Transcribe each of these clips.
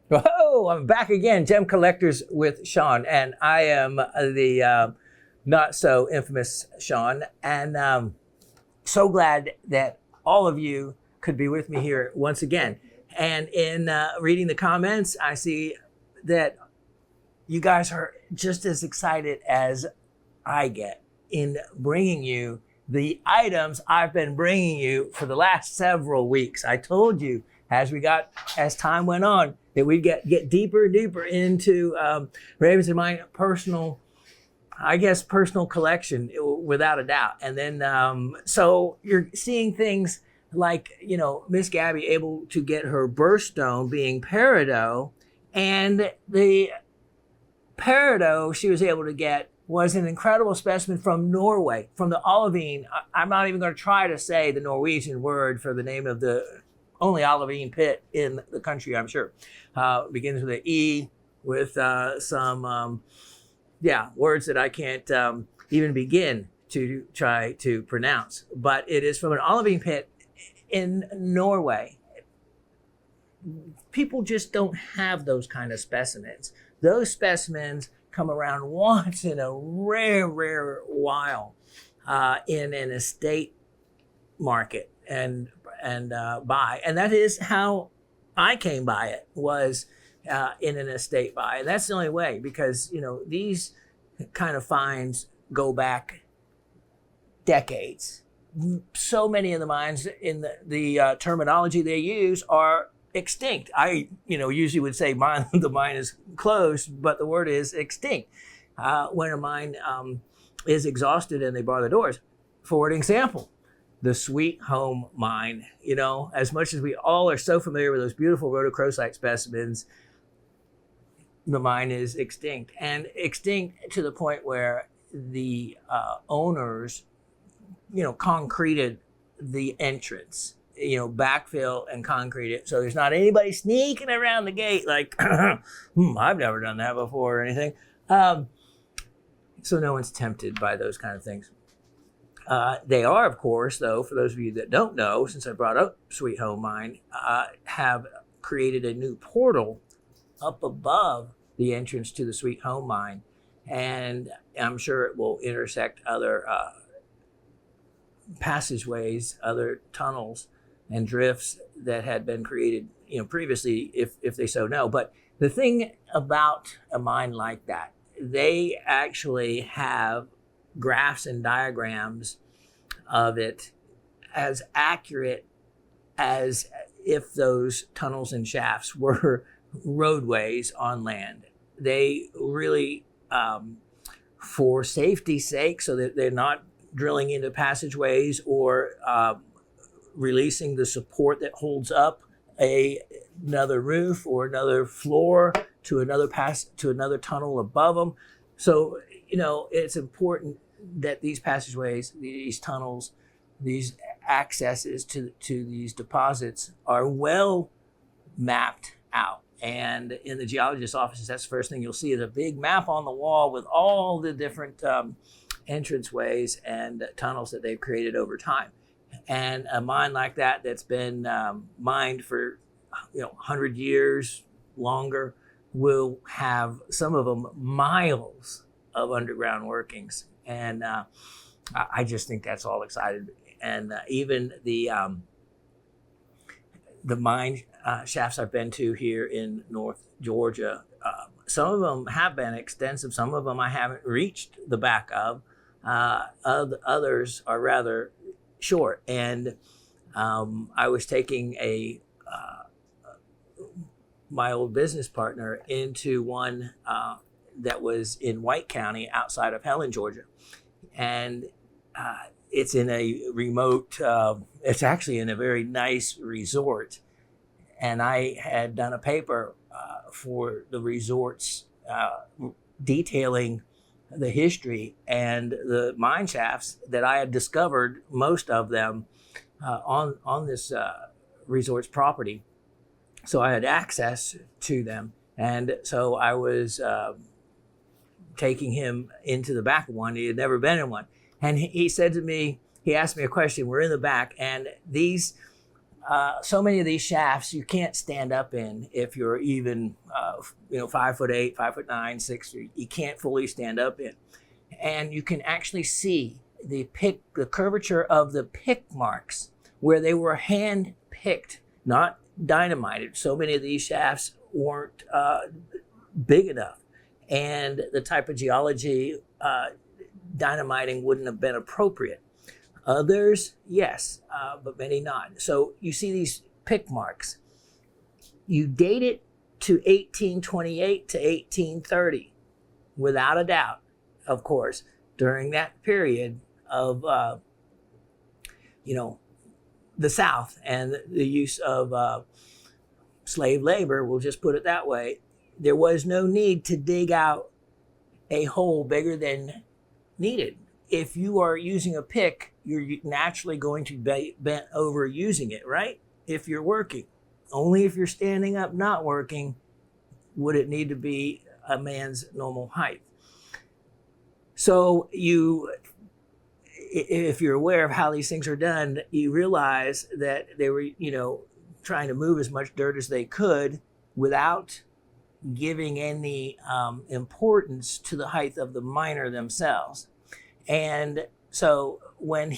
Whoa, I'm back again, Gem Collectors with Shawn, and I am the not so infamous Shawn, and so glad that all of you could be with me here once again. And in reading the comments, I see that you guys are just as excited as I get in bringing you the items I've been bringing you for the last several weeks. I told you as time went on, that we'd get deeper and deeper into Ravens and mine personal collection, without a doubt. And then, so you're seeing things like, Miss Gabby able to get her birthstone being peridot, and the peridot she was able to get was an incredible specimen from Norway, from the olivine. I'm not even going to try to say the Norwegian word for the name of the only olivine pit in the country, I'm sure. Begins with an E, with some words that I can't even begin to try to pronounce. But it is from an olivine pit in Norway. People just don't have those kind of specimens. Those specimens come around once in a rare while in an estate market and buy. And that is how I came by it, was in an estate buy. And that's the only way, because, these kind of finds go back decades. So many of the mines in the terminology they use are extinct. I, usually would say the mine is closed, but the word is extinct. When a mine is exhausted and they bar the doors. For an example, the Sweet Home mine, as much as we all are so familiar with those beautiful rhodochrosite specimens, the mine is extinct, and extinct to the point where the owners, concreted the entrance, backfill and concrete it. So there's not anybody sneaking around the gate like, I've never done that before or anything. So no one's tempted by those kind of things. They are, of course, though, for those of you that don't know, since I brought up Sweet Home Mine, have created a new portal up above the entrance to the Sweet Home Mine. And I'm sure it will intersect other passageways, other tunnels and drifts that had been created, previously, if they so know. But the thing about a mine like that, they actually have graphs and diagrams of it as accurate as if those tunnels and shafts were roadways on land. They really, for safety's sake, so that they're not drilling into passageways or releasing the support that holds up another roof or another floor to another tunnel above them. So, it's important that these passageways, these tunnels, these accesses to these deposits are well mapped out. And in the geologist's offices, that's the first thing you'll see, is a big map on the wall with all the different entranceways and tunnels that they've created over time. And a mine like that that's been mined for 100 years longer will have, some of them, miles of underground workings. And I just think that's all exciting. And even the mine shafts I've been to here in North Georgia, some of them have been extensive. Some of them I haven't reached the back of. Others are rather short. And I was taking my old business partner into one that was in White County outside of Helen, Georgia. And it's in a remote, it's actually in a very nice resort. And I had done a paper for the resorts detailing the history and the mine shafts that I had discovered, most of them on this resort's property. So I had access to them. And so I was taking him into the back of one. He had never been in one. And he said to me, he asked me a question. We're in the back, and these so many of these shafts you can't stand up in if you're even 5'8", 5'9", 6 feet. You can't fully stand up in, and you can actually see the curvature of the pick marks where they were hand picked, not dynamited. So many of these shafts weren't big enough, and the type of geology dynamiting wouldn't have been appropriate. Others, yes, but many not. So you see these pick marks. You date it to 1828 to 1830, without a doubt, of course. During that period of, the South and the use of slave labor, we'll just put it that way, there was no need to dig out a hole bigger than needed. If you are using a pick, you're naturally going to be bent over using it, right? If you're working. Only if you're standing up not working would it need to be a man's normal height. So if you're aware of how these things are done, you realize that they were, trying to move as much dirt as they could without giving any importance to the height of the miner themselves. And so when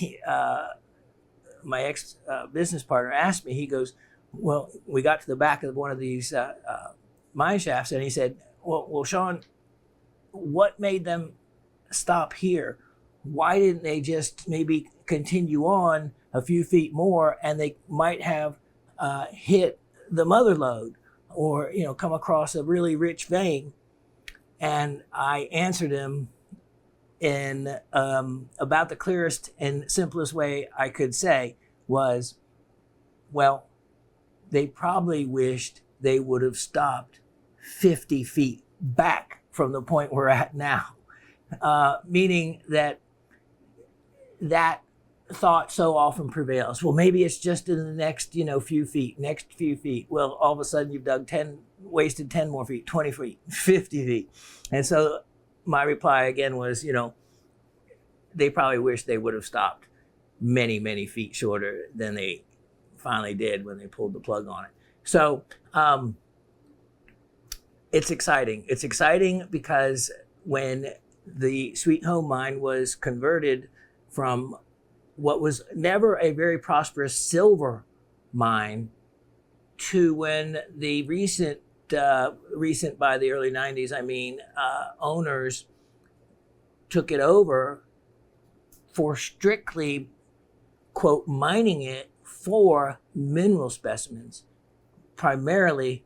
my ex business partner asked me, he goes, well, we got to the back of one of these mine shafts, and he said, well, Shawn, what made them stop here? Why didn't they just maybe continue on a few feet more, and they might have hit the mother lode or, come across a really rich vein? And I answered him in about the clearest and simplest way I could say was, well, they probably wished they would have stopped 50 feet back from the point we're at now. Meaning that thought so often prevails. Well, maybe it's just in the next, few feet. Well, all of a sudden you've wasted 10 more feet, 20 feet, 50 feet. And so my reply again was, they probably wish they would have stopped many, many feet shorter than they finally did when they pulled the plug on it. So it's exciting. It's exciting because when the Sweet Home mine was converted from what was never a very prosperous silver mine to when the recent by the early 90s, owners took it over for strictly, quote, mining it for mineral specimens, primarily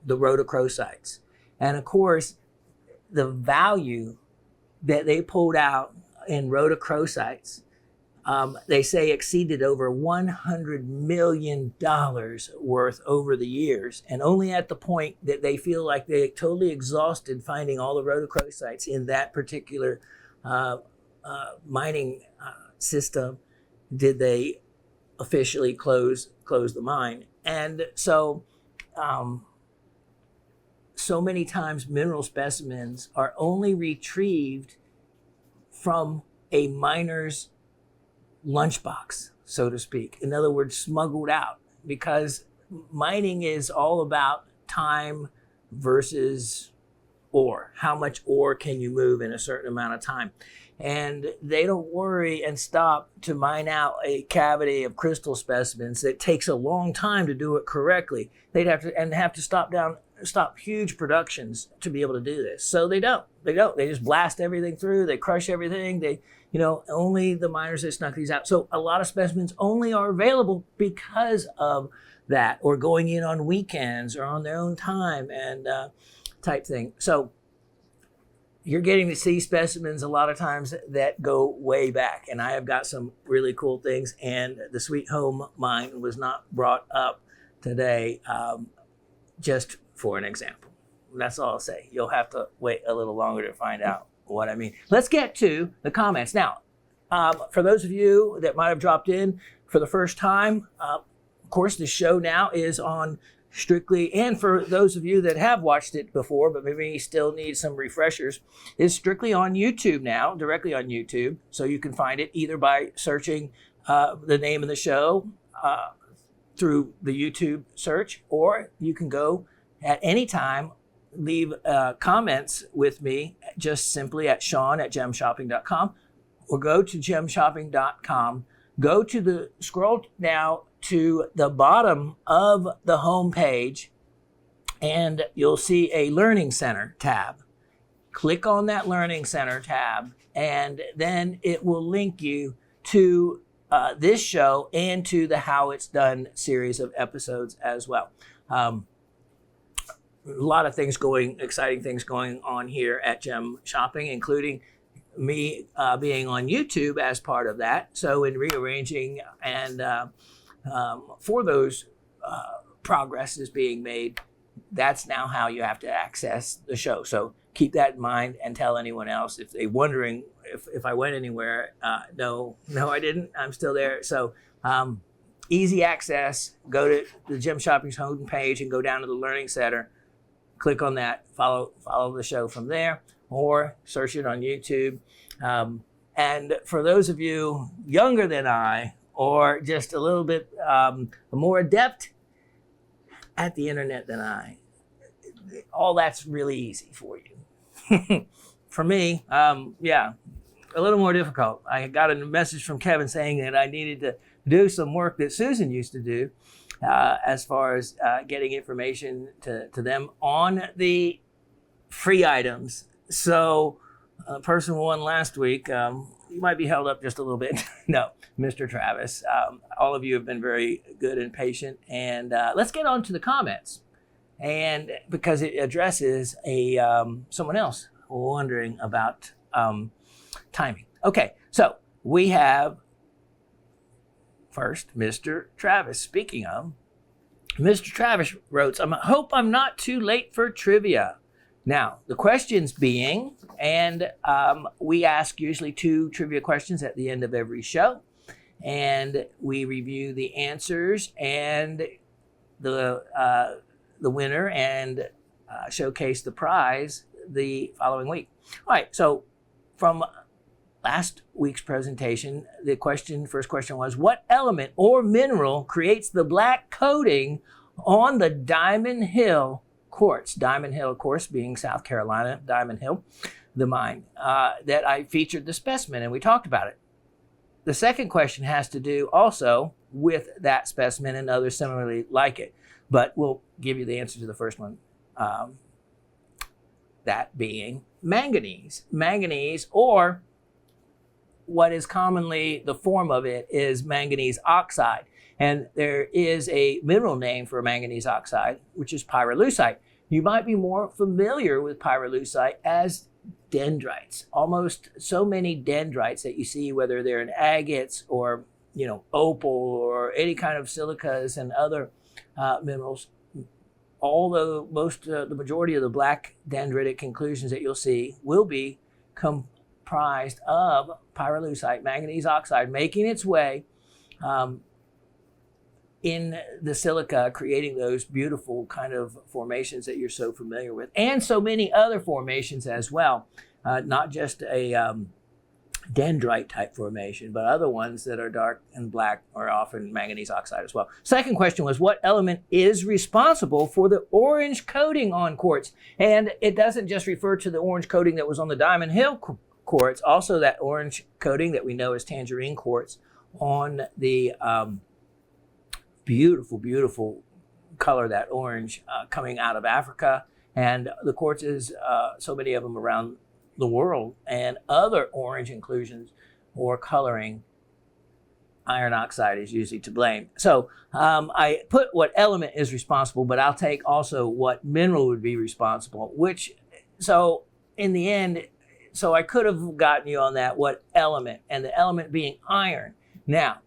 the rhodochrosites. And of course, the value that they pulled out in rhodochrosites, they say exceeded over $100 million worth over the years. And only at the point that they feel like they totally exhausted finding all the rhodochrosites in that particular mining system did they officially close the mine. And so so many times mineral specimens are only retrieved from a miner's lunchbox, so to speak. In other words, smuggled out, because mining is all about time versus ore. How much ore can you move in a certain amount of time? And they don't worry and stop to mine out a cavity of crystal specimens that takes a long time to do it correctly. They'd have to stop huge productions to be able to do this. So they don't. They just blast everything through. They crush everything. Only the miners that snuck these out. So a lot of specimens only are available because of that, or going in on weekends or on their own time and type thing. So you're getting to see specimens a lot of times that go way back. And I have got some really cool things. And the Sweet Home mine was not brought up today, just for an example. That's all I'll say. You'll have to wait a little longer to find out what I mean. Let's get to the comments. Now, for those of you that might have dropped in for the first time, of course, the show now is on strictly, and for those of you that have watched it before, but maybe still need some refreshers, is strictly on YouTube now, directly on YouTube. So you can find it either by searching the name of the show, through the YouTube search, or you can go at any time, leave comments with me just simply at Shawn@gemshopping.com, or go to gemshopping.com, go to the scroll now to the bottom of the home page, and you'll see a Learning Center tab. Click on that Learning Center tab, and then it will link you to this show and to the How It's Done series of episodes as well. A lot of exciting things going on here at Gem Shopping, including me being on YouTube as part of that. So in rearranging and for those progresses being made, that's now how you have to access the show. So keep that in mind and tell anyone else if they're wondering if I went anywhere. No, I didn't. I'm still there. So easy access. Go to the Gem Shopping's home page and go down to the Learning Center. Click on that. Follow the show from there, or search it on YouTube. And for those of you younger than I, or just a little bit more adept at the internet than I, all that's really easy for you. For me, a little more difficult. I got a message from Kevin saying that I needed to do some work that Susan used to do as far as getting information to them on the free items. So person one last week, you might be held up just a little bit. No, Mr. Travis, all of you have been very good and patient. And let's get on to the comments. And because it addresses someone else wondering about timing. Okay, so we have first Mr. Travis. Speaking of, Mr. Travis wrote, I hope I'm not too late for trivia. Now, the questions being, and we ask usually 2 trivia questions at the end of every show, and we review the answers and the winner and showcase the prize the following week. All right, so from last week's presentation, the first question was, what element or mineral creates the black coating on the Diamond Hill quartz? Diamond Hill, of course, being South Carolina, Diamond Hill, the mine, that I featured the specimen and we talked about it. The second question has to do also with that specimen and others similarly like it, but we'll give you the answer to the first one, that being manganese. Manganese, or what is commonly the form of it, is manganese oxide. And there is a mineral name for manganese oxide, which is pyrolusite. You might be more familiar with pyrolusite as dendrites. Almost so many dendrites that you see, whether they're in agates or opal or any kind of silicas and other minerals. Although the majority of the black dendritic inclusions that you'll see will be comprised of pyrolusite, manganese oxide, making its way in the silica, creating those beautiful kind of formations that you're so familiar with, and so many other formations as well, not just a dendrite type formation, but other ones that are dark and black are often manganese oxide as well. Second question was, what element is responsible for the orange coating on quartz? And it doesn't just refer to the orange coating that was on the Diamond Hill quartz, also that orange coating that we know as tangerine quartz on the beautiful, beautiful color, that orange coming out of Africa, and the quartzes, so many of them around the world, and other orange inclusions or coloring. Iron oxide is usually to blame. So I put what element is responsible, but I'll take also what mineral would be responsible, so in the end, so I could have gotten you on that, what element, and the element being iron. Now,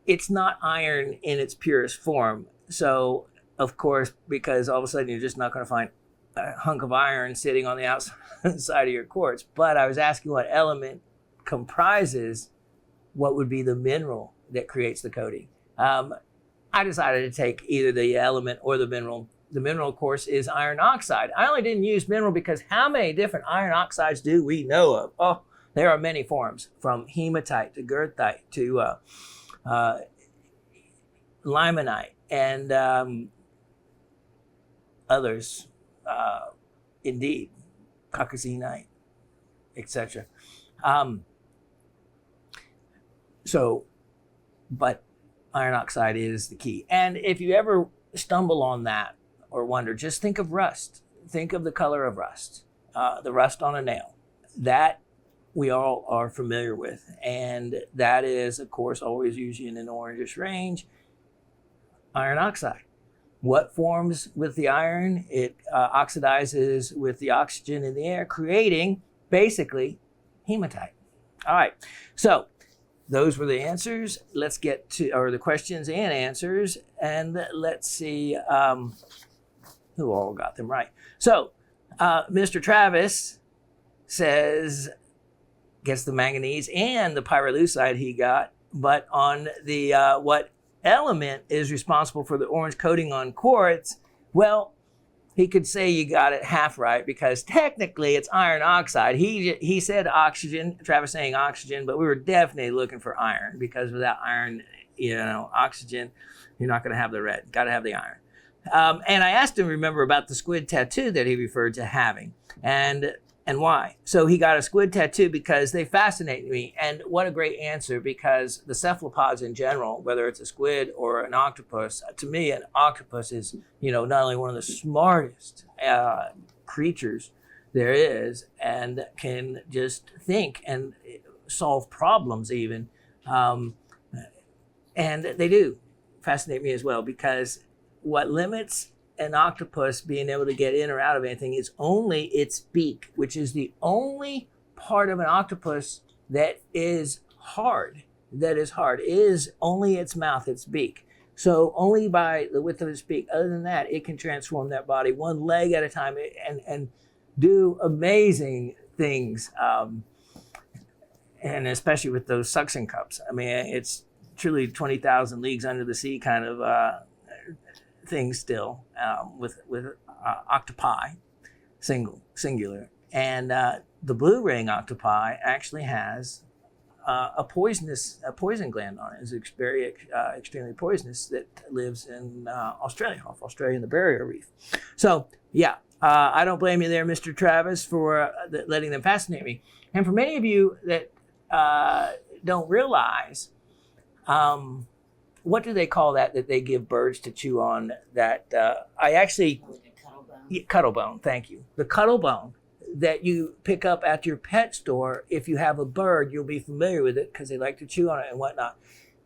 it's not iron in its purest form. So, of course, because all of a sudden you're just not going to find a hunk of iron sitting on the outside of your quartz. But I was asking what element comprises what would be the mineral that creates the coating. I decided to take either the element or the mineral. The mineral, of course, is iron oxide. I only didn't use mineral because how many different iron oxides do we know of? Oh, there are many forms, from hematite to goethite to limonite, and others, indeed, caucasinite, etc. But iron oxide is the key. And if you ever stumble on that or wonder, just think of rust. Think of the color of rust, the rust on a nail. That we all are familiar with. And that is, of course, always usually in an orangish range, iron oxide. What forms with the iron? It oxidizes with the oxygen in the air, creating basically hematite. All right, so those were the answers. Let's get to, or the questions and answers, and let's see who all got them right. So, Mr. Travis says, gets the manganese and the pyrolusite he got, but on the what element is responsible for the orange coating on quartz? Well, he could say you got it half right, because technically it's iron oxide. He said oxygen, Travis saying oxygen, but we were definitely looking for iron, because without iron, oxygen, you're not going to have the red. Got to have the iron. And I asked him, remember, about the squid tattoo that he referred to having, and why. So he got a squid tattoo because they fascinate me. And what a great answer, because the cephalopods in general, whether it's a squid or an octopus, to me, an octopus is, not only one of the smartest creatures there is, and can just think and solve problems even. And they do fascinate me as well, because what limits an octopus being able to get in or out of anything is only its beak, which is the only part of an octopus that is hard. Is only its mouth, its beak. So only by the width of its beak. Other than that, it can transform that body one leg at a time and do amazing things. And especially with those suction cups. I mean, it's truly 20,000 leagues under the sea kind of thing still, with octopi, singular. And the blue ring octopi actually has a poison gland on it. It's extremely poisonous, that lives in Australia, off Australia in the barrier reef. So yeah, I don't blame you there, Mr. Travis, for letting them fascinate me. And for many of you that don't realize, what do they call that they give birds to chew on? That Cuttlebone, thank you. The cuttlebone that you pick up at your pet store. If you have a bird, you'll be familiar with it, because they like to chew on it and whatnot.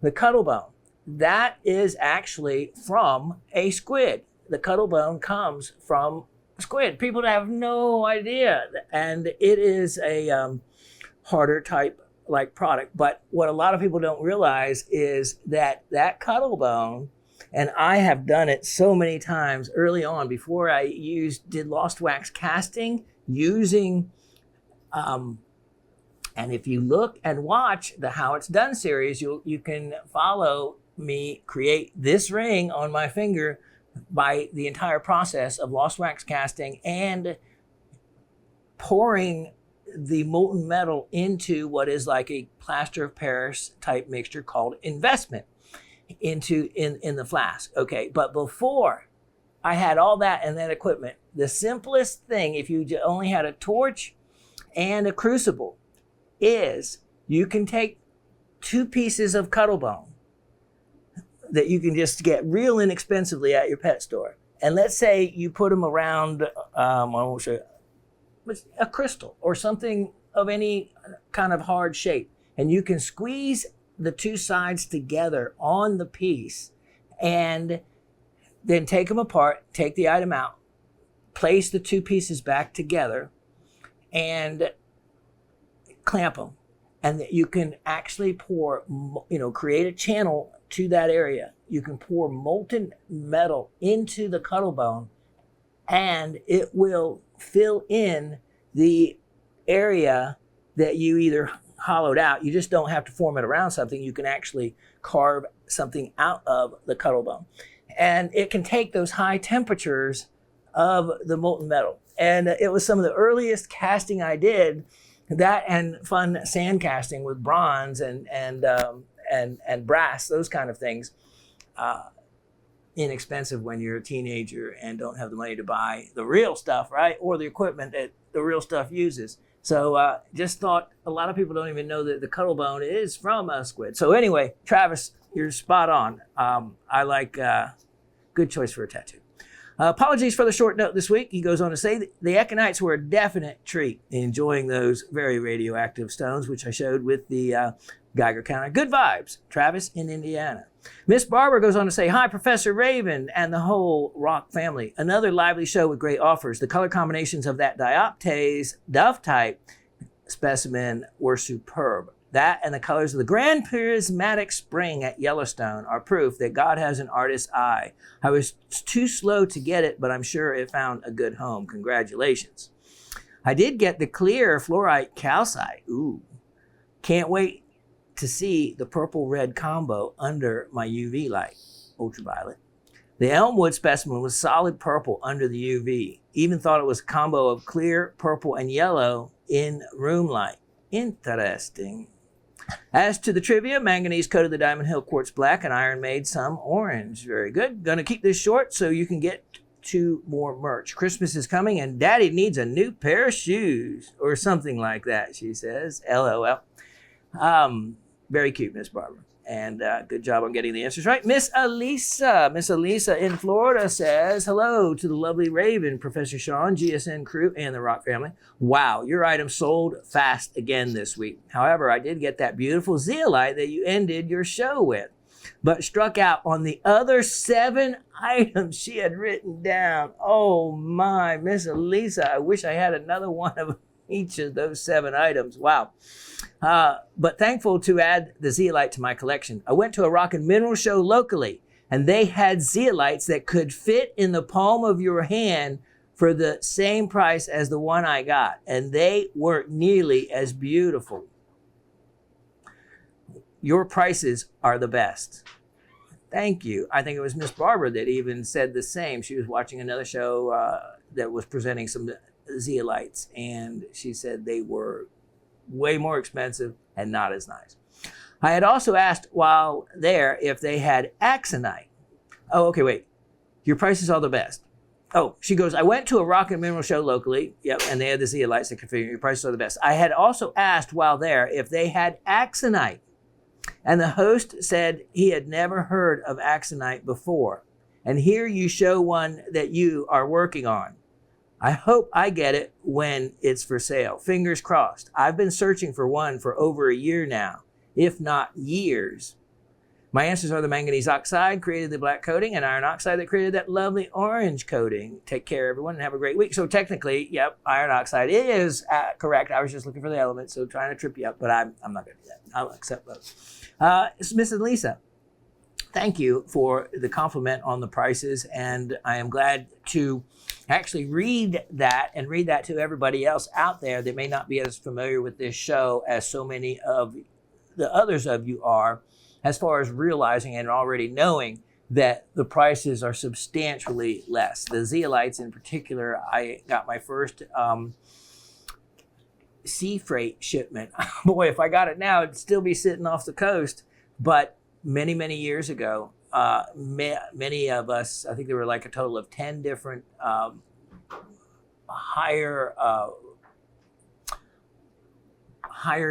The cuttlebone, that is actually from a squid. The cuttlebone comes from squid. People have no idea. And it is a harder type like product. But what a lot of people don't realize is that cuttlebone, and I have done it so many times early on before I did lost wax casting using, and if you look and watch the How It's Done series, you can follow me create this ring on my finger by the entire process of lost wax casting and pouring the molten metal into what is like a plaster of Paris type mixture called investment in the flask. Okay, but before I had all that and that equipment, the simplest thing, if you only had a torch and a crucible, is you can take 2 pieces of cuttlebone that you can just get real inexpensively at your pet store, and let's say you put them around I won't show you, a crystal or something of any kind of hard shape, and you can squeeze the 2 sides together on the piece, and then take them apart, take the item out, place the 2 pieces back together, and clamp them. And you can actually pour, create a channel to that area. You can pour molten metal into the cuttlebone, and it will fill in the area that you either hollowed out. You just don't have to form it around something. You can actually carve something out of the cuttlebone. And it can take those high temperatures of the molten metal. And it was some of the earliest casting I did, that and fun sand casting with bronze and brass, those kind of things. inexpensive when you're a teenager and don't have the money to buy the real stuff, right? Or the equipment that the real stuff uses. So just thought a lot of people don't even know that the cuttle bone is from a squid. So anyway, Travis, you're spot on. I like good choice for a tattoo. Apologies for the short note this week. He goes on to say the Econites were a definite treat, enjoying those very radioactive stones, which I showed with the Geiger counter. Good vibes, Travis in Indiana. Miss Barber goes on to say, hi, Professor Raven and the whole rock family. Another lively show with great offers. The color combinations of that dioptase dove type specimen were superb. That and the colors of the Grand Prismatic Spring at Yellowstone are proof that God has an artist's eye. I was too slow to get it, but I'm sure it found a good home. Congratulations. I did get the clear fluorite calcite. Ooh, can't wait to see the purple-red combo under my UV light, ultraviolet. The Elmwood specimen was solid purple under the UV. Even thought it was a combo of clear, purple, and yellow in room light. Interesting. As to the trivia, manganese coated the Diamond Hill quartz black and iron made some orange. Very good. Gonna keep this short so you can get to more merch. Christmas is coming and Daddy needs a new pair of shoes or something like that, she says. LOL. Very cute, Miss Barbara. And good job on getting the answers right. Miss Elisa in Florida says, hello to the lovely Raven, Professor Shawn, GSN crew, and the Rock family. Wow, your item sold fast again this week. However, I did get that beautiful zeolite that you ended your show with, but struck out on the other 7 items she had written down. Oh my, Miss Elisa, I wish I had another one of each of those 7 items. Wow. But thankful to add the zeolite to my collection. I went to a rock and mineral show locally, and they had zeolites that could fit in the palm of your hand for the same price as the one I got, and they weren't nearly as beautiful. Your prices are the best. Thank you. I think it was Miss Barbara that even said the same. She was watching another show that was presenting some zeolites, and she said they were way more expensive and not as nice. I had also asked while there if they had axonite. Oh, okay, wait. Your prices are the best. Oh, she goes, I went to a rock and mineral show locally. Yep, and they had the zeolites that configure. Your prices are the best. I had also asked while there if they had axonite. And the host said he had never heard of axonite before. And here you show one that you are working on. I hope I get it when it's for sale. Fingers crossed. I've been searching for one for over a year now, if not years. My answers are the manganese oxide created the black coating and iron oxide that created that lovely orange coating. Take care, everyone, and have a great week. So technically, yep, iron oxide is correct. I was just looking for the element, so trying to trip you up, but I'm not going to do that. I'll accept those. It's Miss Lisa. Thank you for the compliment on the prices, and I am glad to actually read that to everybody else out there that may not be as familiar with this show as so many of the others of you are, as far as realizing and already knowing that the prices are substantially less. The zeolites in particular, I got my first sea freight shipment. Boy, if I got it now, it'd still be sitting off the coast, but many, many years ago, many of us, I think there were like a total of 10 different higher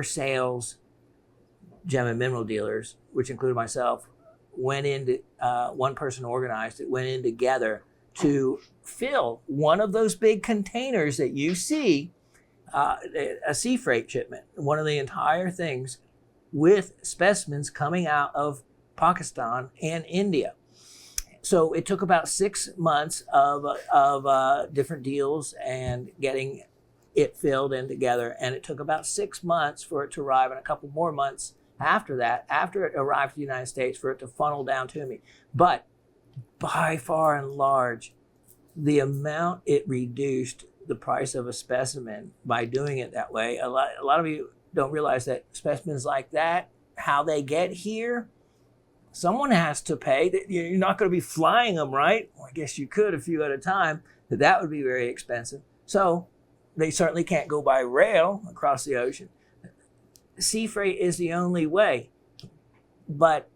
sales gem and mineral dealers, which included myself, went into, one person organized it, went in together to fill one of those big containers that you see, a sea freight shipment, one of the entire things with specimens coming out of Pakistan and India. So it took about 6 months of different deals and getting it filled in together. And it took about 6 months for it to arrive, and a couple more months after that, after it arrived to the United States, for it to funnel down to me. But by far and large, the amount it reduced the price of a specimen by doing it that way. A lot of you don't realize that specimens like that, how they get here, someone has to pay. You're not going to be flying them, right? Well, I guess you could a few at a time, but that would be very expensive. So they certainly can't go by rail across the ocean. Sea freight is the only way, but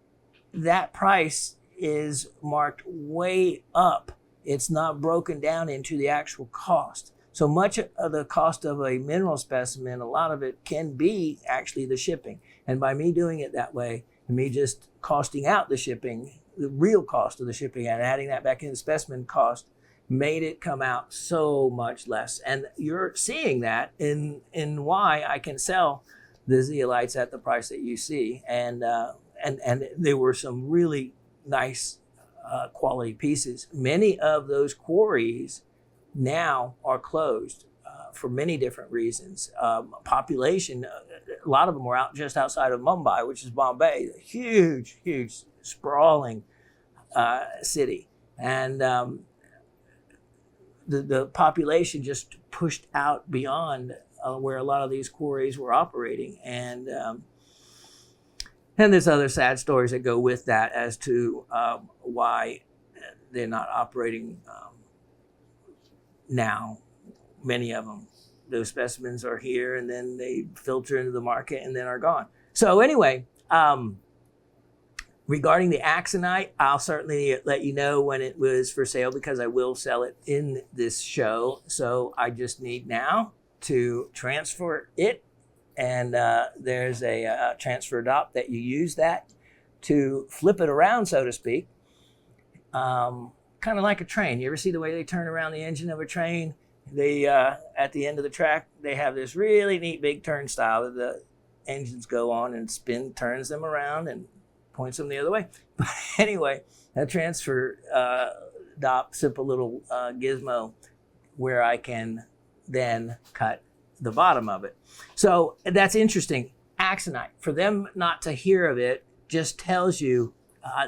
that price is marked way up. It's not broken down into the actual cost. So much of the cost of a mineral specimen, a lot of it can be actually the shipping. And by me doing it that way, and me just costing out the shipping, the real cost of the shipping and adding that back in the specimen cost, made it come out so much less. And you're seeing that in why I can sell the zeolites at the price that you see. And there were some really nice quality pieces. Many of those quarries now are closed for many different reasons. Population, a lot of them were out just outside of Mumbai, which is Bombay, a huge, sprawling city. And the population just pushed out beyond where a lot of these quarries were operating. And there's other sad stories that go with that as to why they're not operating now. Many of them, those specimens are here and then they filter into the market and then are gone. So anyway, regarding the axonite, I'll certainly let you know when it was for sale because I will sell it in this show. So I just need now to transfer it. And there's a transfer dop that you use that to flip it around, so to speak. Kind of like a train. You ever see the way they turn around the engine of a train? They, at the end of the track, they have this really neat big turnstile that the engines go on and spin, turns them around and points them the other way. But anyway, that transfer dop, simple little gizmo where I can then cut the bottom of it. So that's interesting. Axonite, for them not to hear of it, just tells you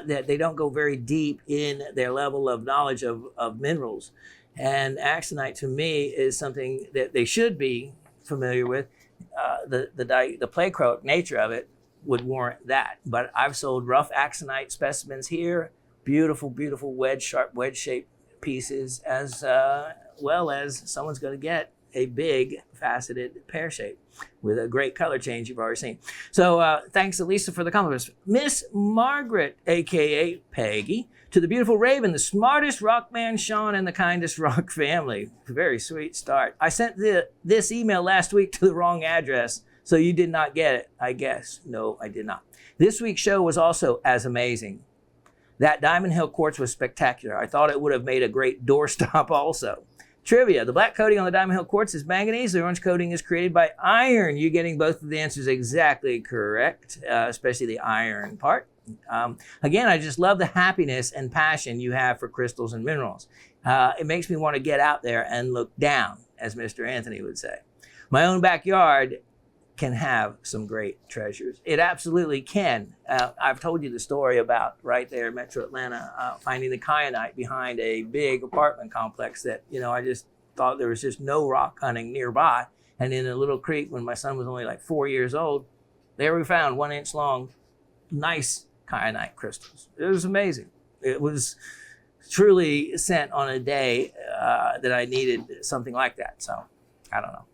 that they don't go very deep in their level of knowledge of minerals. And axonite to me is something that they should be familiar with. The playcroak nature of it would warrant that. But I've sold rough axonite specimens here, beautiful, sharp wedge-shaped pieces, as well as someone's going to get a big faceted pear shape with a great color change you've already seen. So thanks to Lisa for the compliments. Miss Margaret, aka Peggy, to the beautiful Raven, the smartest rock man Shawn and the kindest rock family. Very sweet start. I sent this email last week to the wrong address, so you did not get it, I guess. No, I did not. This week's show was also as amazing. That Diamond Hill quartz was spectacular. I thought it would have made a great doorstop also. Trivia, the black coating on the Diamond Hill quartz is manganese. The orange coating is created by iron. You're getting both of the answers exactly correct, especially the iron part. Again, I just love the happiness and passion you have for crystals and minerals. It makes me want to get out there and look down, as Mr. Anthony would say. My own backyard can have some great treasures. It absolutely can. I've told you the story about right there in Metro Atlanta, finding the kyanite behind a big apartment complex that, I just thought there was just no rock hunting nearby. And in a little creek when my son was only like 4 years old, there we found 1 inch long, nice kyanite crystals. It was amazing. It was truly sent on a day that I needed something like that. So I don't know.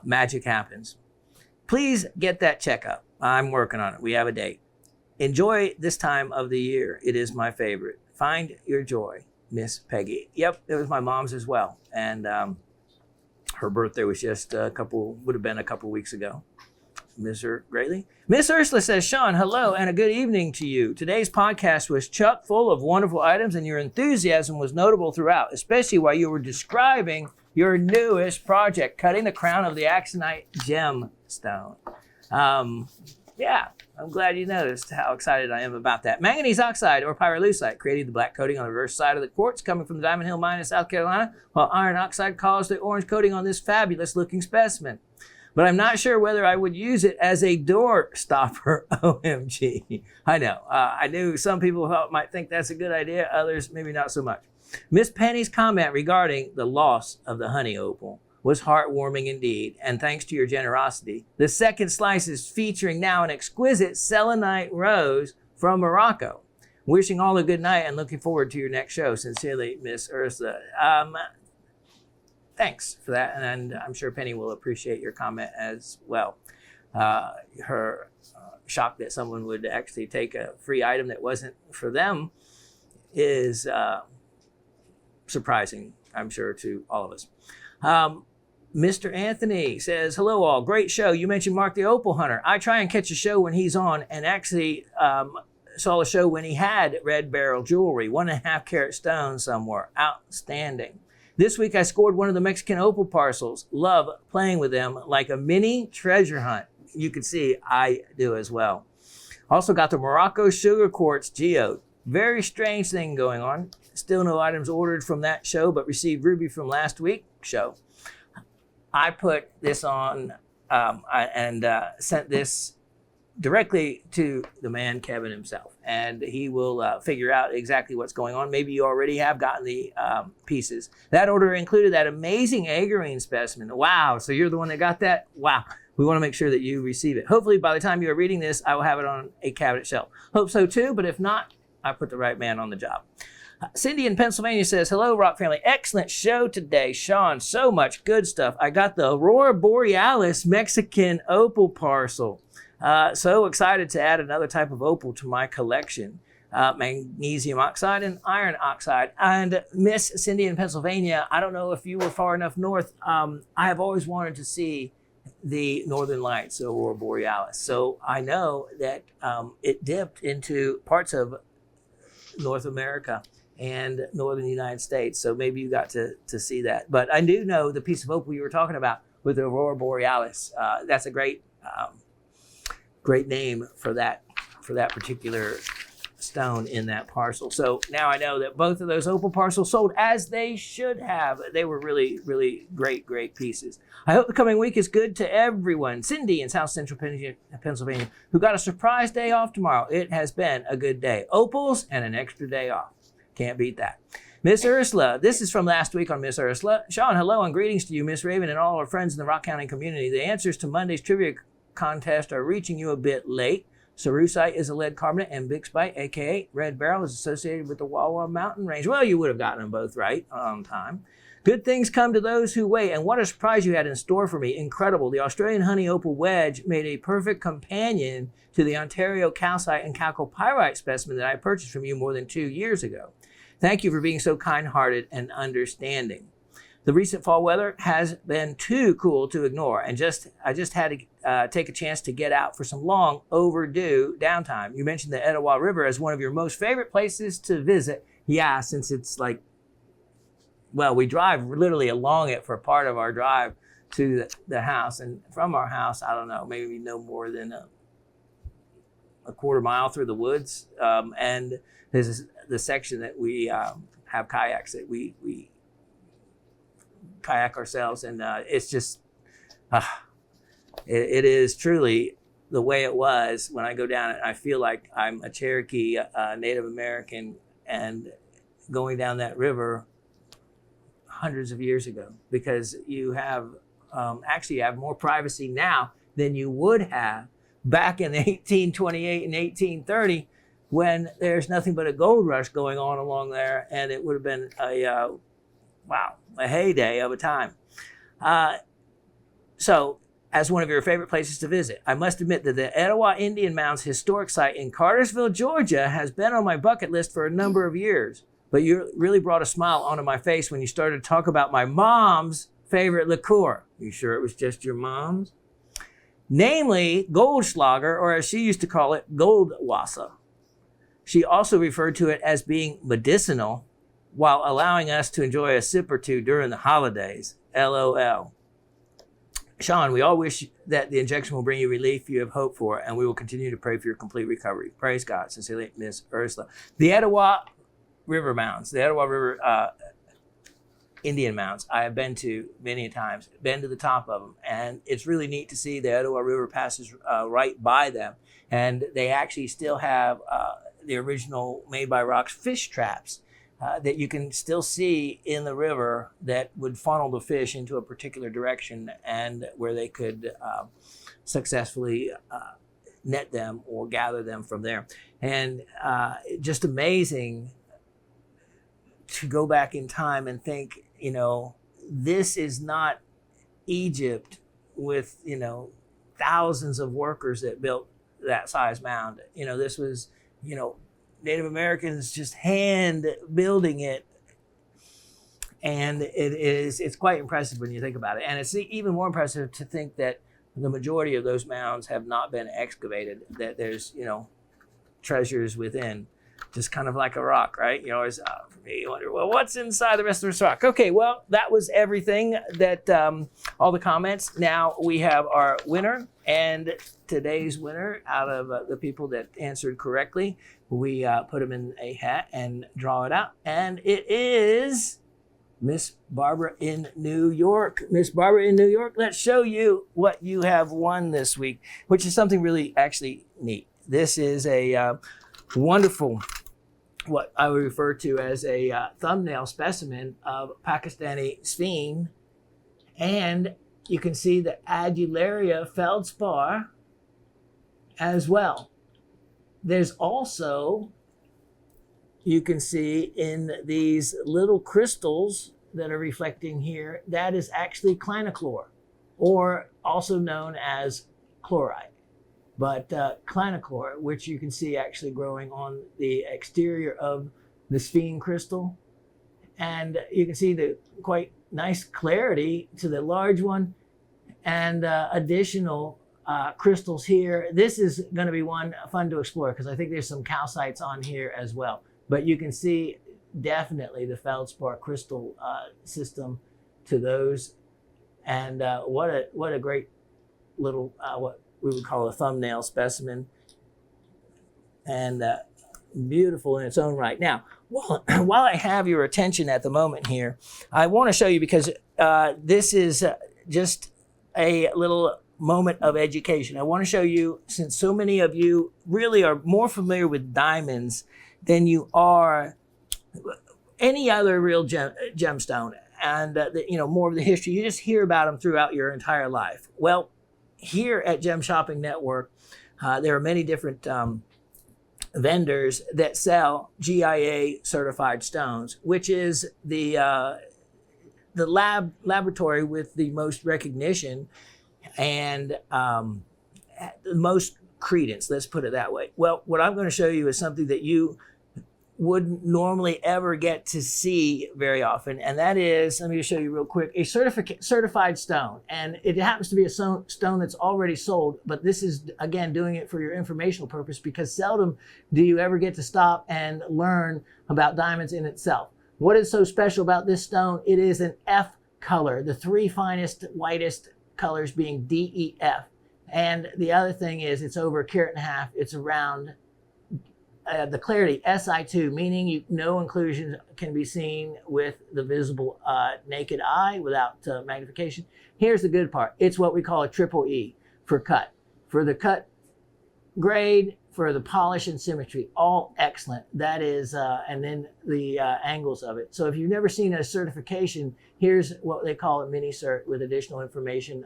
Magic happens. Please get that checkup. I'm working on it. We have a date. Enjoy this time of the year. It is my favorite. Find your joy, Miss Peggy. Yep, it was my mom's as well. And her birthday was just would have been a couple weeks ago. Miss her greatly. Miss Ursula says, Shawn, hello and a good evening to you. Today's podcast was chock full of wonderful items and your enthusiasm was notable throughout, especially while you were describing your newest project, cutting the crown of the axonite gemstone. Yeah, I'm glad you noticed how excited I am about that. Manganese oxide or pyrolusite created the black coating on the reverse side of the quartz coming from the Diamond Hill mine in South Carolina, while iron oxide caused the orange coating on this fabulous looking specimen. But I'm not sure whether I would use it as a door stopper. OMG. I know. I knew some people might think that's a good idea. Others, maybe not so much. Miss Penny's comment regarding the loss of the honey opal was heartwarming indeed, and thanks to your generosity. The second slice is featuring now an exquisite selenite rose from Morocco. Wishing all a good night and looking forward to your next show. Sincerely, Miss Ursula. Thanks for that, and I'm sure Penny will appreciate your comment as well. Her shocked that someone would actually take a free item that wasn't for them is surprising, I'm sure, to all of us. Mr. Anthony says, hello all, great show. You mentioned Mark the Opal Hunter. I try and catch a show when he's on, and actually saw a show when he had red barrel jewelry, 1.5 carat stone somewhere. Outstanding. This week I scored one of the Mexican opal parcels. Love playing with them like a mini treasure hunt. You can see I do as well. Also got the Morocco sugar quartz geode. Very strange thing going on. Still no items ordered from that show, but received ruby from last week's show. I put this on and sent this directly to the man, Kevin himself, and he will figure out exactly what's going on. Maybe you already have gotten the pieces. That order included that amazing agarine specimen. Wow, so you're the one that got that? Wow. We want to make sure that you receive it. Hopefully by the time you are reading this, I will have it on a cabinet shelf. Hope so too, but if not, I put the right man on the job. Cindy in Pennsylvania says, hello, Rock family. Excellent show today, Shawn. So much good stuff. I got the Aurora Borealis Mexican opal parcel. So excited to add another type of opal to my collection. Magnesium oxide and iron oxide. And Miss Cindy in Pennsylvania, I don't know if you were far enough north. I have always wanted to see the Northern Lights, Aurora Borealis. So I know that it dipped into parts of North America and northern United States. So maybe you got to see that. But I do know the piece of opal you were talking about with the Aurora Borealis. That's a great name for that particular stone in that parcel. So now I know that both of those opal parcels sold as they should have. They were really, really great pieces. I hope the coming week is good to everyone. Cindy in South Central Pennsylvania, who got a surprise day off tomorrow. It has been a good day. Opals and an extra day off. Can't beat that. Miss Ursula, this is from last week on Miss Ursula. Shawn, hello and greetings to you, Miss Raven, and all our friends in the Rock County community. The answers to Monday's trivia contest are reaching you a bit late. Cerusite is a lead carbonate, and Bixbite, aka Red Barrel, is associated with the Wawa Mountain Range. Well, you would have gotten them both right on time. Good things come to those who wait, and what a surprise you had in store for me. Incredible. The Australian Honey Opal Wedge made a perfect companion to the Ontario Calcite and Calco Pyrite specimen that I purchased from you more than 2 years ago. Thank you for being so kind-hearted and understanding. The recent fall weather has been too cool to ignore, and I just had to take a chance to get out for some long overdue downtime. You mentioned the Etowah River as one of your most favorite places to visit. Yeah, since it's like, well, we drive literally along it for part of our drive to the house, and from our house, I don't know, maybe no more than a quarter mile through the woods, and this is the section that we have kayaks that we kayak ourselves, and it's just it is truly the way it was when I go down it. I feel like I'm a Cherokee Native American and going down that river hundreds of years ago, because you have actually have more privacy now than you would have back in 1828 and 1830 when there's nothing but a gold rush going on along there, and it would have been a heyday of a time. So, as one of your favorite places to visit, I must admit that the Etowah Indian Mounds Historic Site in Cartersville, Georgia has been on my bucket list for a number of years. But you really brought a smile onto my face when you started to talk about my mom's favorite liqueur. You sure it was just your mom's? Namely, Goldschlager, or as she used to call it, Goldwasser. She also referred to it as being medicinal, while allowing us to enjoy a sip or two during the holidays. LOL. Shawn, we all wish that the injection will bring you relief you have hoped for, and we will continue to pray for your complete recovery. Praise God. Sincerely, Miss Ursula. The Etowah River Mounds, the Etowah River Indian Mounds, I have been to many times, been to the top of them, and it's really neat to see the Etowah River passes right by them, and they actually still have the original Made by Rocks fish traps that you can still see in the river that would funnel the fish into a particular direction, and where they could successfully net them or gather them from there. And just amazing to go back in time and think, this is not Egypt with, thousands of workers that built that size mound. This was, Native Americans just hand building it. And it's quite impressive when you think about it. And it's even more impressive to think that the majority of those mounds have not been excavated, that there's, treasures within, just kind of like a rock, right? You always, for me, you wonder, well, what's inside the rest of this rock? Okay, well, that was everything that, all the comments. Now we have our winner, and today's winner, out of the people that answered correctly, we put them in a hat and draw it out. And it is Miss Barbara in New York. Miss Barbara in New York, let's show you what you have won this week, which is something really actually neat. This is a wonderful, what I would refer to as a thumbnail specimen of Pakistani Sphene. And you can see the Adularia feldspar as well. There's also, you can see in these little crystals that are reflecting here, that is actually clinochlore, or also known as chloride. But clinochlore, which you can see actually growing on the exterior of the Sphene crystal. And you can see the quite nice clarity to the large one, and additional crystals here. This is going to be one fun to explore, because I think there's some calcites on here as well. But you can see definitely the feldspar crystal system to those. And what a great little, what we would call a thumbnail specimen. And beautiful in its own right. Now, while I have your attention at the moment here, I want to show you, because this is just a little moment of education. I want to show you, since so many of you really are more familiar with diamonds than you are any other real gemstone, and more of the history. You just hear about them throughout your entire life. Well, here at Gem Shopping Network, there are many different vendors that sell GIA certified stones, which is the laboratory with the most recognition and the most credence. Let's put it that way. Well, what I'm going to show you is something that you wouldn't normally ever get to see very often, and that is, let me just show you real quick, a certified stone. And it happens to be a stone that's already sold, but this is, again, doing it for your informational purpose, because seldom do you ever get to stop and learn about diamonds in itself. What is so special about this stone? It is an F color, the three finest, whitest colors being DEF. And the other thing is, it's over 1.5 carats. It's around the clarity Si2, meaning no inclusions can be seen with the visible naked eye without magnification. Here's the good part. It's what we call a triple E for cut. For the cut grade, for the polish and symmetry, all excellent. That is, and then the angles of it. So if you've never seen a certification, here's what they call a mini cert with additional information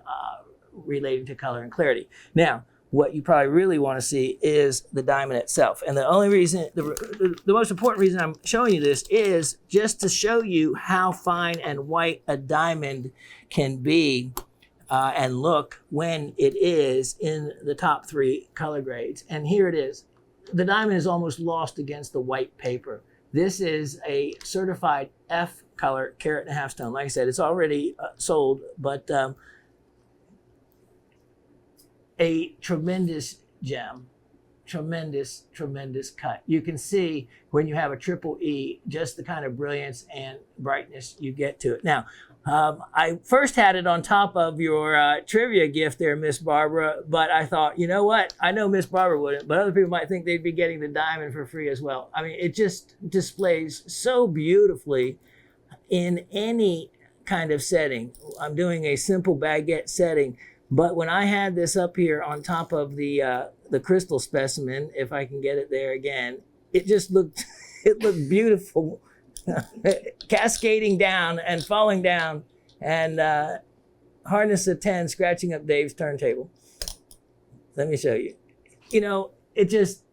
relating to color and clarity. Now, what you probably really want to see is the diamond itself. And the only reason, the most important reason I'm showing you this is just to show you how fine and white a diamond can be and look when it is in the top 3 color grades. And here it is. The diamond is almost lost against the white paper. This is a certified F color 1.5 carat stone. Like I said, it's already sold, but a tremendous gem, tremendous cut. You can see when you have a triple E, just the kind of brilliance and brightness you get to it. Now, I first had it on top of your trivia gift there, Miss Barbara, but I thought, you know what? I know Miss Barbara wouldn't, but other people might think they'd be getting the diamond for free as well. I mean, it just displays so beautifully in any kind of setting. I'm doing a simple baguette setting, but when I had this up here on top of the crystal specimen, if I can get it there again, it just looked, it looked beautiful, cascading down and falling down, and hardness of 10 scratching up Dave's turntable. Let me show you. You know, it just,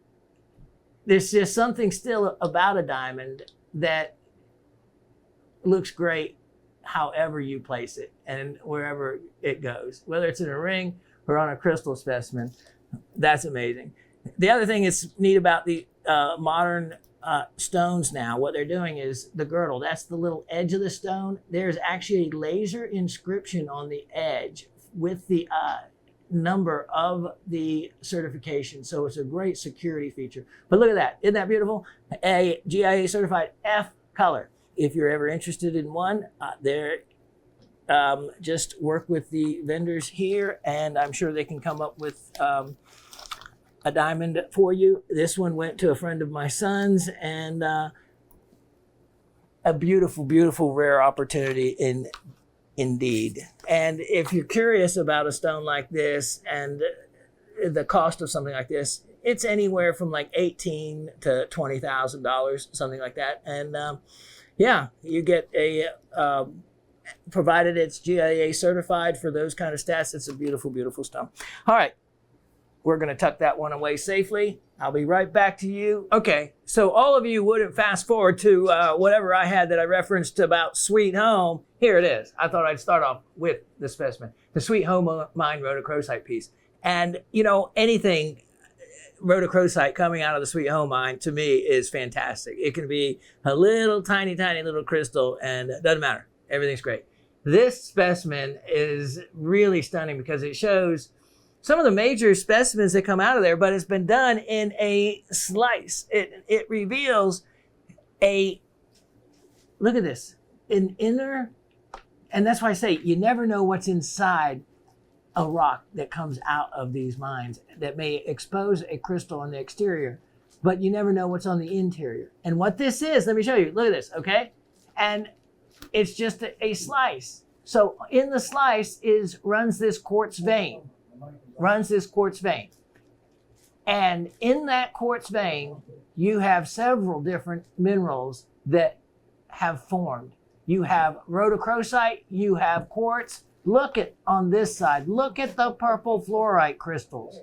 there's just something still about a diamond that looks great however you place it and wherever it goes, whether it's in a ring or on a crystal specimen. That's amazing. The other thing that's neat about the modern stones now, what they're doing is the girdle. That's the little edge of the stone. There's actually a laser inscription on the edge with the number of the certification. So it's a great security feature. But look at that. Isn't that beautiful? A GIA certified F color. If you're ever interested in one, just work with the vendors here, and I'm sure they can come up with a diamond for you. This one went to a friend of my son's, and a beautiful, beautiful, rare opportunity indeed. And if you're curious about a stone like this and the cost of something like this, it's anywhere from like $18,000 to $20,000, something like that. And yeah, you get a provided it's GIA certified for those kind of stats. It's a beautiful, beautiful stone. All right. We're going to tuck that one away safely. I'll be right back to you. Okay, so all of you wouldn't fast forward to whatever I had that I referenced about Sweet Home. Here it is. I thought I'd start off with the specimen, the Sweet Home Mine rhodochrosite piece. And, you know, anything rhodochrosite coming out of the Sweet Home Mine, to me, is fantastic. It can be a little tiny, tiny little crystal, and it doesn't matter. Everything's great. This specimen is really stunning because it shows some of the major specimens that come out of there, but it's been done in a slice. It reveals look at this, an inner, and that's why I say you never know what's inside a rock that comes out of these mines that may expose a crystal on the exterior, but you never know what's on the interior. And what this is, let me show you. Look at this, okay? And it's just a slice. So in the slice runs this quartz vein. And in that quartz vein, you have several different minerals that have formed. You have rhodochrosite, you have quartz. Look at on this side, look at the purple fluorite crystals.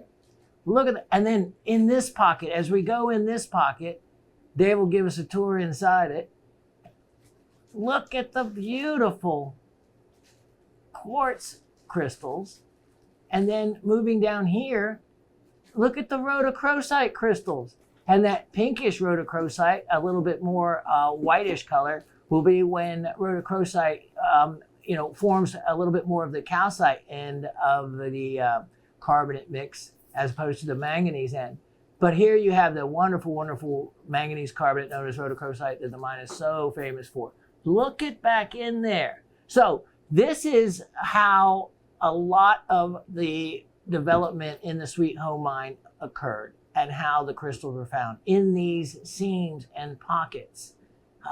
Look at and then in this pocket, as we go in this pocket, Dave will give us a tour inside it. Look at the beautiful quartz crystals. And then moving down here, look at the rhodochrosite crystals. And that pinkish rhodochrosite, a little bit more whitish color, will be when rhodochrosite forms a little bit more of the calcite end of the carbonate mix as opposed to the manganese end. But here you have the wonderful, wonderful manganese carbonate known as rhodochrosite that the mine is so famous for. Look at back in there. So this is how a lot of the development in the Sweet Home Mine occurred and how the crystals were found in these seams and pockets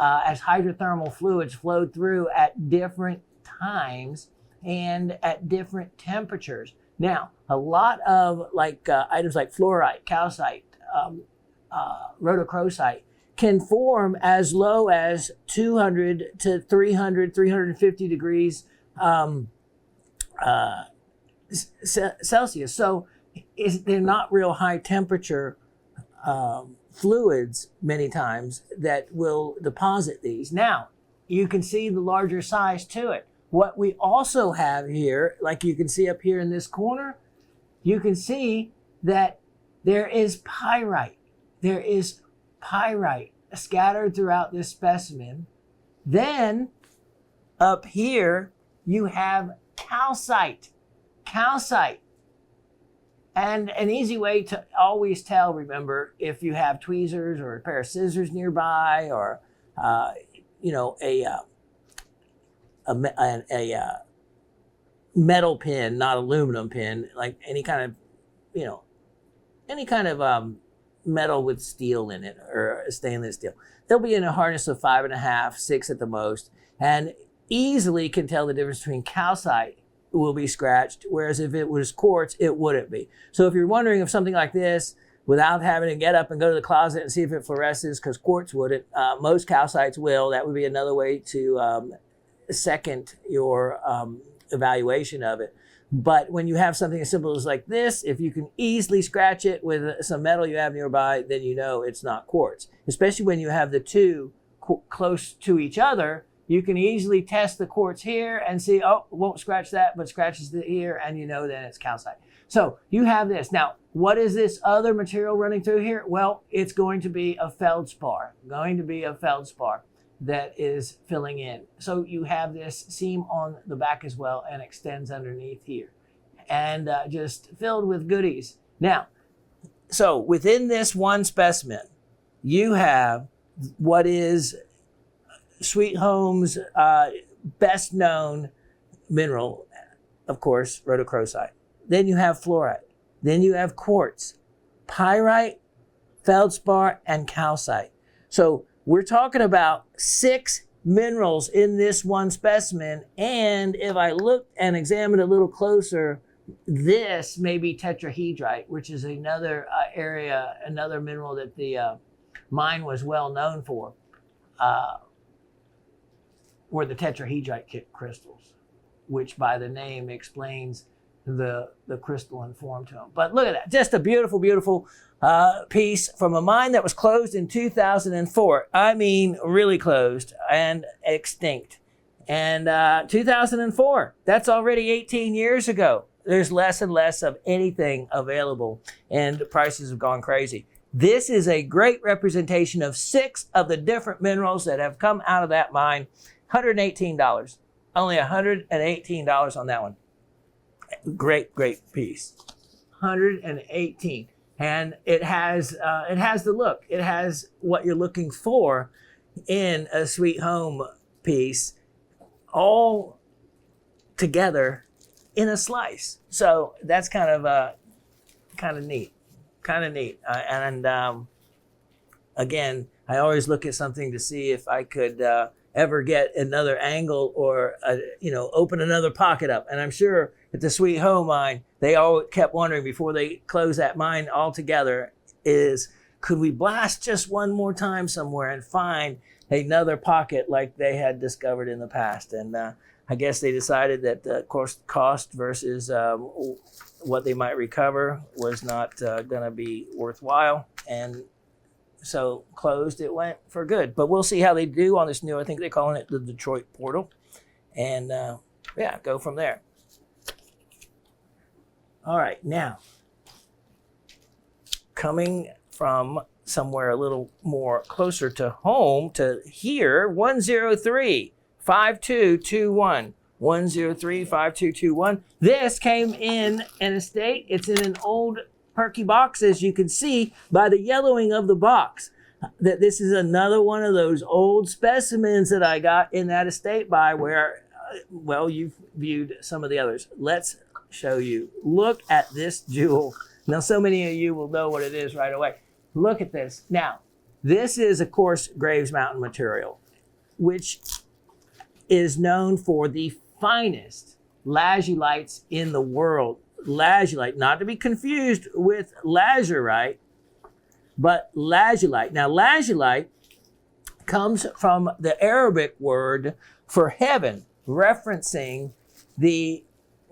as hydrothermal fluids flowed through at different times and at different temperatures. Now, a lot of items like fluorite, calcite, rhodochrosite can form as low as 200 to 300, 350 degrees Celsius. So they're not real high temperature fluids many times that will deposit these. Now, you can see the larger size to it. What we also have here, like you can see up here in this corner, you can see that there is pyrite. There is pyrite scattered throughout this specimen. Then up here, you have calcite. And an easy way to always tell, remember, if you have tweezers or a pair of scissors nearby or, a metal pin, not aluminum pin, like any kind of metal with steel in it or stainless steel. They'll be in a hardness of 5.5, 6 at the most, and easily can tell the difference between calcite will be scratched, whereas if it was quartz, it wouldn't be. So if you're wondering if something like this, without having to get up and go to the closet and see if it fluoresces, because quartz wouldn't, most calcites will. That would be another way to second your evaluation of it. But when you have something as simple as like this, if you can easily scratch it with some metal you have nearby, then you know it's not quartz. Especially when you have the two close to each other, you can easily test the quartz here and see, oh, it won't scratch that, but scratches it here, and you know then it's calcite. So you have this. Now, what is this other material running through here? Well, it's going to be a feldspar, that is filling in. So you have this seam on the back as well and extends underneath here, and just filled with goodies. Now, so within this one specimen, you have what is Sweet Home's best known mineral, of course, rhodochrosite. Then you have fluorite. Then you have quartz, pyrite, feldspar, and calcite. So we're talking about 6 minerals in this one specimen. And if I look and examine a little closer, this may be tetrahedrite, which is another area, another mineral that the mine was well known for, were the tetrahedrite crystals, which by the name explains the crystalline form to them. But look at that, just a beautiful, beautiful piece from a mine that was closed in 2004. I mean, really closed and extinct. And 2004, that's already 18 years ago. There's less and less of anything available, and the prices have gone crazy. This is a great representation of 6 of the different minerals that have come out of that mine. $118, only $118 on that one. Great, great piece. 118, and it has the look. It has what you're looking for in a Sweet Home piece, all together in a slice. So that's kind of neat. Again, I always look at something to see if I could ever get another angle or open another pocket up. And I'm sure at the Sweet Home mine, they all kept wondering before they closed that mine altogether is, could we blast just one more time somewhere and find another pocket like they had discovered in the past? And I guess they decided that the cost versus what they might recover was not going to be worthwhile. And so closed it went for good. But we'll see how they do on this new, I think they're calling it the Detroit Portal. And go from there. All right, now, coming from somewhere a little more closer to home to here, 103-5221. 103-5221. This came in an estate. It's in an old perky box, as you can see by the yellowing of the box, that this is another one of those old specimens that I got in that estate by where, you've viewed some of the others. Let's show you. Look at this jewel. Now, so many of you will know what it is right away. Look at this. Now, this is, of course, Graves Mountain material, which is known for the finest lazulites in the world. Lazulite, not to be confused with lazurite, but lazulite. Now, lazulite comes from the Arabic word for heaven, referencing the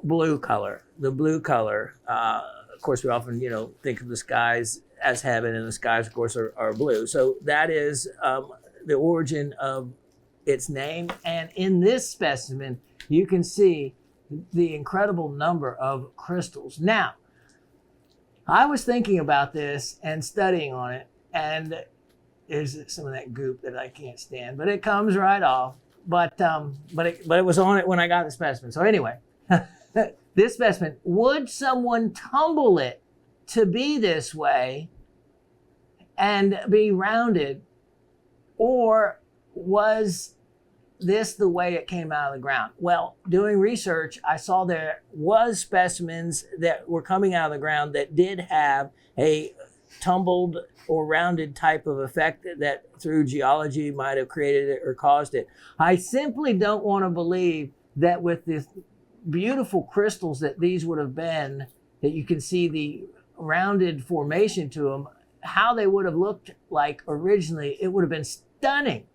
blue color. The blue color. Of course, we often, think of the skies as heaven, and the skies, of course, are blue. So that is the origin of its name. And in this specimen, you can see the incredible number of crystals. Now, I was thinking about this and studying on it, and there's some of that goop that I can't stand, but it comes right off. But it was on it when I got the specimen. So anyway, this specimen, would someone tumble it to be this way and be rounded, or was this the way it came out of the ground? Well, doing research, I saw there was specimens that were coming out of the ground that did have a tumbled or rounded type of effect that through geology might have created it or caused it. I simply don't want to believe that with the beautiful crystals that these would have been, that you can see the rounded formation to them, how they would have looked like originally, it would have been stunning.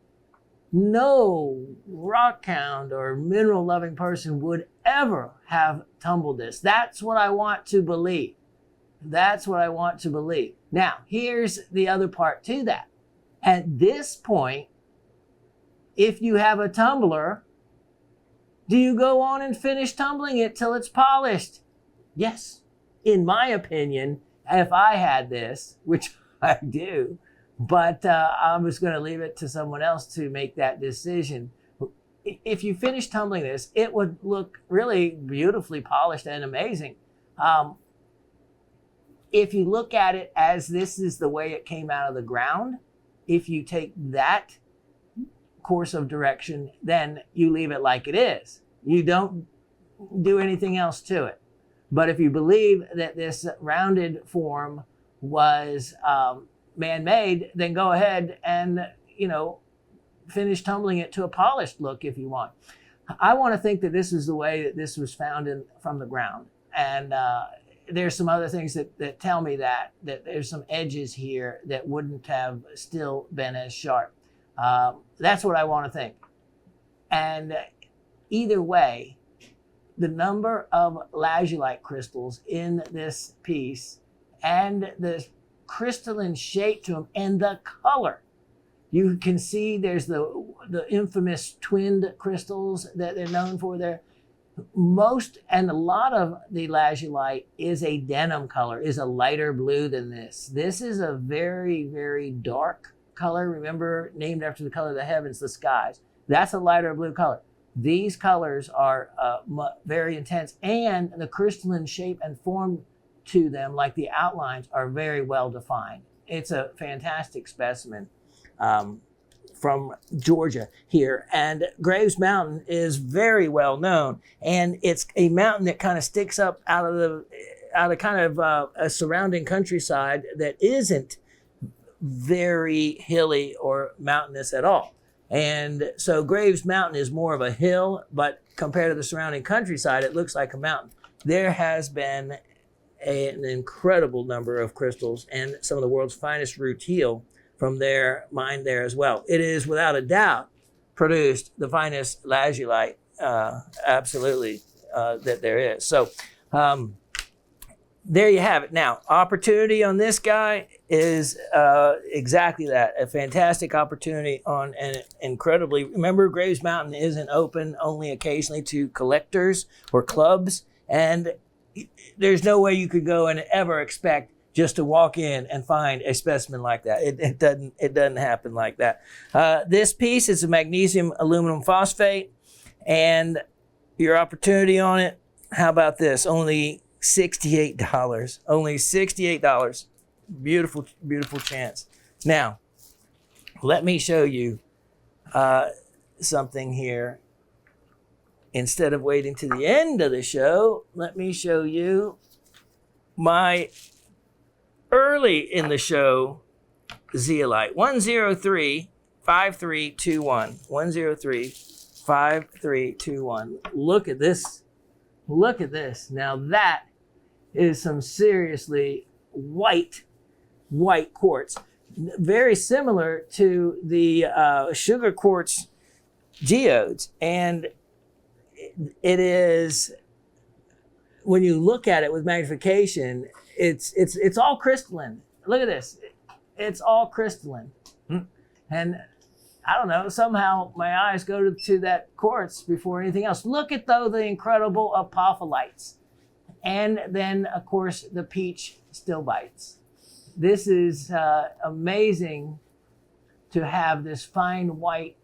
No rock hound or mineral loving person would ever have tumbled this. That's what I want to believe. That's what I want to believe. Now, here's the other part to that. At this point, if you have a tumbler, do you go on and finish tumbling it till it's polished? Yes. in my opinion, if I had this, which I do, but I was going to leave it to someone else to make that decision. If you finish tumbling this, it would look really beautifully polished and amazing. If you look at it as this is the way it came out of the ground, if you take that course of direction, then you leave it like it is. You don't do anything else to it. But if you believe that this rounded form was man-made, then go ahead and, finish tumbling it to a polished look if you want. I want to think that this is the way that this was found from the ground. And there's some other things that tell me that there's some edges here that wouldn't have still been as sharp. That's what I want to think. And either way, the number of lazulite crystals in this piece and the crystalline shape to them and the color. You can see there's the infamous twinned crystals that they're known for there. Most and a lot of the lazulite is a denim color, is a lighter blue than this. This is a very, very dark color. Remember, named after the color of the heavens, the skies. That's a lighter blue color. These colors are very intense, and the crystalline shape and form to them, like the outlines, are very well defined. It's a fantastic specimen from Georgia here. And Graves Mountain is very well known, and it's a mountain that kind of sticks up out of kind of a surrounding countryside that isn't very hilly or mountainous at all. And so Graves Mountain is more of a hill, but compared to the surrounding countryside, it looks like a mountain. There has been an incredible number of crystals and some of the world's finest rutile from their mine there as well. It is without a doubt produced the finest lazulite, absolutely, that there is. So there you have it. Now, opportunity on this guy is exactly that, a fantastic opportunity on an incredibly, remember Graves Mountain isn't open only occasionally to collectors or clubs, and there's no way you could go and ever expect just to walk in and find a specimen like that. It doesn't happen like that. This piece is a magnesium aluminum phosphate, and your opportunity on it, how about this? Only $68. Only $68. Beautiful, beautiful chance. Now, let me show you something here. Instead of waiting to the end of the show, let me show you my early in the show zeolite. 103-5321. 103-5321. Look at this. Look at this. Now that is some seriously white quartz. Very similar to the sugar quartz geodes. And it is, when you look at it with magnification, it's all crystalline. Look at this. It's all crystalline. And I don't know, somehow my eyes go to that quartz before anything else. Look at, though, the incredible apopholites. And then, of course, the peach stilbites. This is amazing to have this fine white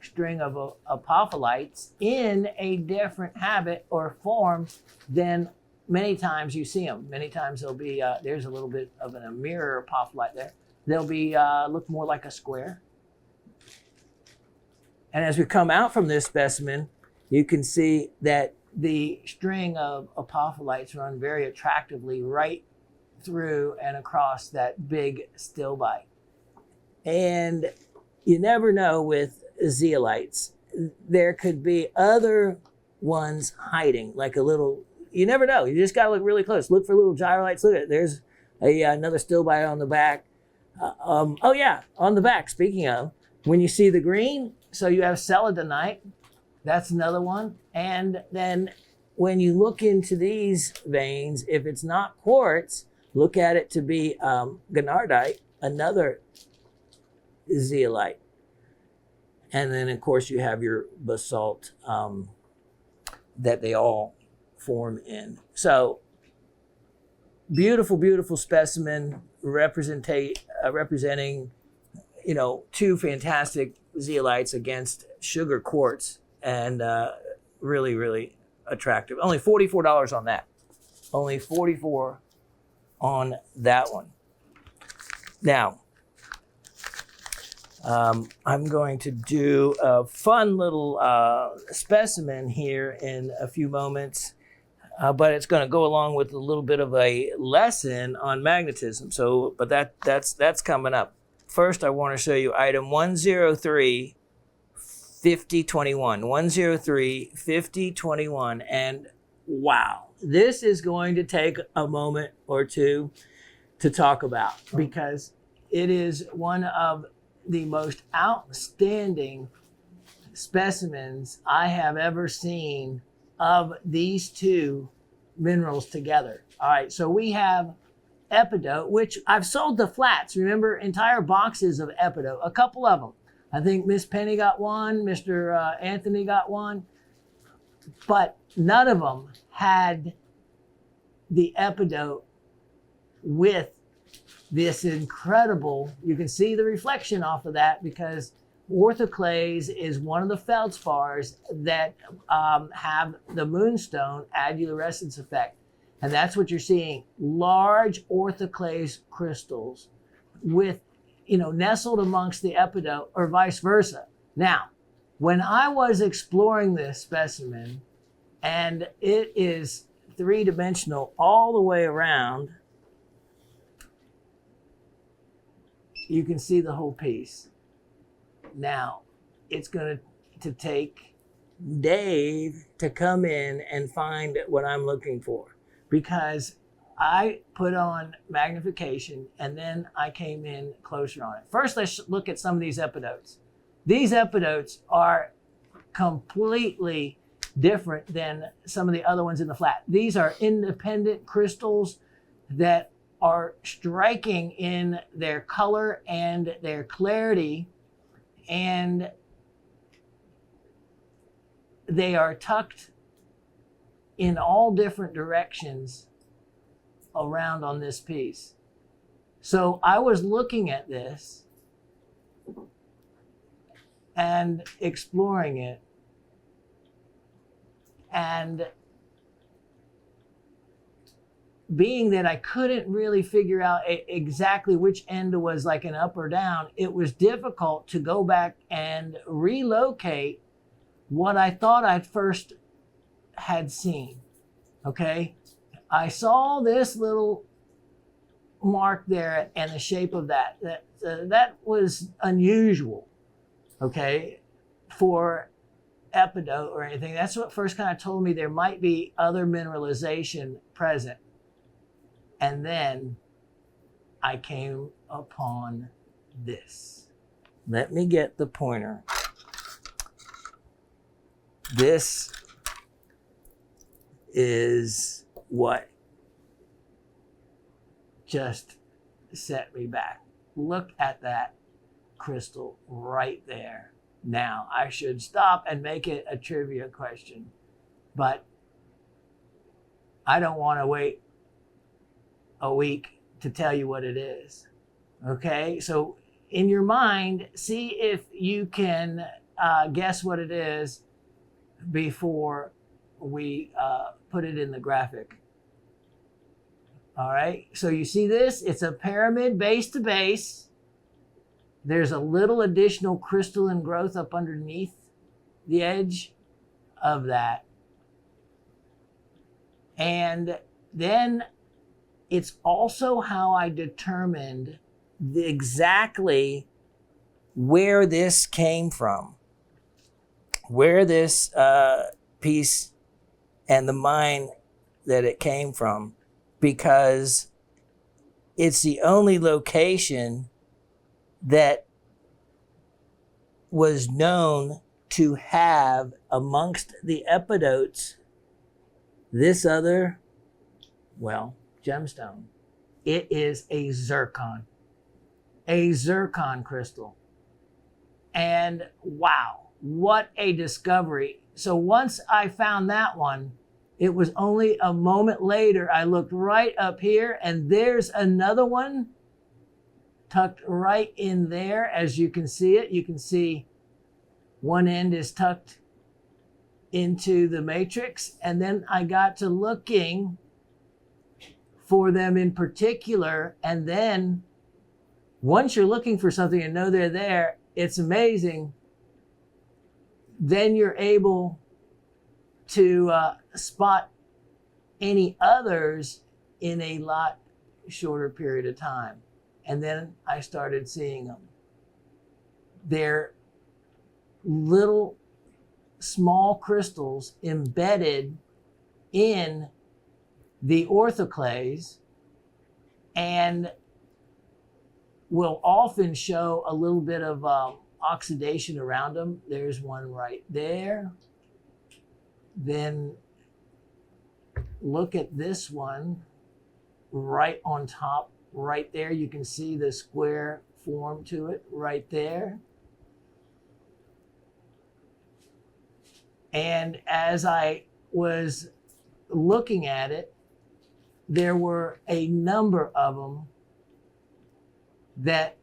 string of apopholites in a different habit or form than many times you see them. Many times they'll be, there's a little bit of a mirror apopholite there. They'll be, look more like a square. And as we come out from this specimen, you can see that the string of apopholites run very attractively right through and across that big stilbite. And you never know with zeolites. There could be other ones hiding, like a little, you never know. You just gotta look really close. Look for little gyrolites. Look at it. There's another stilbite on the back. Oh yeah, on the back, speaking of, when you see the green, so you have celadonite, that's another one. And then when you look into these veins, if it's not quartz, look at it to be garnetite, another zeolite. And then, of course, you have your basalt that they all form in. So beautiful, beautiful specimen representing, two fantastic zeolites against sugar quartz, and really, really attractive. Only $44 on that. Only $44 on that one. Now, I'm going to do a fun little specimen here in a few moments, but it's going to go along with a little bit of a lesson on magnetism. So, but that's coming up. First, I want to show you item 103 5021. 103 5021, and wow, this is going to take a moment or two to talk about, because it is one of the most outstanding specimens I have ever seen of these two minerals together. All right, so we have Epidote, which I've sold the flats. Remember, entire boxes of Epidote, a couple of them. I think Miss Penny got one, Mr. Anthony got one, but none of them had the Epidote with this incredible, you can see the reflection off of that, because orthoclase is one of the feldspars that have the moonstone addulurescence effect. And that's what you're seeing, large orthoclase crystals with, nestled amongst the Epidote, or vice versa. Now, when I was exploring this specimen, and it is three-dimensional all the way around, you can see the whole piece. Now, it's going to take Dave to come in and find what I'm looking for, because I put on magnification and then I came in closer on it. First, let's look at some of these Epidotes. These Epidotes are completely different than some of the other ones in the flat. These are independent crystals that are striking in their color and their clarity, and they are tucked in all different directions around on this piece. So I was looking at this and exploring it, and being that I couldn't really figure out exactly which end was like an up or down, it was difficult to go back and relocate what I thought I first had seen. Okay, I saw this little mark there and the shape of that. That was unusual, okay, for Epidote or anything. That's what first kind of told me there might be other mineralization present. And then I came upon this. Let me get the pointer. This is what just set me back. Look at that crystal right there. Now, I should stop and make it a trivia question, but I don't want to wait a week to tell you what it is. Okay, so in your mind, see if you can guess what it is before we put it in the graphic. All right, so you see this? It's a pyramid base to base. There's a little additional crystalline growth up underneath the edge of that. And then it's also how I determined exactly where this came from, where this piece and the mine that it came from, because it's the only location that was known to have amongst the Epidotes this other, gemstone. It is a zircon crystal. And wow, what a discovery. So once I found that one, It was only a moment later, I looked right up here and there's another one tucked right in there. As you can see it, you can see one end is tucked into the matrix. And then I got to looking for them in particular. And then once you're looking for something and know they're there, it's amazing. Then you're able to spot any others in a lot shorter period of time. And then I started seeing them. They're little small crystals embedded in the orthoclase and will often show a little bit of oxidation around them. There's one right there. Then look at this one right on top, right there. You can see the square form to it right there. And as I was looking at it, there were a number of them that,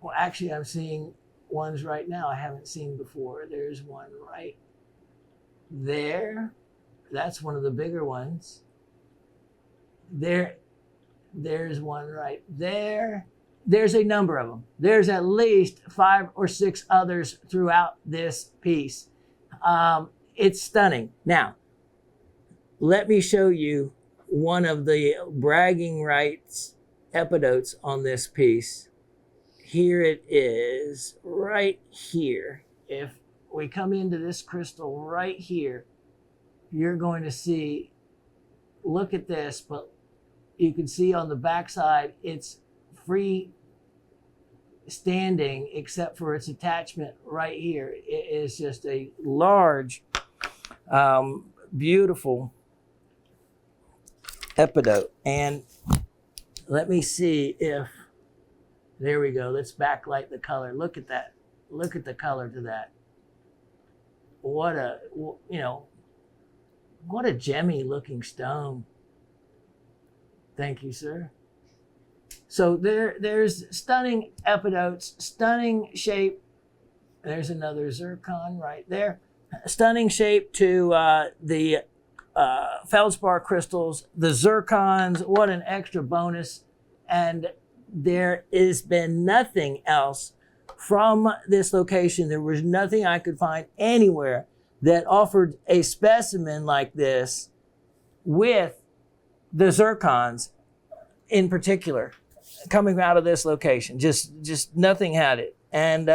well, actually I'm seeing ones right now I haven't seen before. There's one right there. That's one of the bigger ones. There's one right there. There's a number of them. There's at least 5 or 6 others throughout this piece. It's stunning. Now, let me show you one of the bragging rights epidotes on this piece. Here it is, right here. If we come into this crystal right here, you're going to see, look at this, but you can see on the backside, it's free standing except for its attachment right here. It is just a large, beautiful epidote. And let me see if, there we go. Let's backlight the color. Look at that. Look at the color to that. What a, you know, what a gemmy looking stone. Thank you, sir. So there's stunning epidotes, stunning shape. There's another zircon right there. Stunning shape to the feldspar crystals, the zircons. What an extra bonus. And there has been nothing else from this location. There was nothing I could find anywhere that offered a specimen like this with the zircons in particular coming out of this location. Just nothing had it. And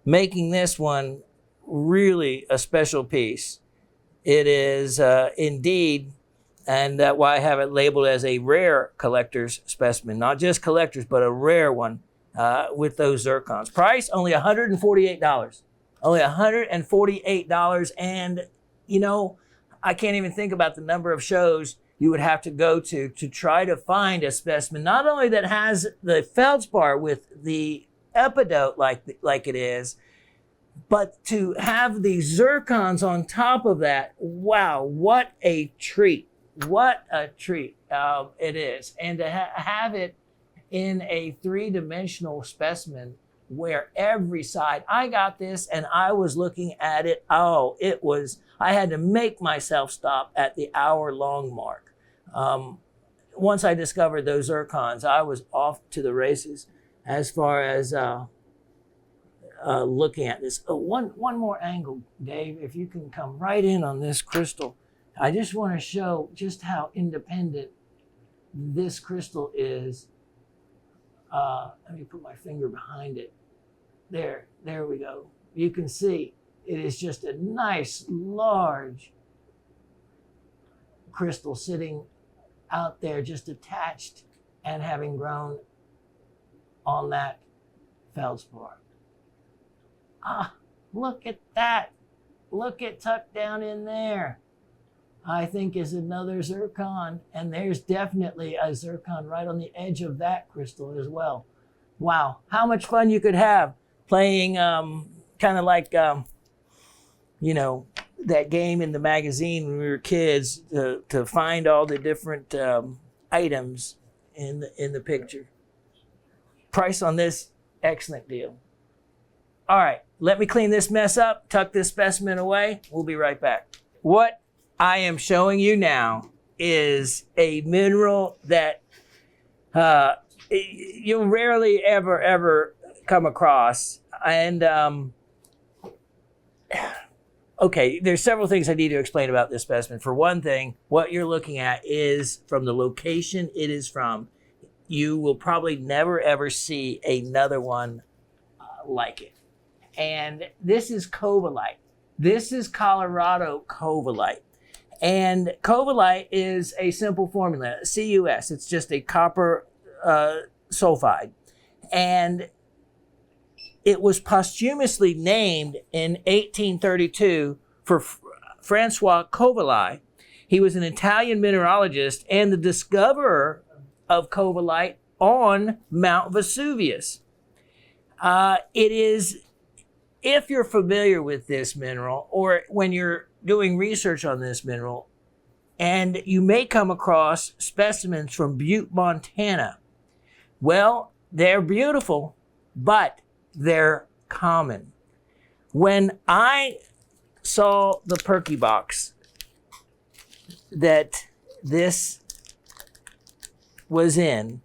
making this one really a special piece. It is indeed, and that's why I have it labeled as a rare collector's specimen. Not just collector's, but a rare one with those zircons. Price, only $148. Only $148. And, you know, I can't even think about the number of shows you would have to go to try to find a specimen, not only that has the feldspar with the epidote like it is, but to have the zircons on top of that. Wow, what a treat. What a treat it is. And to have it in a 3-dimensional specimen where every side, I got this and I was looking at it. Oh, it was, I had to make myself stop at the hour-long mark. Once I discovered those zircons, I was off to the races as far as looking at this. One more angle, Dave, if you can come right in on this crystal. I just want to show just how independent this crystal is. Let me put my finger behind it. There we go. You can see it is just a nice, large crystal sitting out there, just attached and having grown on that feldspar. Ah, look at that. Look at tucked down in there. I think is another zircon, and there's definitely a zircon right on the edge of that crystal as well. Wow, how much fun you could have playing kind of like, you know, that game in the magazine when we were kids to find all the different items in the picture. Price on this, excellent deal. All right, let me clean this mess up, tuck this specimen away. We'll be right back. What I am showing you now is a mineral that you'll rarely ever come across. And okay, there's several things I need to explain about this specimen. For one thing, what you're looking at is from the location it is from. You will probably never ever see another one like it. And this is Covalite. This is Colorado Covalite. And Covalite is a simple formula, CuS. It's just a copper sulfide. And it was posthumously named in 1832 for Francois Cobalite. He was an Italian mineralogist and the discoverer of Cobalite on Mount Vesuvius. It is, if you're familiar with this mineral, or when you're doing research on this mineral, and you may come across specimens from Butte, Montana. Well, they're beautiful, but they're common. When I saw the Perky box that this was in,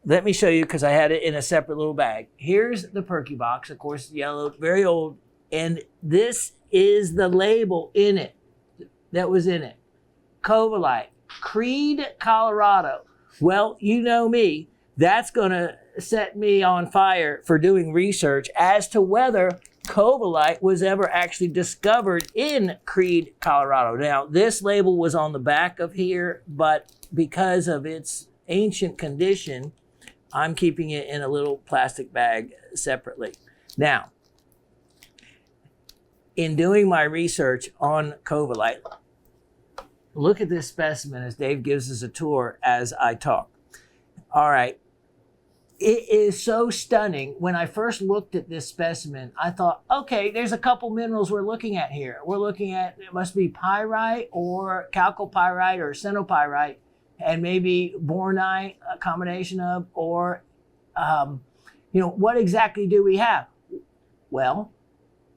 let me show you because I had it in a separate little bag. Here's the Perky box, of course, yellow, very old, and this is the label in it that was in it. Covalite, Creed, Colorado. Well, you know me, that's going to set me on fire for doing research as to whether Cobalite was ever actually discovered in Creed, Colorado. Now, this label was on the back of here, but because of its ancient condition, I'm keeping it in a little plastic bag separately. Now, in doing my research on Covalite, look at this specimen as Dave gives us a tour as I talk. All right. It is so stunning. When I first looked at this specimen, I thought, okay, there's a couple minerals we're looking at here. We're looking at, it must be pyrite or Calcopyrite or Phenopyrite, and maybe bornite, a combination of, or, what exactly do we have? Well,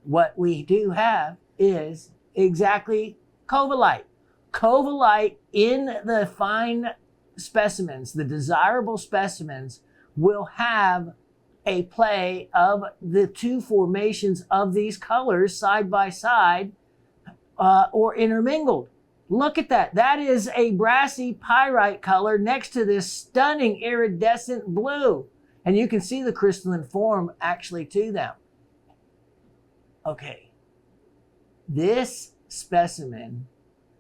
what we do have is exactly Covalite. Covalite in the fine specimens, the desirable specimens, will have a play of the two formations of these colors side by side or intermingled. Look at that. That is a brassy pyrite color next to this stunning iridescent blue. And you can see the crystalline form actually to them. Okay. This specimen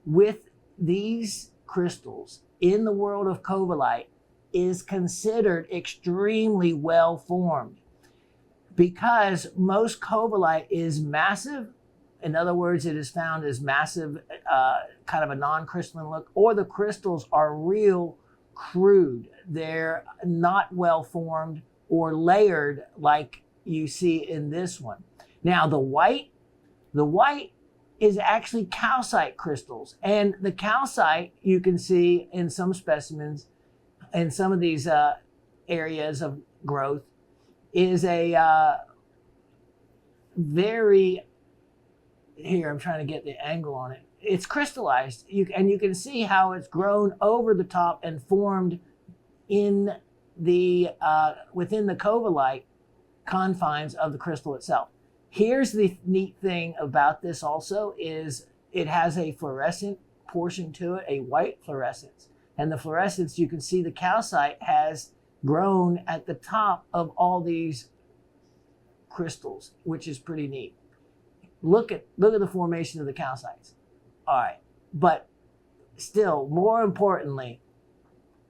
with these crystals in the world of Covalite is considered extremely well formed because most Covalite is massive. In other words, it is found as massive, kind of a non-crystalline look, or the crystals are real crude. They're not well formed or layered like you see in this one. Now, the white is actually calcite crystals. And the calcite, you can see in some specimens, in some of these areas of growth, is a very, here, I'm trying to get the angle on it. It's crystallized, and you can see how it's grown over the top and formed in the within the Covalite confines of the crystal itself. Here's the neat thing about this also is it has a fluorescent portion to it, a white fluorescence. And the fluorescence, you can see the calcite has grown at the top of all these crystals, which is pretty neat. Look at the formation of the calcites. All right, but still, more importantly,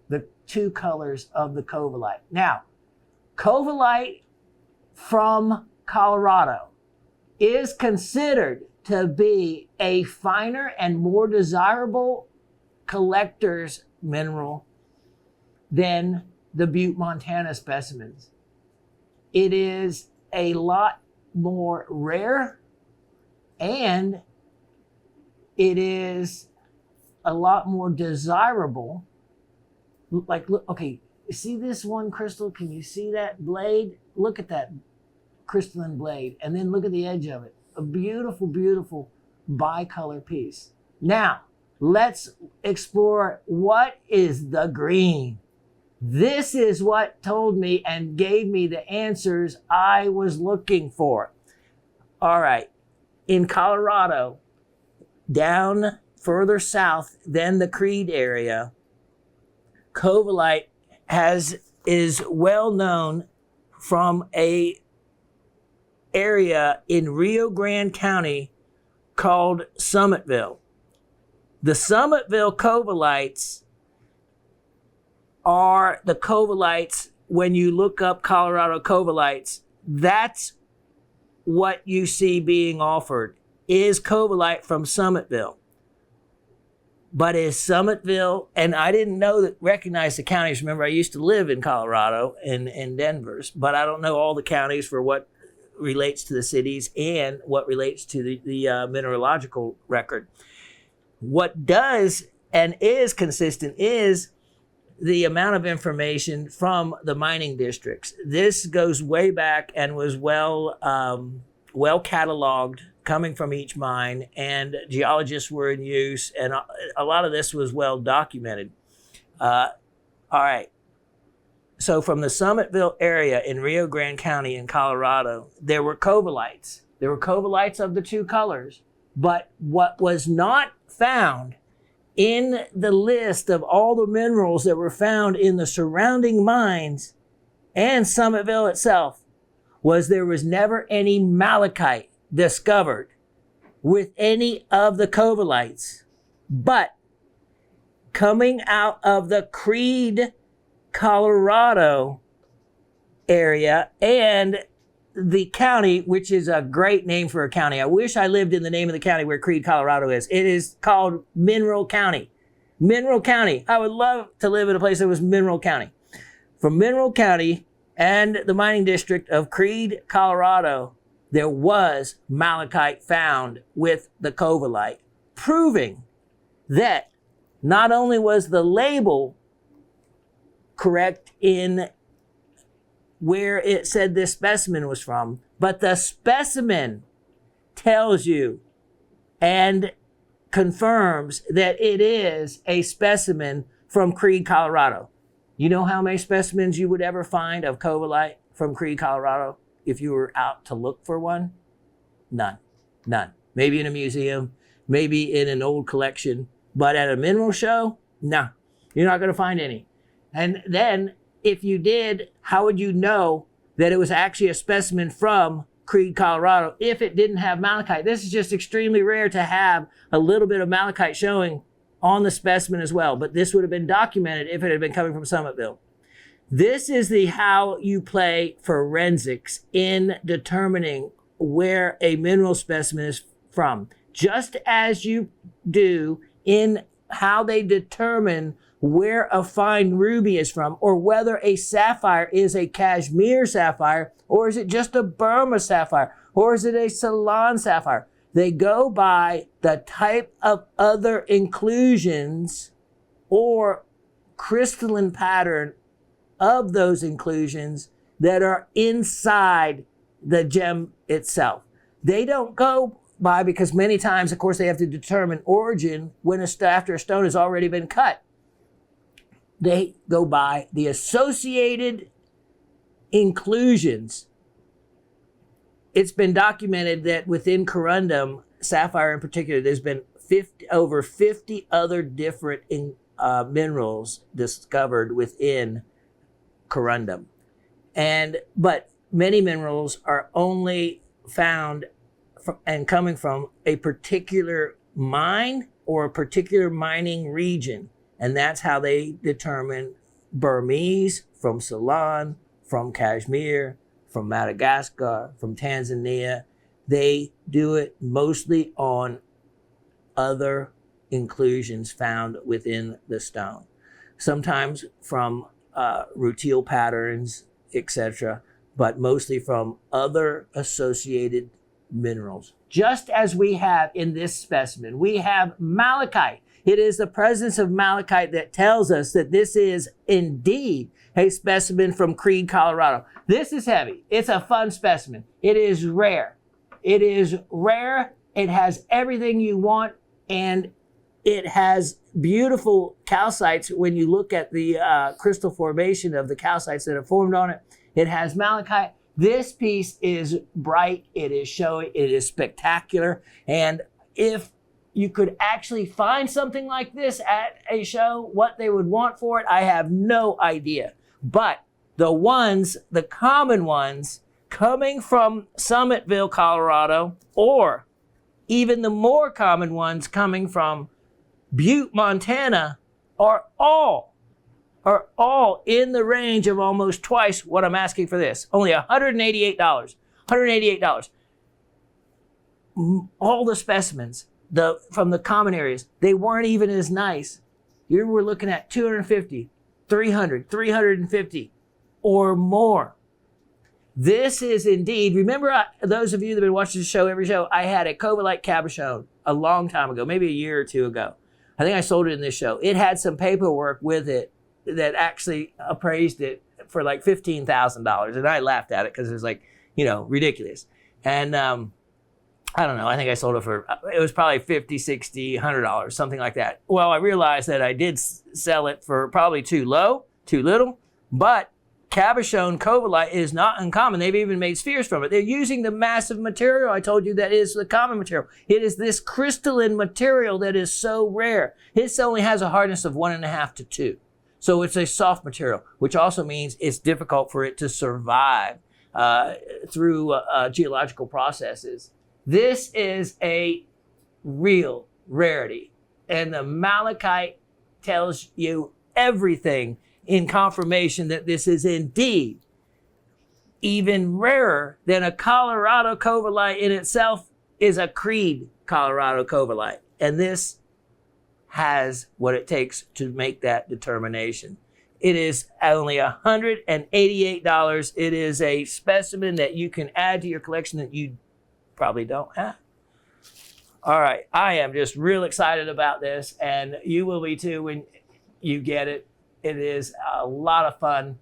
the two colors of the Covalite. Now, Covalite from Colorado is considered to be a finer and more desirable collector's mineral than the Butte, Montana specimens. It is a lot more rare and it is a lot more desirable. Like, look, okay, see this one crystal? Can you see that blade? Look at that crystalline blade, and then look at the edge of it. A beautiful, beautiful bicolor piece. Now, let's explore what is the green. This is what told me and gave me the answers I was looking for. All right, in Colorado, down further south than the Creed area, Covalite is well known from a area in Rio Grande County called Summitville. The Summitville Covalites are the Covalites. When you look up Colorado Covalites, that's what you see being offered, is Cobalite from Summitville. But is Summitville, and I didn't recognize the counties. Remember, I used to live in Colorado, in Denver's, but I don't know all the counties for what relates to the cities and what relates to the mineralogical record. What does and is consistent is the amount of information from the mining districts. This goes way back and was well cataloged coming from each mine, and geologists were in use, and a lot of this was well documented. All right. So from the Summitville area in Rio Grande County in Colorado, there were Covalites. There were Covalites of the two colors, but what was not found in the list of all the minerals that were found in the surrounding mines and Summitville itself was there was never any malachite discovered with any of the Covalites. But coming out of the Creed, Colorado area and the county, which is a great name for a county. I wish I lived in the name of the county where Creed, Colorado is. It is called Mineral County. Mineral County. I would love to live in a place that was Mineral County. From Mineral County and the mining district of Creed, Colorado, there was malachite found with the Covalite, proving that not only was the label correct in where it said this specimen was from, but the specimen tells you and confirms that it is a specimen from Creed, Colorado. You know how many specimens you would ever find of Covalite from Creed, Colorado if you were out to look for one? None. Maybe in a museum, maybe in an old collection, but at a mineral show, no, you're not going to find any. And then if you did, how would you know that it was actually a specimen from Creed, Colorado if it didn't have malachite? This is just extremely rare to have a little bit of malachite showing on the specimen as well, but this would have been documented if it had been coming from Summitville. This is the how you play forensics in determining where a mineral specimen is from, just as you do in how they determine where a fine ruby is from, or whether a sapphire is a Kashmir sapphire, or is it just a Burma sapphire, or is it a Ceylon sapphire. They go by the type of other inclusions or crystalline pattern of those inclusions that are inside the gem itself. They don't go by, because many times, of course, they have to determine origin when after a stone has already been cut. They go by the associated inclusions. It's been documented that within corundum, sapphire in particular, there's been over 50 other different minerals discovered within corundum. But many minerals are only found and coming from a particular mine or a particular mining region. And that's how they determine Burmese from Ceylon, from Kashmir, from Madagascar, from Tanzania. They do it mostly on other inclusions found within the stone. Sometimes from rutile patterns, etc., but mostly from other associated minerals, just as we have in this specimen. We have malachite. It is the presence of malachite that tells us that this is indeed a specimen from Creede, Colorado. This is heavy. It's a fun specimen. It is rare. It is rare. It has everything you want, and it has beautiful calcites. When you look at the crystal formation of the calcites that are formed on it, it has malachite. This piece is bright. It is showy. It is spectacular. And if you could actually find something like this at a show, what they would want for it, I have no idea. But the common ones coming from Summitville, Colorado, or even the more common ones coming from Butte, Montana, are all in the range of almost twice what I'm asking for this. Only $188. $188. All the specimens from the common areas, they weren't even as nice. You were looking at 250, 300, 350 or more. This is indeed, remember those of you that have been watching the show, every show, I had a Cobalite cabochon a long time ago, maybe a year or two ago. I think I sold it in this show. It had some paperwork with it that actually appraised it for like $15,000. And I laughed at it because it was like, ridiculous. And I don't know, I think I sold it it was probably $50, $60, $100, something like that. Well, I realized that I did sell it for probably too low, too little, but cabochon Covalite is not uncommon. They've even made spheres from it. They're using the massive material. I told you that is the common material. It is this crystalline material that is so rare. It only has a hardness of 1.5 to 2. So it's a soft material, which also means it's difficult for it to survive through geological processes. This is a real rarity. And the malachite tells you everything in confirmation that this is indeed even rarer than a Colorado Covalite in itself is a Creede Colorado Covalite. And this has what it takes to make that determination. It is only $188. It is a specimen that you can add to your collection that you probably don't have. All right, I am just real excited about this, and you will be too when you get it. It is a lot of fun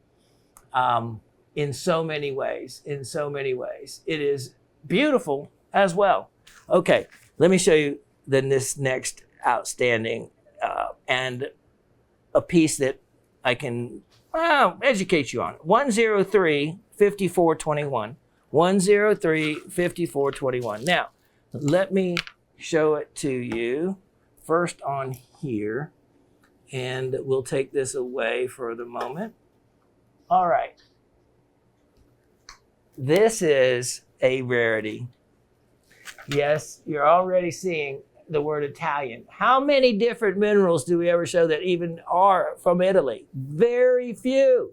in so many ways, It is beautiful as well. Okay, let me show you this next outstanding and a piece that I can educate you on. 103-5421. 103-5421. Now, let me show it to you first on here. And we'll take this away for the moment. All right. This is a rarity. Yes, you're already seeing the word Italian. How many different minerals do we ever show that even are from Italy? Very few.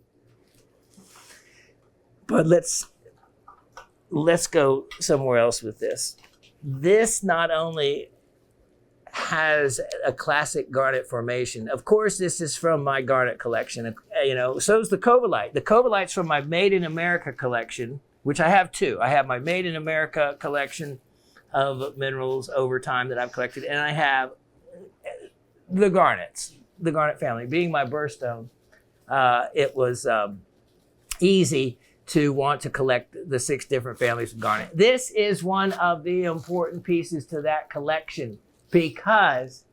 But let's go somewhere else with this. This not only has a classic garnet formation. Of course, this is from my garnet collection. So is the Cobalite. The Cobalite's from my Made in America collection, which I have two. I have my Made in America collection of minerals over time that I've collected, and I have the garnets, the garnet family. Being my birthstone, it was easy to want to collect the 6 different families of garnet. This is one of the important pieces to that collection, because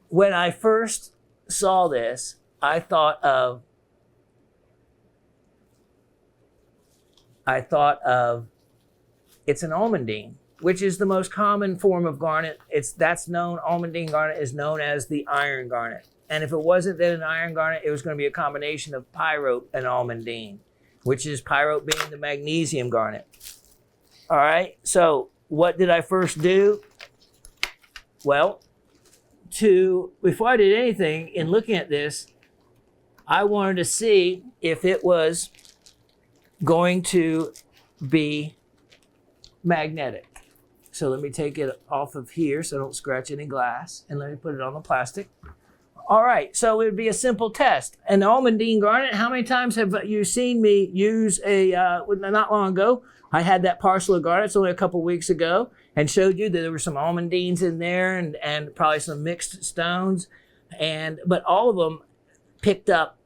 when I first saw this, I thought of it's an almandine, which is the most common form of garnet. Almandine garnet is known as the iron garnet. And if it wasn't then an iron garnet, it was going to be a combination of pyrote and almandine, which is pyrote being the magnesium garnet. All right, so what did I first do? Well, before I did anything in looking at this, I wanted to see if it was going to be magnetic. So let me take it off of here so I don't scratch any glass, and let me put it on the plastic. All right, so it would be a simple test. An almandine garnet, how many times have you seen me use not long ago, I had that parcel of garnets only a couple weeks ago and showed you that there were some almandines in there and probably some mixed stones. But all of them picked up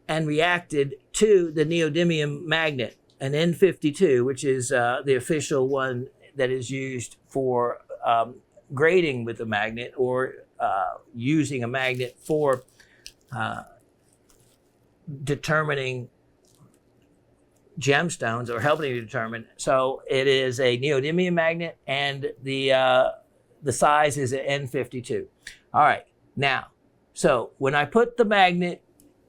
and reacted to the neodymium magnet, an N52, which is the official one that is used for grading with a magnet or using a magnet for determining gemstones or helping you determine. So it is a neodymium magnet, and the size is an N52. All right, now, so when I put the magnet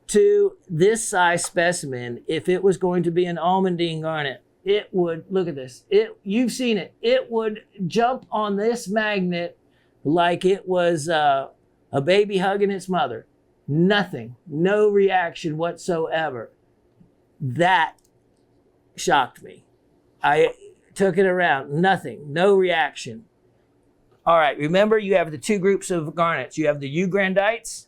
to this size specimen, if it was going to be an almandine garnet, it would, look at this, you've seen it, it would jump on this magnet like it was a baby hugging its mother. Nothing, no reaction whatsoever. That shocked me. I took it around, nothing, no reaction. All right, remember you have the two groups of garnets. You have the eugrandites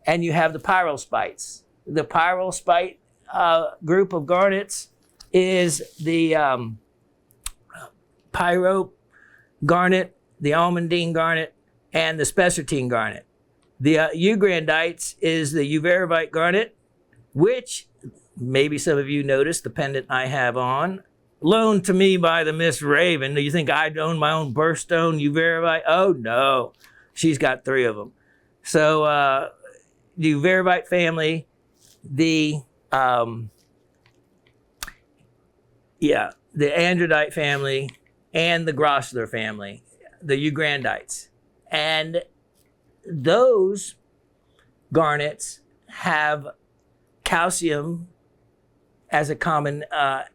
and you have the pyrospites. The pyrospite group of garnets is the pyro garnet, the almandine garnet, and the spessartine garnet. The eugrandites is the uvarovite garnet, which maybe some of you noticed the pendant I have on, loaned to me by the Miss Raven. Do you think I'd own my own birthstone uvarovite? Oh no, she's got 3 of them. So the uvarovite family, the andradite family, and the grossular family, the eugrandites. And those garnets have calcium as a common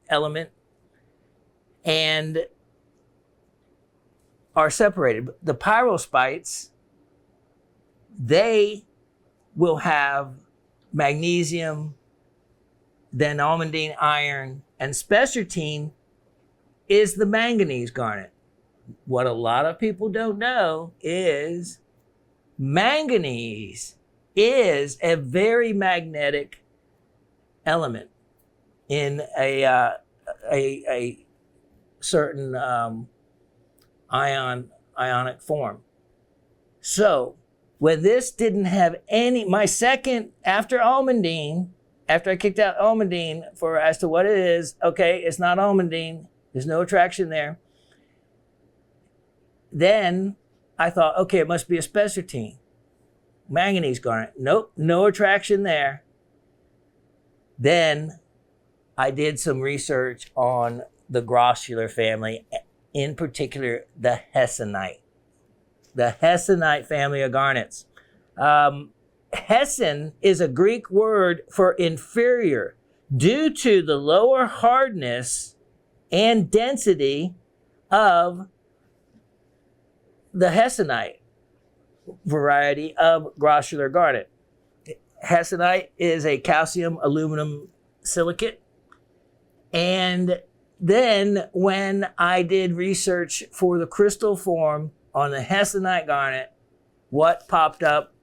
element and are separated. The pyrospites, they will have magnesium, then almandine iron, and spessartine is the manganese garnet. What a lot of people don't know is manganese is a very magnetic element in a certain ionic form. So when this didn't have any, my second, after almandine, after I kicked out almandine for as to what it is, okay, it's not almandine, there's no attraction there. Then I thought, okay, it must be a spessartine, manganese garnet. Nope, no attraction there. Then I did some research on the grossular family, in particular the hessonite. The hessonite family of garnets. Hesson is a Greek word for inferior due to the lower hardness and density of the hessonite variety of grossular garnet. Hessonite is a calcium aluminum silicate. And then when I did research for the crystal form on the hessonite garnet, what popped up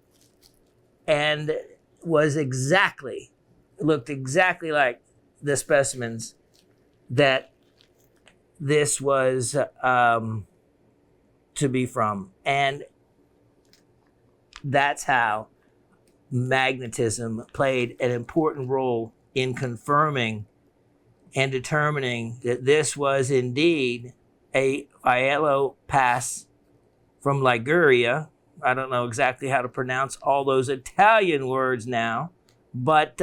and was looked exactly like the specimens that this was to be from. And that's how magnetism played an important role in confirming and determining that this was indeed a Phyllopass from Liguria. I don't know exactly how to pronounce all those Italian words now, but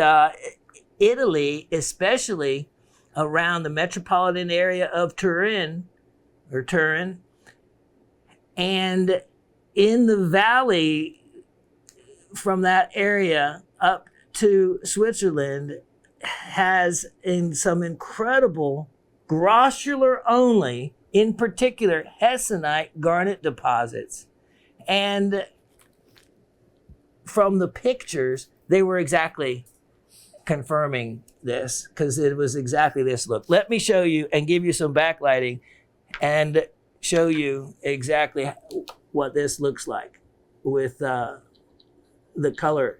Italy, especially around the metropolitan area of Turin, and in the valley from that area up to Switzerland, has in some incredible grossular only, in particular hessonite garnet deposits. And from the pictures, they were exactly confirming this, because it was exactly this look. Let me show you and give you some backlighting and show you exactly what this looks like with the color.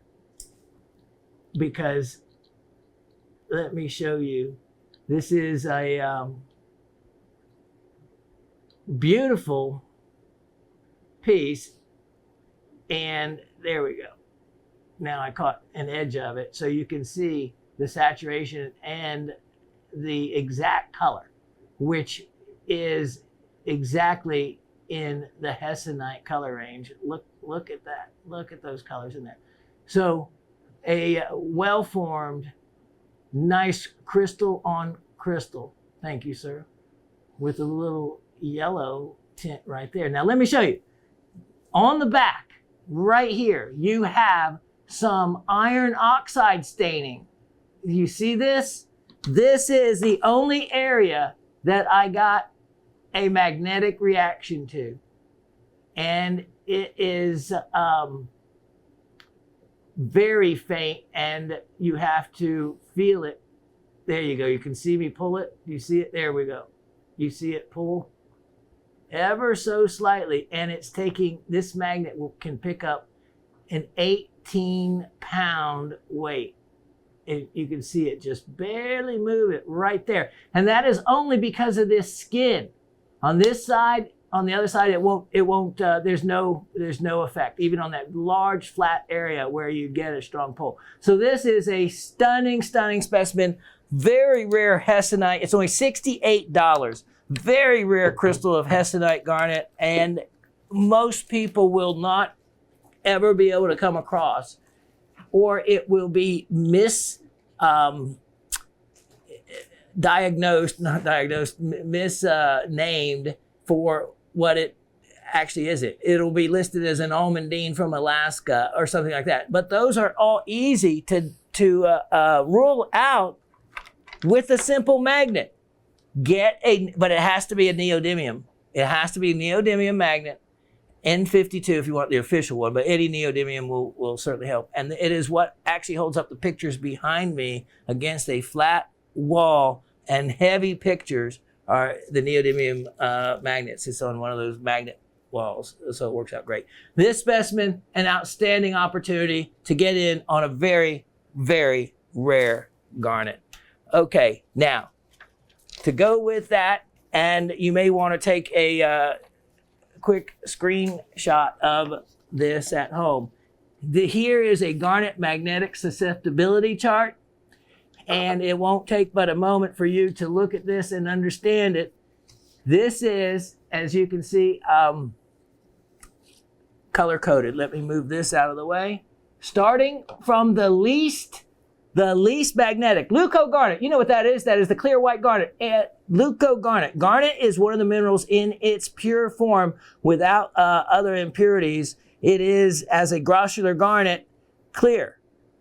Because let me show you. This is a beautiful piece. And there we go. Now I caught an edge of it, so you can see the saturation and the exact color, which is exactly in the hessonite color range. Look at that. Look at those colors in there. So a well-formed, nice crystal on crystal. Thank you, sir. With a little yellow tint right there. Now let me show you. On the back, right here, you have some iron oxide staining. You see this? This is the only area that I got a magnetic reaction to. And it is very faint, and you have to feel it. There you go. You can see me pull it. You see it? There we go. You see it pull ever so slightly, and it's taking, this magnet can pick up an 18-pound weight. You can see it just barely move it right there. And that is only because of this skin. On this side, on the other side, it won't, there's no effect, even on that large flat area where you get a strong pull. So this is a stunning, stunning specimen. Very rare hessonite. It's only $68. Very rare crystal of hessonite garnet, and most people will not ever misdiagnosed, misnamed for what it actually is. It'll be listed as an almandine from Alaska or something like that. But those are all easy to rule out with a simple magnet. But it has to be a neodymium. It has to be a neodymium magnet, N52 if you want the official one, but any neodymium will certainly help. And it is what actually holds up the pictures behind me against a flat wall, and heavy pictures are the neodymium magnets. It's on one of those magnet walls, so it works out great. This specimen, an outstanding opportunity to get in on a very, very rare garnet. Okay, now, to go with that, and you may want to take a quick screenshot of this at home. Here is a garnet magnetic susceptibility chart, and it won't take but a moment for you to look at this and understand it. This is, as you can see, color-coded. Let me move this out of the way. Starting from the least magnetic, Leuco Garnet. You know what that is? That is the clear white garnet. Leuco Garnet. Garnet is one of the minerals in its pure form without other impurities. It is, as a grossular garnet, clear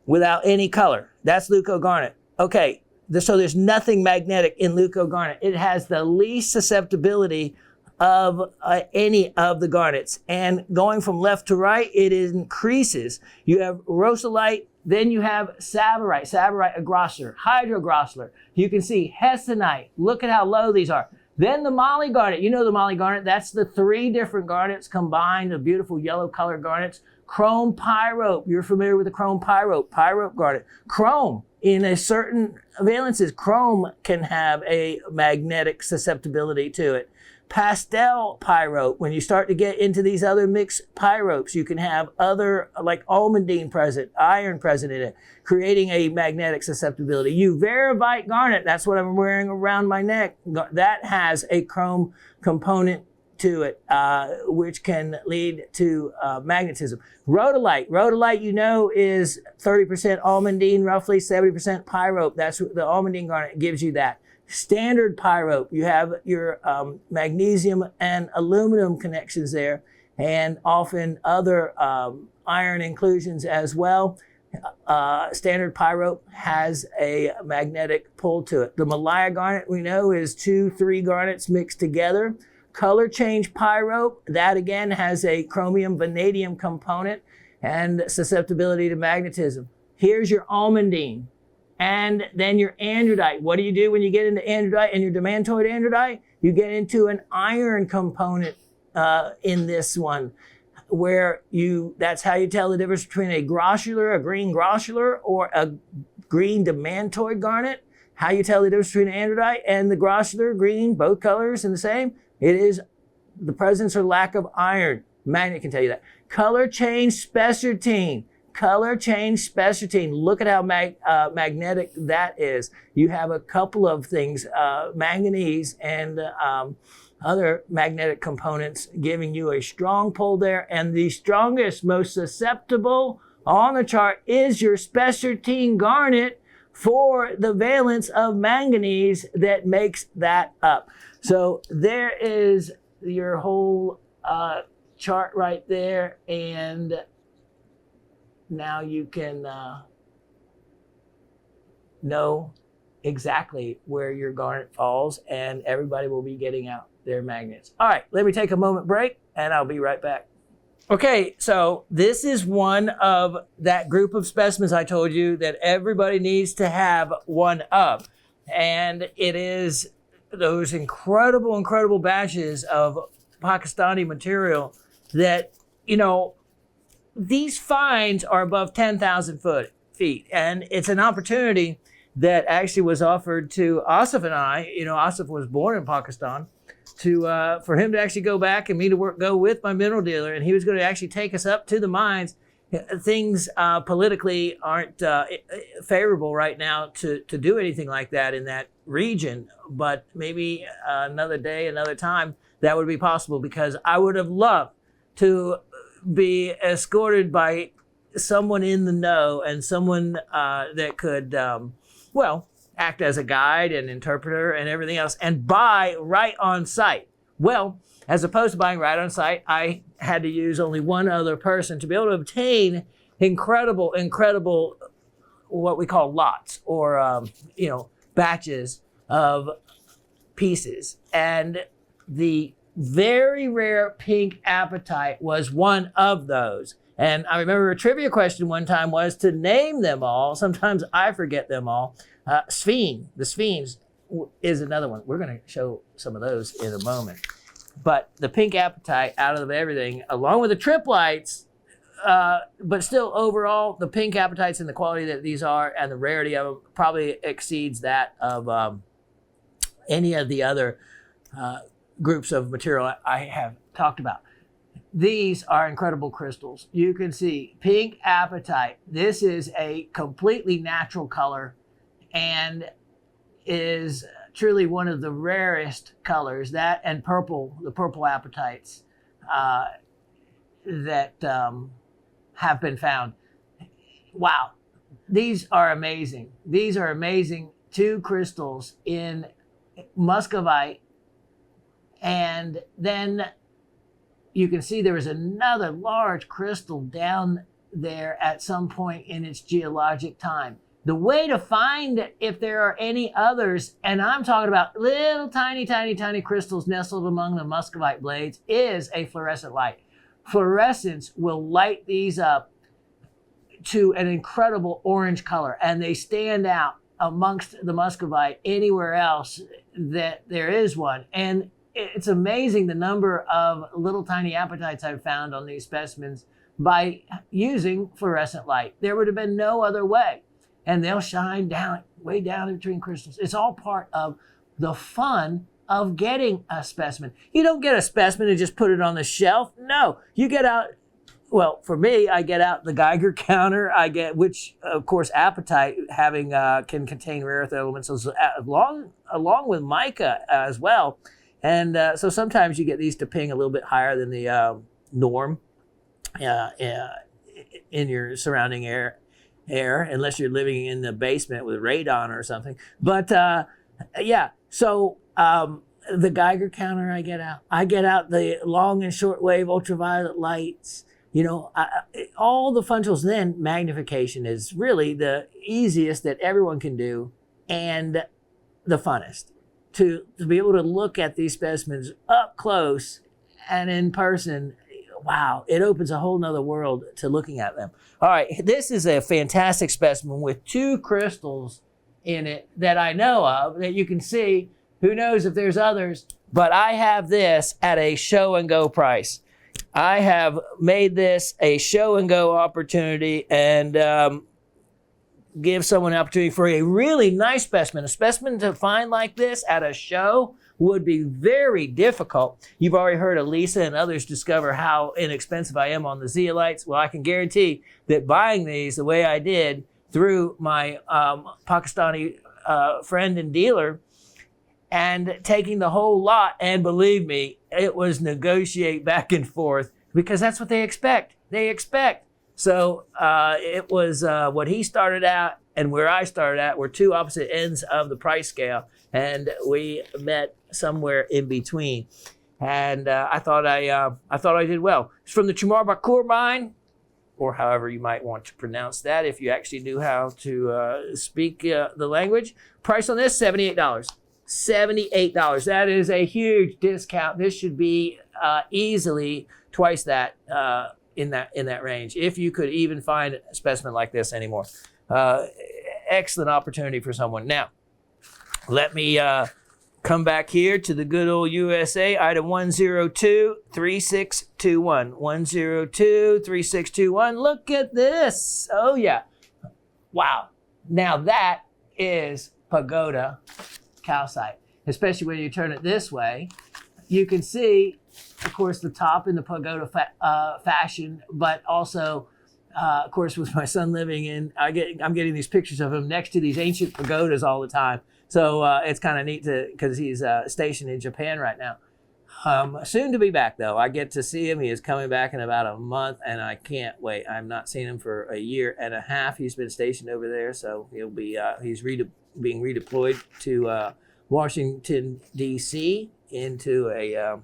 without any color. That's Leuco Garnet. Okay, so there's nothing magnetic in Leuco Garnet. It has the least susceptibility of any of the garnets. And going from left to right, it increases. You have Rosacite, then you have Savorite. Savorite, a grossular. Hydrogrossular. You can see Hessonite. Look at how low these are. Then the Molly Garnet. You know the Molly Garnet. That's the 3 different garnets combined, the beautiful yellow color garnets. Chrome Pyrope. You're familiar with the Chrome Pyrope. Pyrope garnet. Chrome. In a certain valences, chrome can have a magnetic susceptibility to it. Pastel pyrope, when you start to get into these other mixed pyropes, you can have other, like almandine present, iron present in it, creating a magnetic susceptibility. Uvarovite garnet, that's what I'm wearing around my neck, that has a chrome component to it, which can lead to magnetism. Rhodolite, you know, is 30% almandine, roughly 70% pyrope. That's the almandine garnet gives you that. Standard pyrope, you have your magnesium and aluminum connections there, and often other iron inclusions as well. Standard pyrope has a magnetic pull to it. The Malaya garnet, we know, is 2-3 garnets mixed together. Color change pyrope, that again has a chromium vanadium component and susceptibility to magnetism. Here's your almandine. And then your andradite. What do you do when you get into andradite and your demantoid andradite? You get into an iron component in this one, where that's how you tell the difference between a grossular, a green grossular, or a green demantoid garnet. How you tell the difference between andradite and the grossular, green, both colors and the same. It is the presence or lack of iron. Magnet can tell you that. Color change spessartine. Color change spessartine. Look at how magnetic that is. You have a couple of things, manganese and other magnetic components giving you a strong pull there. And the strongest, most susceptible on the chart is your spessartine garnet for the valence of manganese that makes that up. So there is your whole chart right there. And now you can know exactly where your garnet falls, and everybody will be getting out their magnets. All right, let me take a moment break and I'll be right back. Okay, so this is one of that group of specimens I told you that everybody needs to have one of. And it is those incredible, incredible batches of Pakistani material that, you know, these finds are above 10,000 feet. And it's an opportunity that actually was offered to Asif and I. You know, Asif was born in Pakistan, for him to actually go back and me to go with my mineral dealer, and he was going to actually take us up to the mines. Things politically aren't favorable right now to do anything like that in that region, but maybe another day, another time, that would be possible, because I would have loved to be escorted by someone in the know and someone that could, act as a guide and interpreter and everything else, and buy right on site. Well, as opposed to buying right on site, I had to use only one other person to be able to obtain incredible, what we call lots, or, batches of pieces. And the very rare pink apatite was one of those. And I remember a trivia question one time was to name them all. Sometimes I forget them all. Sphene, the Sphenes is another one. We're going to show some of those in a moment. But the pink apatite out of everything, along with the triplites, but still overall, the pink apatites and the quality that these are and the rarity of them probably exceeds that of any of the other groups of material I have talked about. These are incredible crystals. You can see pink apatite. This is a completely natural color and is truly one of the rarest colors. That and purple, the purple apatites that have been found. Wow, these are amazing. These are amazing. 2 crystals in muscovite, and then you can see there was another large crystal down there at some point in its geologic time. The way to find if there are any others, and I'm talking about little tiny crystals nestled among the muscovite blades, is a fluorescent light. Fluorescence will light these up to an incredible orange color, and they stand out amongst the muscovite anywhere else that there is one. And it's amazing the number of little tiny apatites I've found on these specimens by using fluorescent light. There would have been no other way. And they'll shine down, way down in between crystals. It's all part of the fun of getting a specimen. You don't get a specimen and just put it on the shelf. No, you get out, well, for me, I get out the Geiger counter. I get, which of course, apatite having can contain rare earth elements along with mica as well. And so sometimes you get these to ping a little bit higher than the norm in your surrounding air, unless you're living in the basement with radon or something. But so the Geiger counter I get out the long and short wave ultraviolet lights, all the fun tools. Then magnification is really the easiest that everyone can do and the funnest. To be able to look at these specimens up close and in person, wow, it opens a whole nother world to looking at them. All right, this is a fantastic specimen with 2 crystals in it that I know of that you can see. Who knows if there's others, but I have this at a show and go price. I have made this a show and go opportunity and give someone an opportunity for a really nice specimen. A specimen to find like this at a show would be very difficult. You've already heard of Lisa and others discover how inexpensive I am on the zeolites. Well, I can guarantee that buying these the way I did through my Pakistani friend and dealer and taking the whole lot, and believe me, it was negotiate back and forth because that's what they expect. So it was what he started out and where I started at were two opposite ends of the price scale, and we met somewhere in between. And I thought I did well. It's from the Chumar Bakur mine, or however you might want to pronounce that if you actually knew how to speak the language. Price on this, $78. $78. That is a huge discount. This should be easily twice that in that range, if you could even find a specimen like this anymore. Excellent opportunity for someone. Now, let me come back here to the good old USA, item 1023621. 1023621. Look at this. Oh, yeah. Wow. Now that is Pagoda Calcite, especially when you turn it this way. You can see, of course, the top in the pagoda fashion, but also, of course, with my son living in, I'm getting these pictures of him next to these ancient pagodas all the time. So it's kind of neat because he's stationed in Japan right now. Soon to be back, though. I get to see him. He is coming back in about a month, and I can't wait. I've not seen him for a year and a half. He's been stationed over there, so he'll be being redeployed to Washington, D.C. into a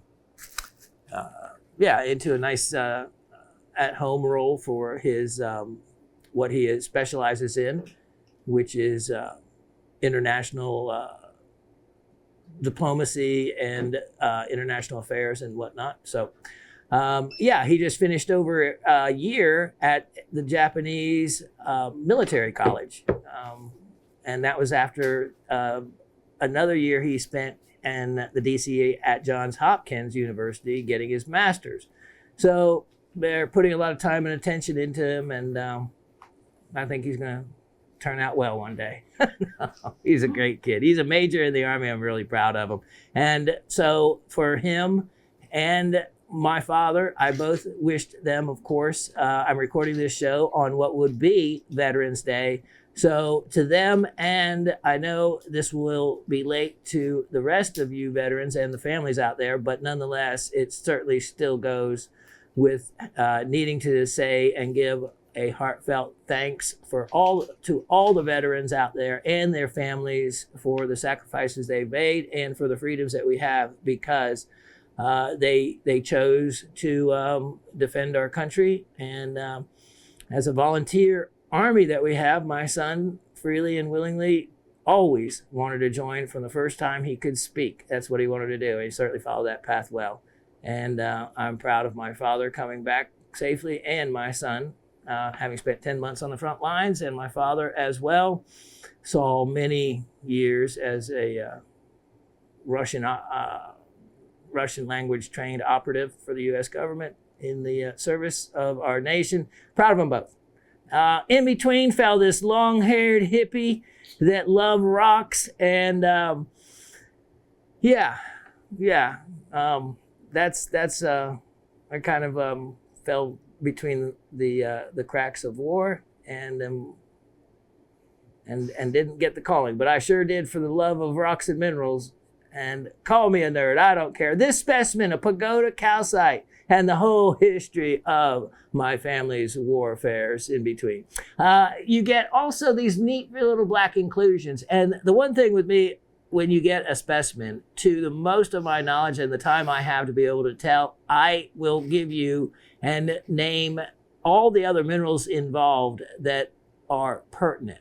nice at-home role for his what he specializes in, which is international diplomacy and international affairs and whatnot. So, he just finished over a year at the Japanese military college. And that was after another year he spent in the DC at Johns Hopkins University getting his master's. So they're putting a lot of time and attention into him, and I think he's going to turn out well one day. He's a great kid. He's a major in the Army. I'm really proud of him. And so for him and my father, I both wished them, of course, I'm recording this show on what would be Veterans Day. So to them, and I know this will be late to the rest of you veterans and the families out there, but nonetheless, it certainly still goes with needing to say and give a heartfelt thanks to all the veterans out there and their families for the sacrifices they've made and for the freedoms that we have, because they chose to defend our country. And as a volunteer Army that we have, my son freely and willingly always wanted to join from the first time he could speak. That's what he wanted to do. He certainly followed that path well. And I'm proud of my father coming back safely, and my son having spent 10 months on the front lines, and my father as well saw many years as a Russian language trained operative for the U.S. government in the service of our nation. Proud of them both. In between fell this long-haired hippie that loved rocks, and that's I kind of fell between the cracks of war and didn't get the calling, but I sure did for the love of rocks and minerals. And call me a nerd, I don't care. This specimen, a Pagoda Calcite, and the whole history of my family's war affairs in between. You get also these neat little black inclusions. And the one thing with me, when you get a specimen, to the most of my knowledge and the time I have to be able to tell, I will give you and name all the other minerals involved that are pertinent.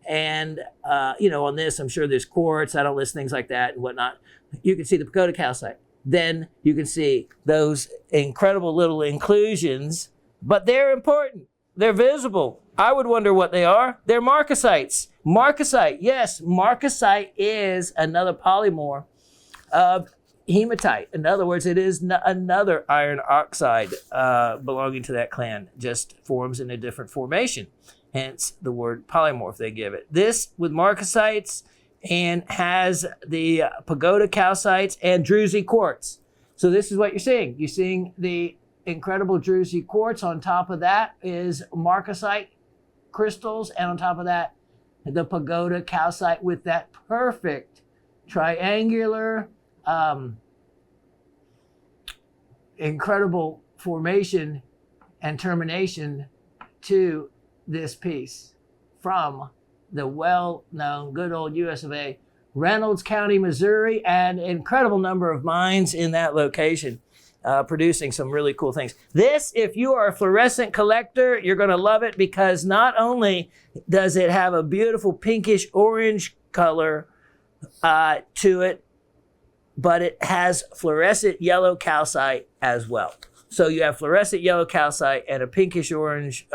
And, on this, I'm sure there's quartz. I don't list things like that and whatnot. You can see the Pagoda Calcite. Then you can see those incredible little inclusions, but they're important. They're visible. I would wonder what they are. They're Marcocites. Marcosite, yes, Marcosite is another polymorph of hematite. In other words, it is another iron oxide belonging to that clan, just forms in a different formation. Hence the word polymorph they give it. This with Marcocites and has the Pagoda Calcites and Druzy Quartz. So this is what you're seeing. You're seeing the incredible Druzy Quartz. On top of that is Marcocite crystals, and on top of that, the Pagoda Calcite with that perfect triangular, incredible formation and termination to this piece from the well-known good old US of A, Reynolds County, Missouri, and incredible number of mines in that location, producing some really cool things. This, if you are a fluorescent collector, you're going to love it, because not only does it have a beautiful pinkish orange color to it, but it has fluorescent yellow calcite as well. So you have fluorescent yellow calcite and a pinkish orange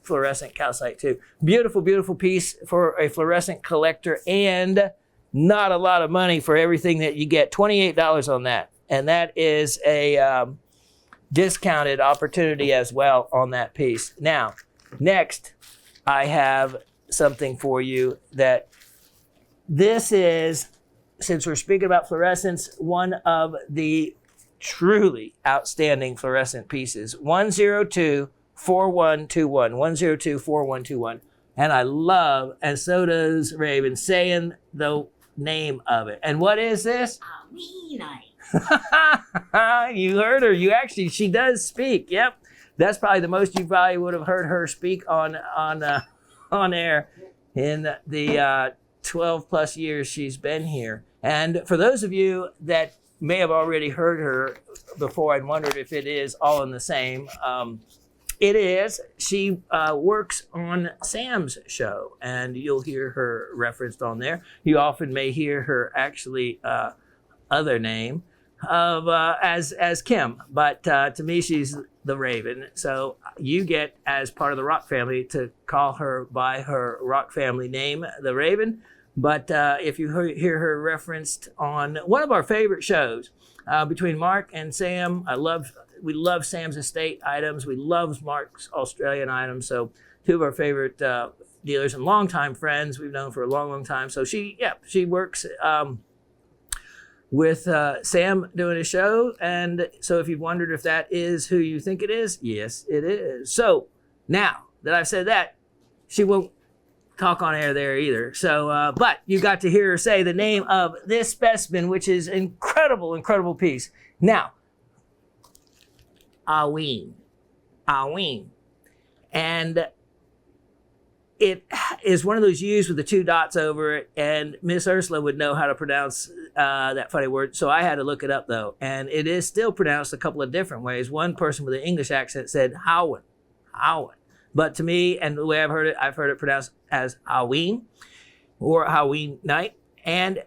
fluorescent calcite too. Beautiful, beautiful piece for a fluorescent collector, and not a lot of money for everything that you get. $28 on that. And that is a discounted opportunity as well on that piece. Now, next, I have something for you that this is, since we're speaking about fluorescence, one of the truly outstanding fluorescent pieces. 1024121. 1024121. And I love, and so does Raven, saying the name of it. And what is this? You heard her. She does speak. Yep. That's probably the most you probably would have heard her speak on air in the 12 plus years she's been here. And for those of you that may have already heard her before and wondered if it is all in the same, it is. She works on Sam's show, and you'll hear her referenced on there. You often may hear her actually other name of as Kim, but to me she's the Raven. So you get, as part of the Rock family, to call her by her Rock family name, the Raven. But if you hear her referenced on one of our favorite shows between Mark and Sam, we love Sam's estate items. We love Mark's Australian items. So two of our favorite dealers and longtime friends we've known for a long, long time. So she works with Sam doing a show. And so if you've wondered if that is who you think it is, yes, it is. So now that I've said that, she won't talk on air there either. So, but you got to hear her say the name of this specimen, which is incredible, incredible piece. Now, Aween. And it is one of those U's with the two dots over it, and Miss Ursula would know how to pronounce that funny word, so I had to look it up though, and it is still pronounced a couple of different ways. One person with an English accent said Howen, but to me, and the way I've heard it pronounced as Aween or Halloween night. And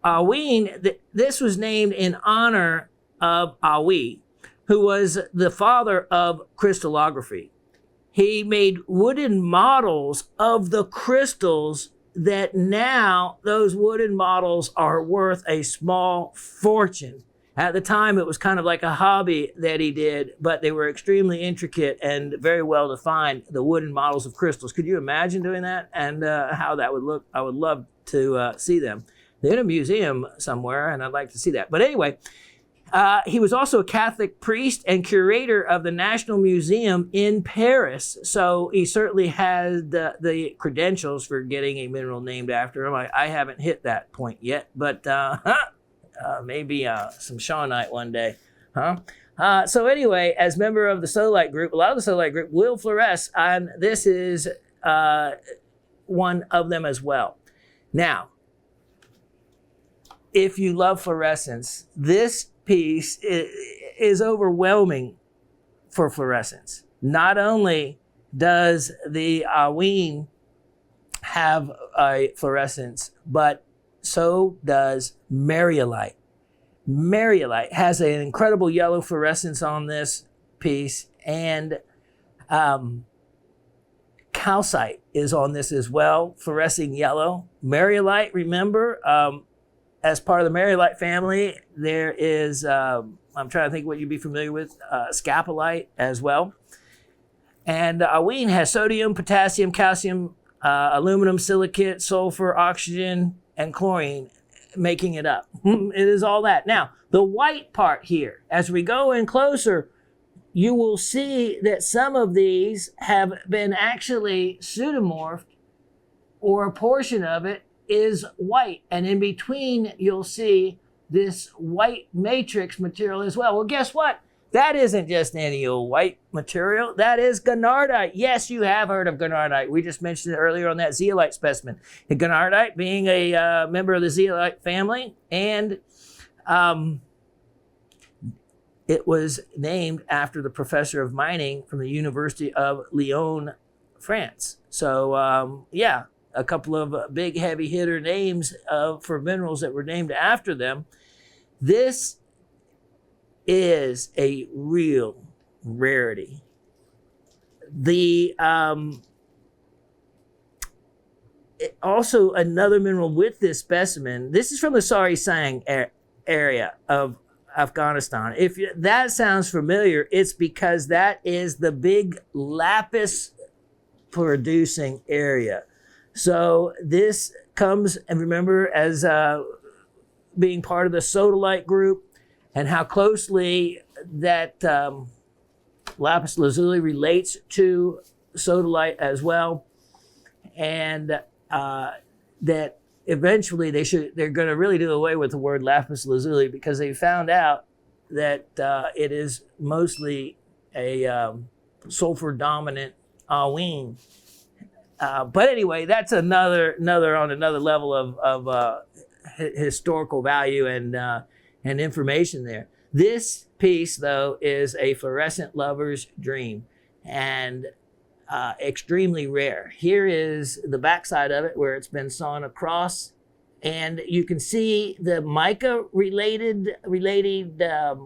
Aween, this was named in honor of Awi, who was the father of crystallography. He made wooden models of the crystals that now those wooden models are worth a small fortune. At the time, it was kind of like a hobby that he did, but they were extremely intricate and very well defined, the wooden models of crystals. Could you imagine doing that and how that would look? I would love to see them. They're in a museum somewhere, and I'd like to see that. But anyway, he was also a Catholic priest and curator of the National Museum in Paris. So he certainly had the credentials for getting a mineral named after him. I haven't hit that point yet, but maybe some Shawnite one day. So anyway, as member of the Solite group, a lot of the Solite group will fluoresce, and this is one of them as well. Now, if you love fluorescence, this piece is overwhelming for fluorescence. Not only does the Aween have a fluorescence, but so does Mariolite. Mariolite has an incredible yellow fluorescence on this piece, and calcite is on this as well, fluorescing yellow. Mariolite, remember, as part of the Mariolite family, there is, I'm trying to think what you'd be familiar with, scapolite as well. And Aween has sodium, potassium, calcium, aluminum silicate, sulfur, oxygen, and chlorine making it up. It is all that. Now, the white part here, as we go in closer, you will see that some of these have been actually pseudomorphed, or a portion of it is white. And in between, you'll see this white matrix material as well. Well, guess what? That isn't just any old white material. That is garnetite. Yes, you have heard of garnetite. We just mentioned it earlier on that zeolite specimen. The garnetite being a member of the zeolite family, and it was named after the professor of mining from the University of Lyon, France. So yeah, a couple of big heavy hitter names for minerals that were named after them. This is a real rarity. The also another mineral with this specimen. This is from the Sari-Sang area of Afghanistan. If that sounds familiar, it's because that is the big lapis producing area. So this comes, and remember, as being part of the sodalite group, and how closely that lapis lazuli relates to sodalite as well, and that eventually they're going to really do away with the word lapis lazuli, because they found out that it is mostly a sulfur dominant aween. But anyway, that's another on another level of historical value and information there. This piece, though, is a fluorescent lover's dream, and extremely rare. Here is the backside of it where it's been sawn across, and you can see the mica related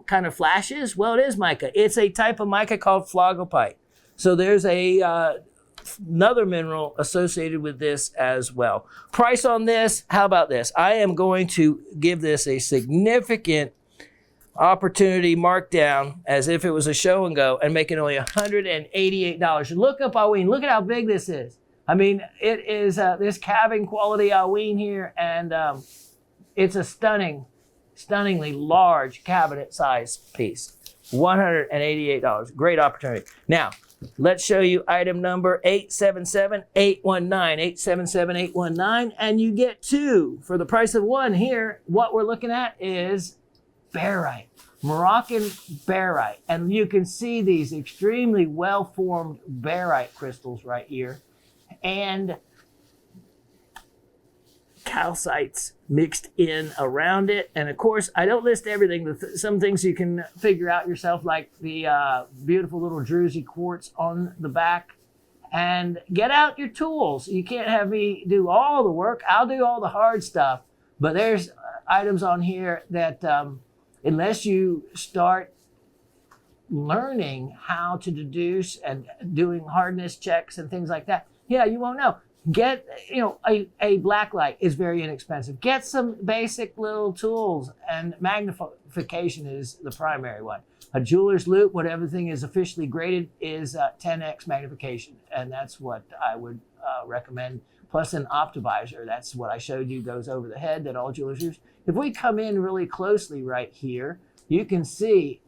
kind of flashes. Well, it is mica. It's a type of mica called phlogopite. So there's another mineral associated with this as well. Price on this, how about this? I am going to give this a significant opportunity markdown as if it was a show and go, and make it only $188. Look up aween. Look at how big this is. I mean, it is this calving quality aween here, and it's a stunningly large cabinet size piece. $188. Great opportunity. Now, let's show you item number 877-819, 877-819, and you get two for the price of one here. What we're looking at is barite, Moroccan barite. And you can see these extremely well-formed barite crystals right here, and calcites mixed in around it. And of course, I don't list everything. Some things you can figure out yourself, like the beautiful little druzy quartz on the back. And get out your tools. You can't have me do all the work. I'll do all the hard stuff. But there's items on here that unless you start learning how to deduce and doing hardness checks and things like that, yeah, you won't know. Get, a black light is very inexpensive. Get some basic little tools, and magnification is the primary one. A jeweler's loupe, when everything is officially graded, is 10x magnification, and that's what I would recommend. Plus an optivisor, that's what I showed you, goes over the head that all jewelers use. If we come in really closely right here, you can see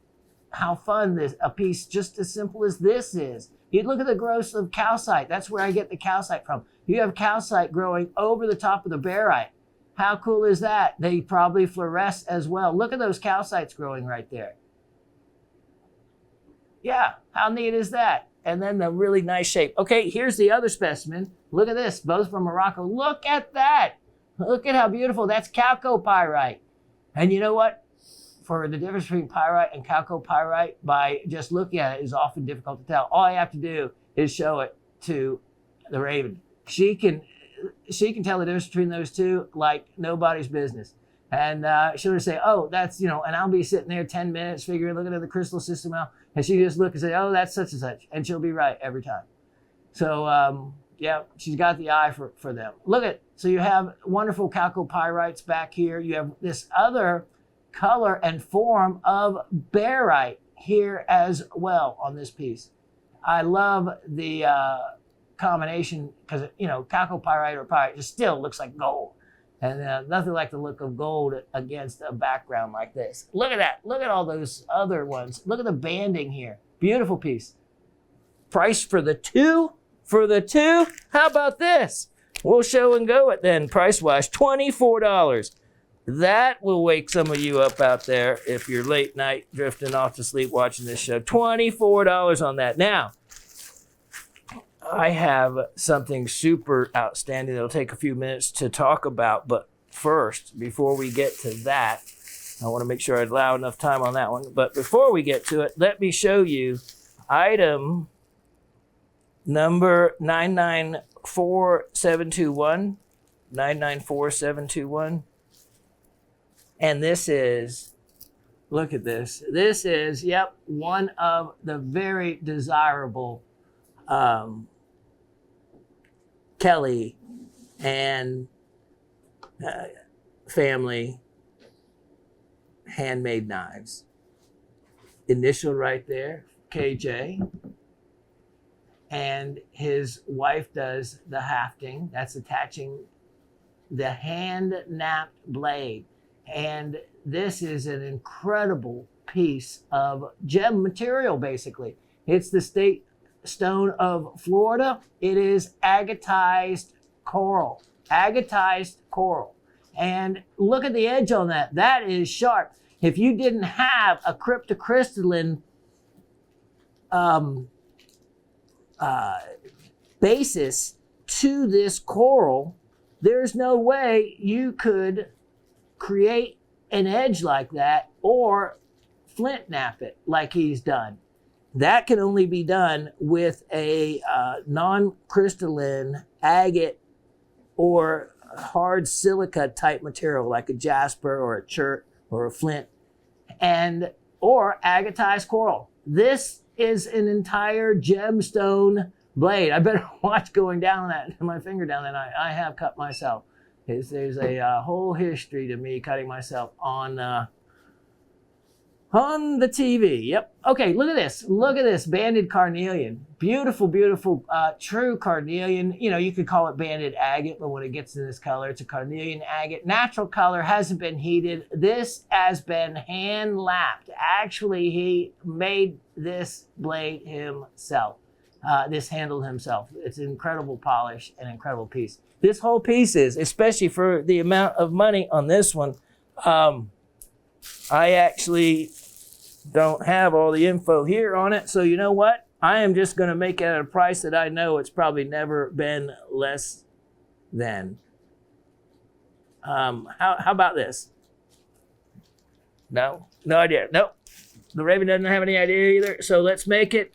how fun a piece just as simple as this is. You look at the growth of calcite. That's where I get the calcite from. You have calcite growing over the top of the barite. How cool is that? They probably fluoresce as well. Look at those calcites growing right there. Yeah, how neat is that? And then the really nice shape. Okay, here's the other specimen. Look at this, both from Morocco. Look at that. Look at how beautiful. That's Calco Pyrite. And you know what? For the difference between pyrite and Calcopyrite, by just looking at it, is often difficult to tell. All I have to do is show it to the Raven. She can tell the difference between those two like nobody's business. And she'll just say, oh, that's, and I'll be sitting there 10 minutes figuring, looking at the crystal system out, and she just look and say, oh, that's such and such. And she'll be right every time. So, yeah, she's got the eye for them. Look at, so you have wonderful Calcopyrites back here. You have this other color and form of barite here as well on this piece. I love the combination, because, you know, Calcopyrite or pyrite just still looks like gold. And nothing like the look of gold against a background like this. Look at that. Look at all those other ones. Look at the banding here. Beautiful piece. Price for the two? For the two? How about this? We'll show and go it then, price-wise. $24. That will wake some of you up out there if you're late night drifting off to sleep watching this show. $24 on that. Now, I have something super outstanding that'll take a few minutes to talk about, but first, before we get to that, I want to make sure I allow enough time on that one. But before we get to it, let me show you item number 994721. 994721. And this is, look at this. This is, yep, one of the very desirable Kelly and family handmade knives. Initial right there, KJ. And his wife does the hafting. That's attaching the hand-knapped blade. And this is an incredible piece of gem material, basically. It's the state stone of Florida. It is agatized coral. Agatized coral. And look at the edge on that. That is sharp. If you didn't have a cryptocrystalline basis to this coral, there's no way you could create an edge like that or flint knap it like he's done. That can only be done with a non-crystalline agate or hard silica type material like a jasper or a chert or a flint, and or agatized coral. This is an entire gemstone blade. I better watch going down that, my finger down that. I have cut myself. There's a whole history to me cutting myself on the TV. Yep. Okay, look at this. Look at this banded carnelian. Beautiful, beautiful, true carnelian. You know, you could call it banded agate, but when it gets in this color, it's a carnelian agate. Natural color, hasn't been heated. This has been hand lapped. Actually, he made this blade himself. This handle himself. It's an incredible polish and incredible piece. This whole piece is, especially for the amount of money on this one, I actually don't have all the info here on it. So you know what? I am just going to make it at a price that I know it's probably never been less than. How about this? No idea. Nope. The Raven doesn't have any idea either. So let's make it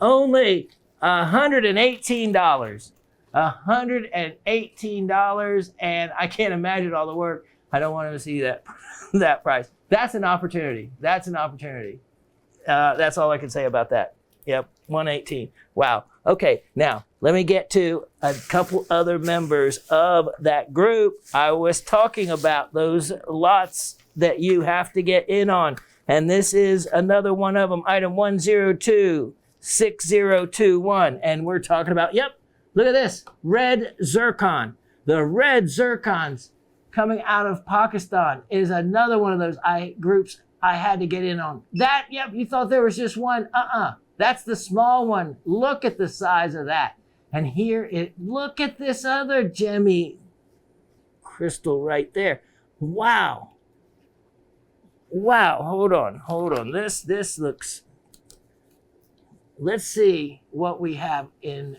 only $118. $118, and I can't imagine all the work. I don't want to see that that price. That's an opportunity. That's an opportunity. That's all I can say about that. Yep, 118. Wow. Okay, now let me get to a couple other members of that group. I was talking about those lots that you have to get in on, and this is another one of them. Item 1026021, and we're talking about, yep, look at this, red zircon. The red zircons coming out of Pakistan is another one of those groups I had to get in on. That, yep, you thought there was just one. That's the small one. Look at the size of that. And here look at this other gemmy crystal right there. Wow. Wow, hold on. This looks, let's see what we have in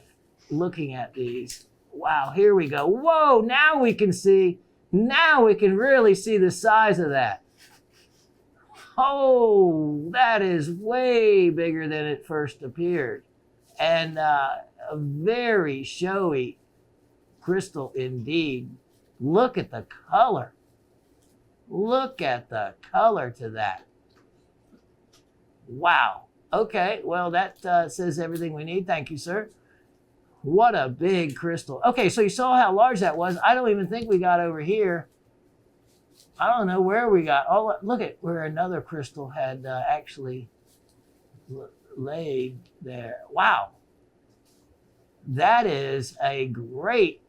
looking at these. Wow, here we go. Whoa, now we can really see the size of that. Oh, that is way bigger than it first appeared. And a very showy crystal indeed. Look at the color. Look at the color to that. Wow. Okay, well, that says everything we need. Thank you, sir. What a big crystal. Okay, so you saw how large that was. I don't even think we got over here. I don't know where we got. Oh, look at where another crystal had actually laid there. Wow. that is a great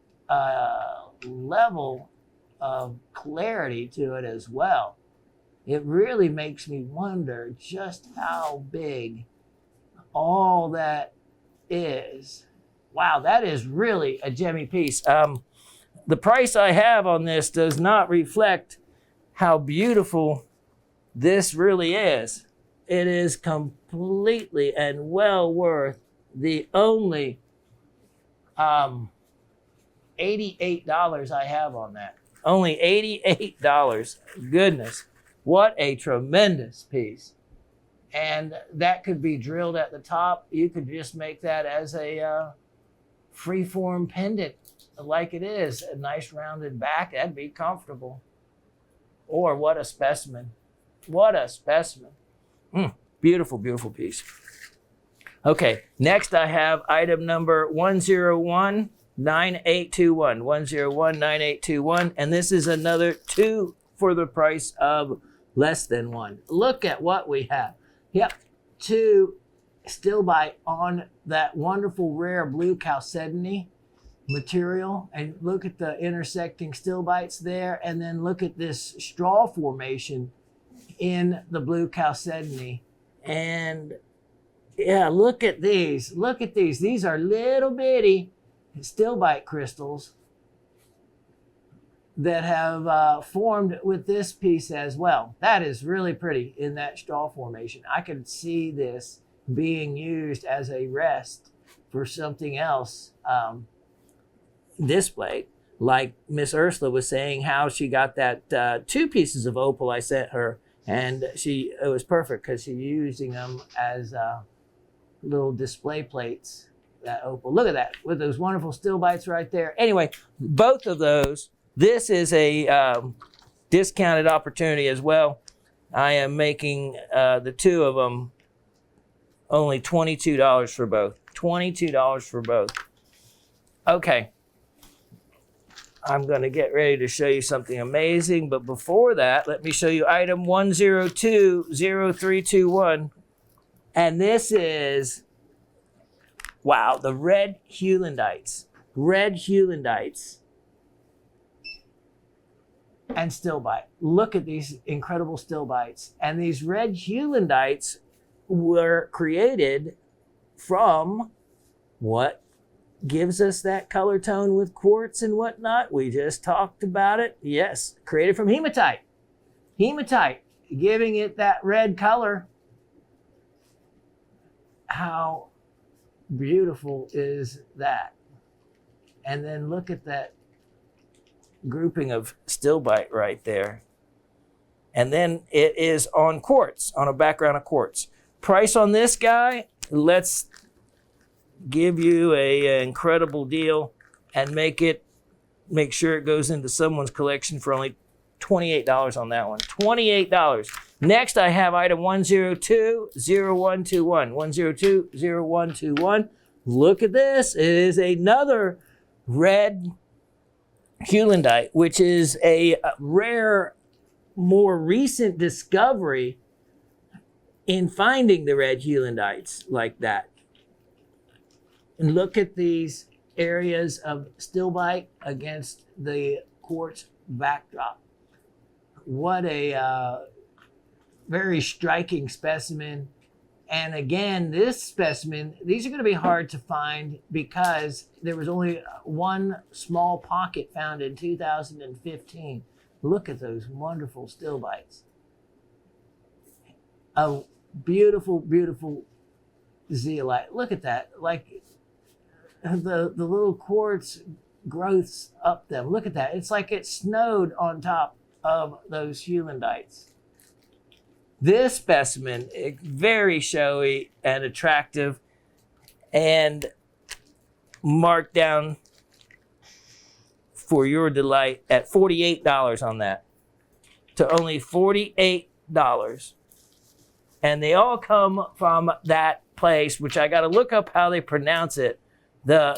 level of clarity to it as well. It really makes me wonder just how big all that is. Wow, that is really a gemmy piece. The price I have on this does not reflect how beautiful this really is. It is completely and well worth the only $88 I have on that. Only $88. Goodness, what a tremendous piece. And that could be drilled at the top. You could just make that as a freeform pendant like it is. A nice rounded back, that'd be comfortable. Or what a specimen. What a specimen. Beautiful, beautiful piece. Okay, next I have item number 1019821. 1019821. And this is another 2 for the price of less than 1. Look at what we have. Yep, 2 stilbite on that wonderful rare blue chalcedony material. And look at the intersecting stilbites there. And then look at this straw formation in the blue chalcedony. And yeah, look at these. Look at these. These are little bitty stilbite crystals that have formed with this piece as well. That is really pretty in that straw formation. I could see this being used as a rest for something else displayed. Like Miss Ursula was saying, how she got that 2 pieces of opal I sent her, and it was perfect because she's using them as little display plates, that opal. Look at that, with those wonderful stilbites right there. Anyway, both of those, this is a discounted opportunity as well. I am making the 2 of them only $22 for both. $22 for both. Okay. I'm going to get ready to show you something amazing. But before that, let me show you item 1020321. And this is, wow, the red Heulandites. Red Heulandites. And stilbite. Look at these incredible stilbites. And these red Heulandites were created from what gives us that color tone with quartz and whatnot. We just talked about it. Yes, created from hematite. Hematite, giving it that red color. How beautiful is that? And then look at that grouping of stilbite right there. And then it is on quartz, on a background of quartz. Price on this guy, let's give you an incredible deal and make sure it goes into someone's collection for only $28 on that one. $28. Next, I have item 1020121. 1020121. Look at this. It is another red Heulandite, which is a rare, more recent discovery in finding the red Heulandites like that. And look at these areas of stilbite against the quartz backdrop. What a very striking specimen. And again, this specimen, these are going to be hard to find because there was only one small pocket found in 2015. Look at those wonderful stilbites. A beautiful, beautiful zeolite. Look at that. Like the little quartz growths up them. Look at that. It's like it snowed on top of those Heulandites. This specimen is very showy and attractive and marked down for your delight at $48 on that, to only $48. And they all come from that place, which I got to look up how they pronounce it. I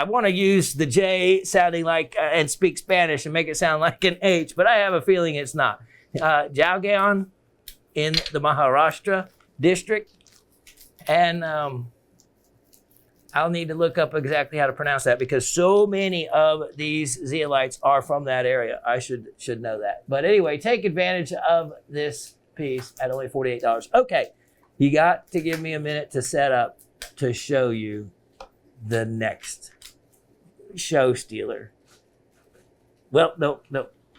want to use the J sounding like, and speak Spanish and make it sound like an H, but I have a feeling it's not. Jalgaon in the Maharashtra district. And I'll need to look up exactly how to pronounce that because so many of these zeolites are from that area. I should know that. But anyway, take advantage of this piece at only $48. Okay, you got to give me a minute to set up to show you the next show stealer. Well, no.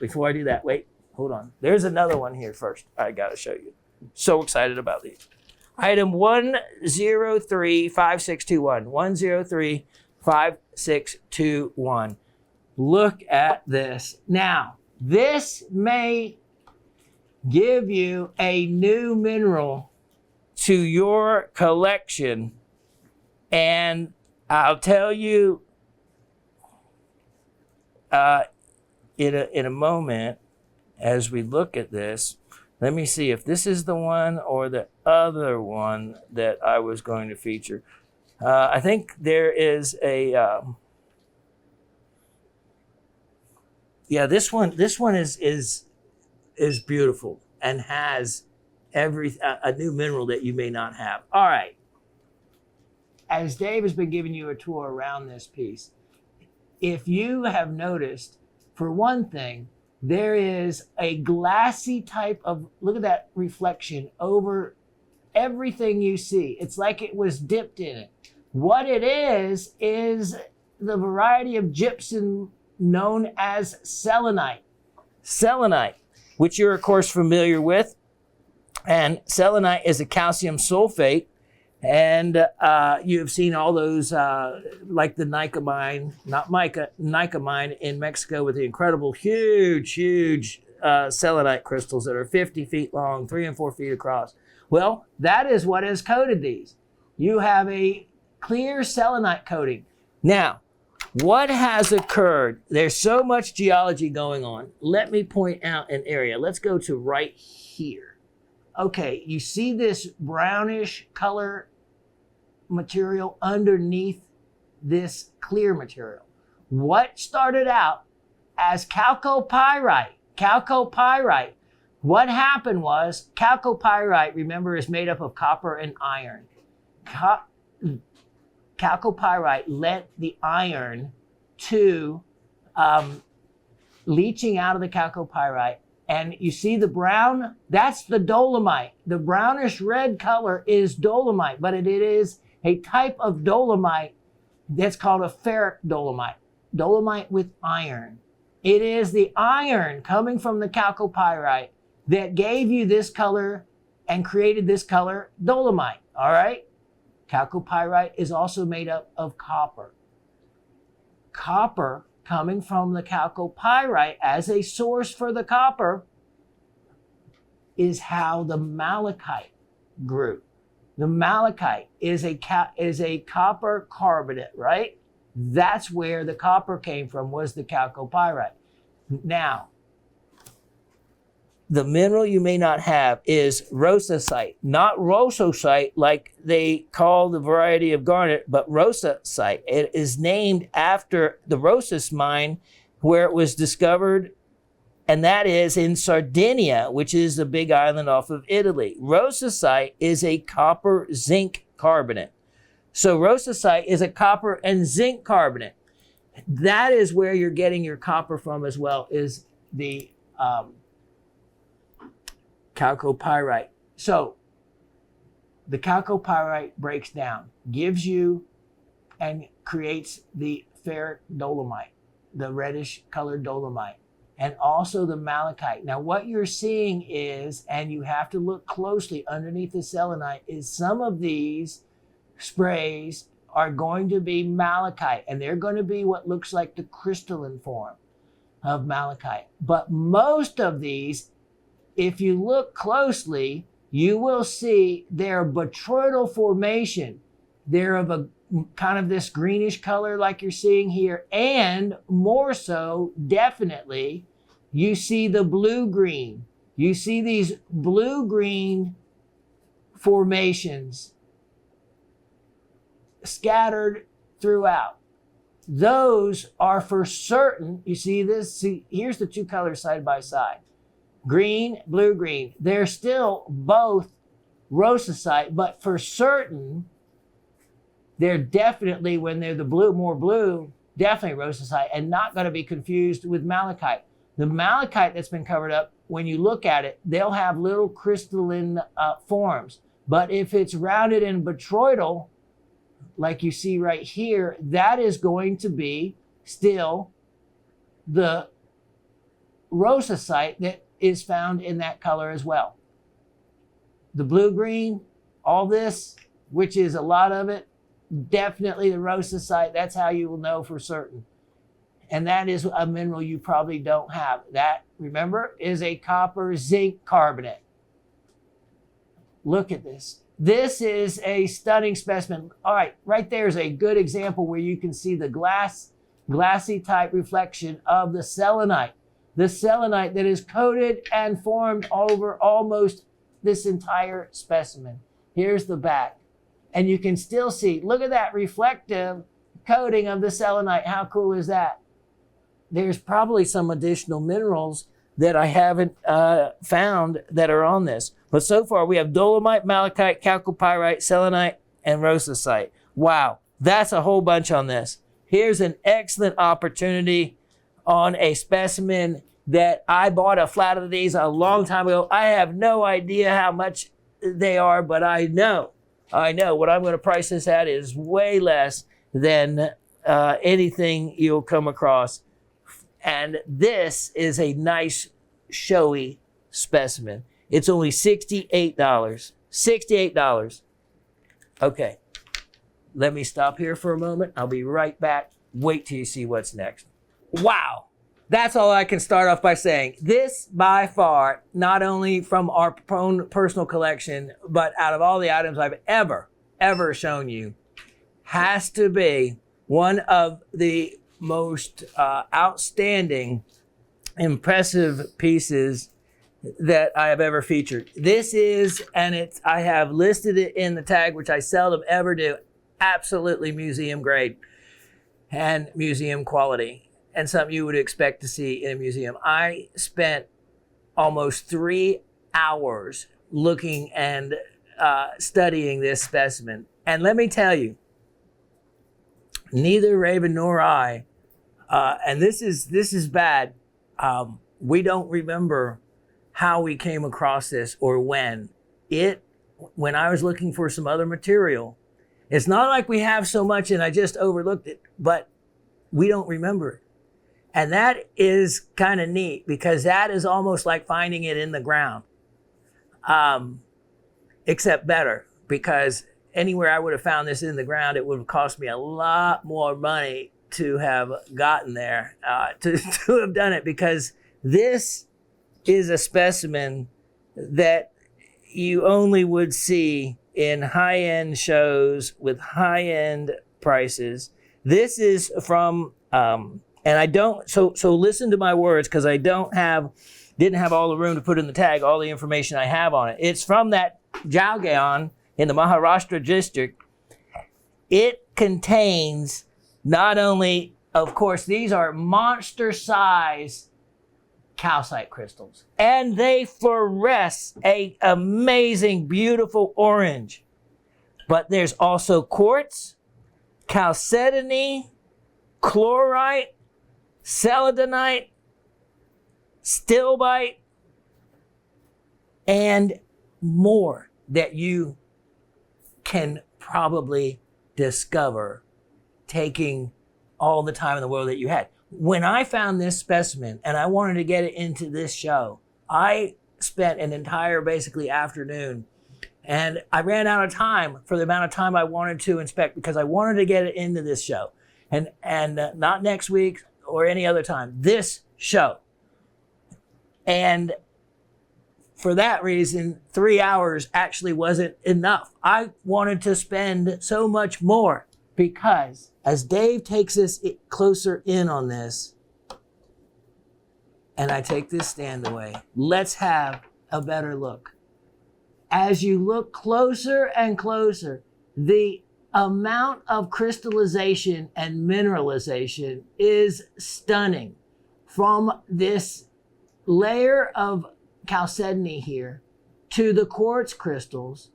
Before I do that, wait, hold on. There's another one here first. I got to show you. So excited about these. Item 1035621. 1035621. Look at this. Now, this may give you a new mineral to your collection. And I'll tell you in a moment as we look at this. Let me see if this is the one or the other one that I was going to feature. I think there is a, this one is beautiful and has a new mineral that you may not have. All right. As Dave has been giving you a tour around this piece, if you have noticed, for one thing, there is a glassy type of, look at that reflection over everything you see. It's like it was dipped in it. What it is the variety of gypsum known as selenite. Selenite, which you're of course familiar with. And selenite is a calcium sulfate. And you have seen all those, like the Nica mine in Mexico with the incredible, huge selenite crystals that are 50 feet long, 3 and 4 feet across. Well, that is what has coated these. You have a clear selenite coating. Now, what has occurred? There's so much geology going on. Let me point out an area. Let's go to right here. Okay, you see this brownish color material underneath this clear material. What started out as Calcopyrite, what happened was Calcopyrite, remember, is made up of copper and iron. Calcopyrite lent the iron to leaching out of the Calcopyrite. And you see the brown, that's the dolomite. The brownish red color is dolomite, but it is a type of dolomite that's called a ferric dolomite. Dolomite with iron. It is the iron coming from the Calcopyrite that gave you this color and created this color dolomite, all right? Calcopyrite is also made up of copper. Copper coming from the Calcopyrite as a source for the copper is how the malachite grew. The malachite is a copper carbonate, right? That's where the copper came from, was the Calcopyrite. Now, the mineral you may not have is Rosacite, not Rosacite like they call the variety of garnet, but Rosacite. It is named after the Rosas mine where it was discovered, and that is in Sardinia, which is a big island off of Italy. Rosacite is a copper zinc carbonate. So Rosacite is a copper and zinc carbonate. That is where you're getting your copper from as well, is the Calcopyrite. So the Calcopyrite breaks down, gives you and creates the ferric dolomite, the reddish colored dolomite, and also the malachite. Now what you're seeing is, and you have to look closely underneath the selenite, is some of these sprays are going to be malachite, and they're going to be what looks like the crystalline form of malachite. But most of these, if you look closely, you will see they're botryoidal formation. They're of a kind of this greenish color like you're seeing here, and more so, definitely, you see the blue-green. You see these blue-green formations scattered throughout. Those are for certain. You see this? See, here's the two colors side by side. Green, blue, green. They're still both Rosacite, but for certain, they're definitely, when they're the blue, more blue, definitely Rosacite, and not going to be confused with malachite. The malachite that's been covered up, when you look at it, they'll have little crystalline forms. But if it's rounded and botryoidal, like you see right here, that is going to be still the Rosacite that is found in that color as well. The blue-green, all this, which is a lot of it, definitely the Rosacite. That's how you will know for certain. And that is a mineral you probably don't have. That, remember, is a copper zinc carbonate. Look at this. This is a stunning specimen. All right, right there is a good example where you can see the glassy type reflection of the selenite. The selenite that is coated and formed over almost this entire specimen. Here's the back. And you can still see, look at that reflective coating of the selenite. How cool is that? There's probably some additional minerals that I haven't found that are on this. But so far we have dolomite, malachite, calcopyrite, selenite, and rosacite. Wow, that's a whole bunch on this. Here's an excellent opportunity on a specimen that I bought a flat of these a long time ago. I have no idea how much they are, but I know what I'm going to price this at is way less than anything you'll come across. And this is a nice, showy specimen. It's only $68. $68. Okay, let me stop here for a moment. I'll be right back. Wait till you see what's next. Wow. That's all I can start off by saying. This, by far, not only from our own personal collection, but out of all the items I've ever shown you, has to be one of the most outstanding, impressive pieces that I have ever featured. This is, and I have listed it in the tag, which I seldom ever do, absolutely museum grade and museum quality, and something you would expect to see in a museum. I spent almost 3 hours looking and studying this specimen. And let me tell you, neither Raven nor I, and this is bad, we don't remember how we came across this or when. When I was looking for some other material, it's not like we have so much and I just overlooked it, but we don't remember it. And that is kind of neat because that is almost like finding it in the ground, except better, because anywhere I would have found this in the ground, it would have cost me a lot more money to have gotten there, to have done it, because this is a specimen that you only would see in high-end shows with high-end prices. This is from, and I don't, so listen to my words, because I didn't have all the room to put in the tag all the information I have on it. It's from that Jalgaon in the Maharashtra district. It contains not only, of course, these are monster size calcite crystals, and they fluoresce a amazing, beautiful orange. But there's also quartz, chalcedony, chlorite, celadonite, stilbite, and more that you can probably discover taking all the time in the world that you had. When I found this specimen and I wanted to get it into this show, I spent an entire basically afternoon, and I ran out of time for the amount of time I wanted to inspect, because I wanted to get it into this show, and not next week or any other time, this show. And for that reason, 3 hours actually wasn't enough. I wanted to spend so much more, because as Dave takes us closer in on this, and I take this stand away, let's have a better look. As you look closer and closer, the amount of crystallization and mineralization is stunning. From this layer of chalcedony here to the quartz crystals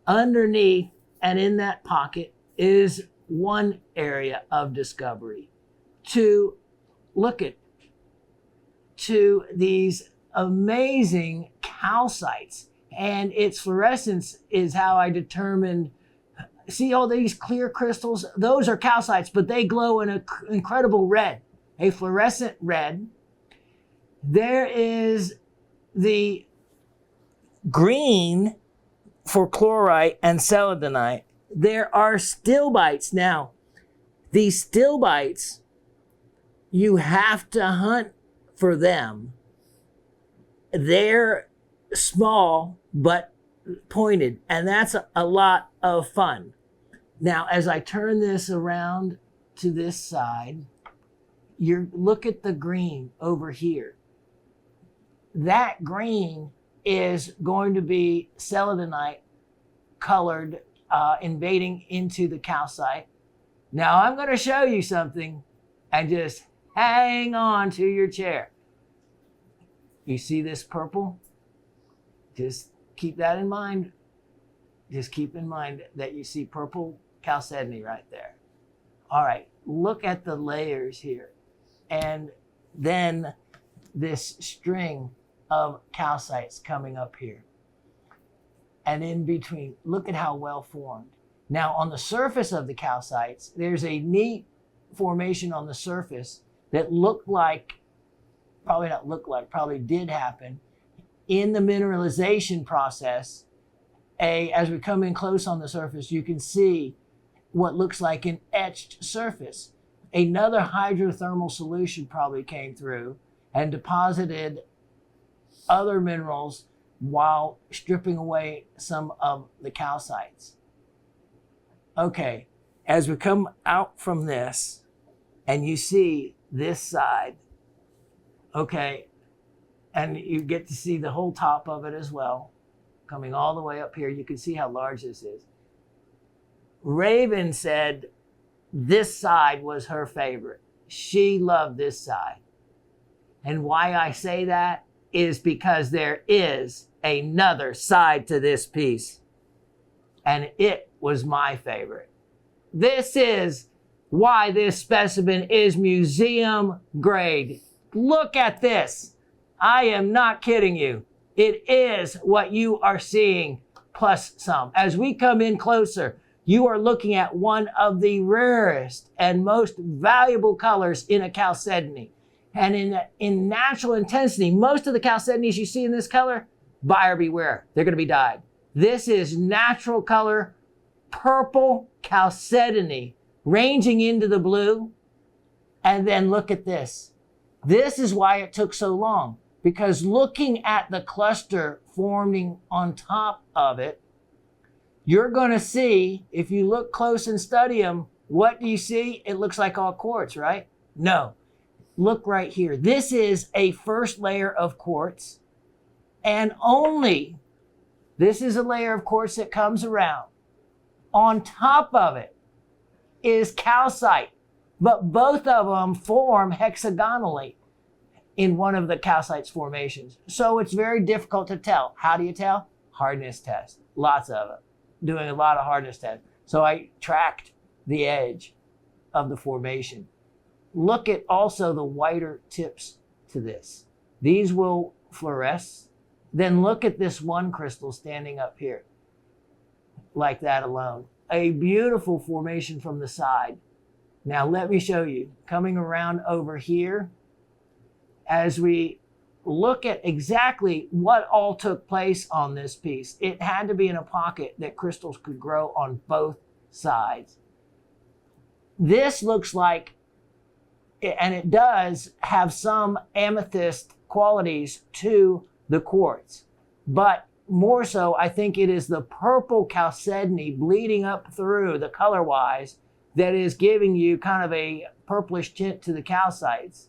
underneath and in that pocket is one area of discovery. To look at to these amazing calcites, and its fluorescence is how I determined. See all these clear crystals? Those are calcites, but they glow in an incredible red, a fluorescent red. There is the green for chlorite and selenite. There are stilbites. Now, these stilbites, you have to hunt for them. They're small but pointed, and that's a lot of fun. Now, as I turn this around to this side, look at the green over here. That green is going to be selenite colored, invading into the calcite. Now I'm going to show you something, and just hang on to your chair. You see this purple? Just keep that in mind. Just keep in mind that you see purple chalcedony right there. All right, look at the layers here. And then this string of calcites coming up here. And in between, look at how well formed. Now on the surface of the calcites, there's a neat formation on the surface that probably did happen in the mineralization process. As we come in close on the surface, you can see what looks like an etched surface. Another hydrothermal solution probably came through and deposited other minerals while stripping away some of the calcites. Okay, as we come out from this and you see this side, okay, and you get to see the whole top of it as well, coming all the way up here. You can see how large this is. Raven said this side was her favorite. She loved this side. And why I say that is because there is another side to this piece, and it was my favorite. This is why this specimen is museum grade. Look at this. I am not kidding you. It is what you are seeing plus some. As we come in closer, you are looking at one of the rarest and most valuable colors in a chalcedony. And in natural intensity, most of the chalcedonies you see in this color, buyer beware, they're going to be dyed. This is natural color, purple chalcedony, ranging into the blue. And then look at this. This is why it took so long, because looking at the cluster forming on top of it, you're going to see, if you look close and study them, what do you see? It looks like all quartz, right? No. Look right here. This is a first layer of quartz, and this is a layer of quartz that comes around. On top of it is calcite, but both of them form hexagonally in one of the calcites formations. So it's very difficult to tell. How do you tell? Hardness test. Lots of it. Doing a lot of hardness tests. So I tracked the edge of the formation. Look at also the whiter tips to this. These will fluoresce. Then look at this one crystal standing up here, like that alone. A beautiful formation from the side. Now let me show you. Coming around over here, as we look at exactly what all took place on this piece, it had to be in a pocket that crystals could grow on both sides. This looks like, and it does have some amethyst qualities to the quartz, but more so, I think it is the purple chalcedony bleeding up through the color-wise that is giving you kind of a purplish tint to the calcites.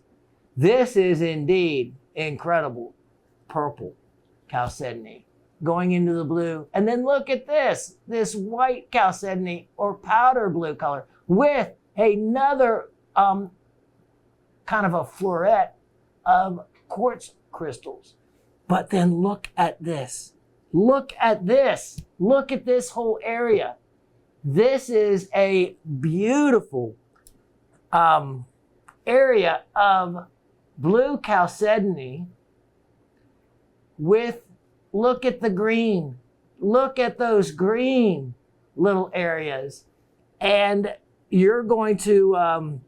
This is indeed incredible purple chalcedony going into the blue. And then look at this white chalcedony or powder blue color with another kind of a floret of quartz crystals. But then look at this. Look at this. Look at this whole area. This is a beautiful area of blue chalcedony with, look at the green. Look at those green little areas. And you're going to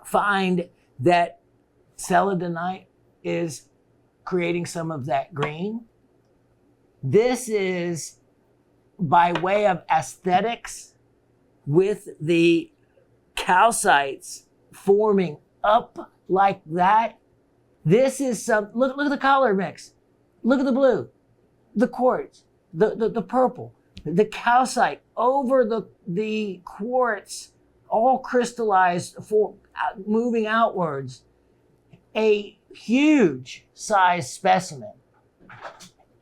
find that celadonite is creating some of that green. This is by way of aesthetics with the calcites forming up like that. This is some, look at the color mix. Look at the blue, the quartz, the purple, the calcite over the quartz, all crystallized for moving outwards. A huge size specimen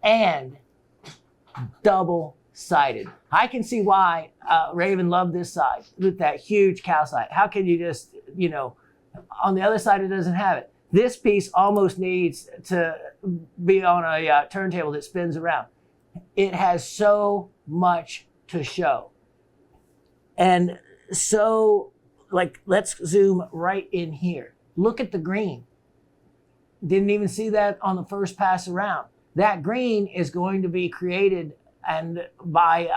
and double-sided. I can see why Raven loved this side with that huge calcite. How can you just, on the other side it doesn't have it. This piece almost needs to be on a turntable that spins around. It has so much to show. And so, let's zoom right in here. Look at the green. Didn't even see that on the first pass around. That green is going to be created and by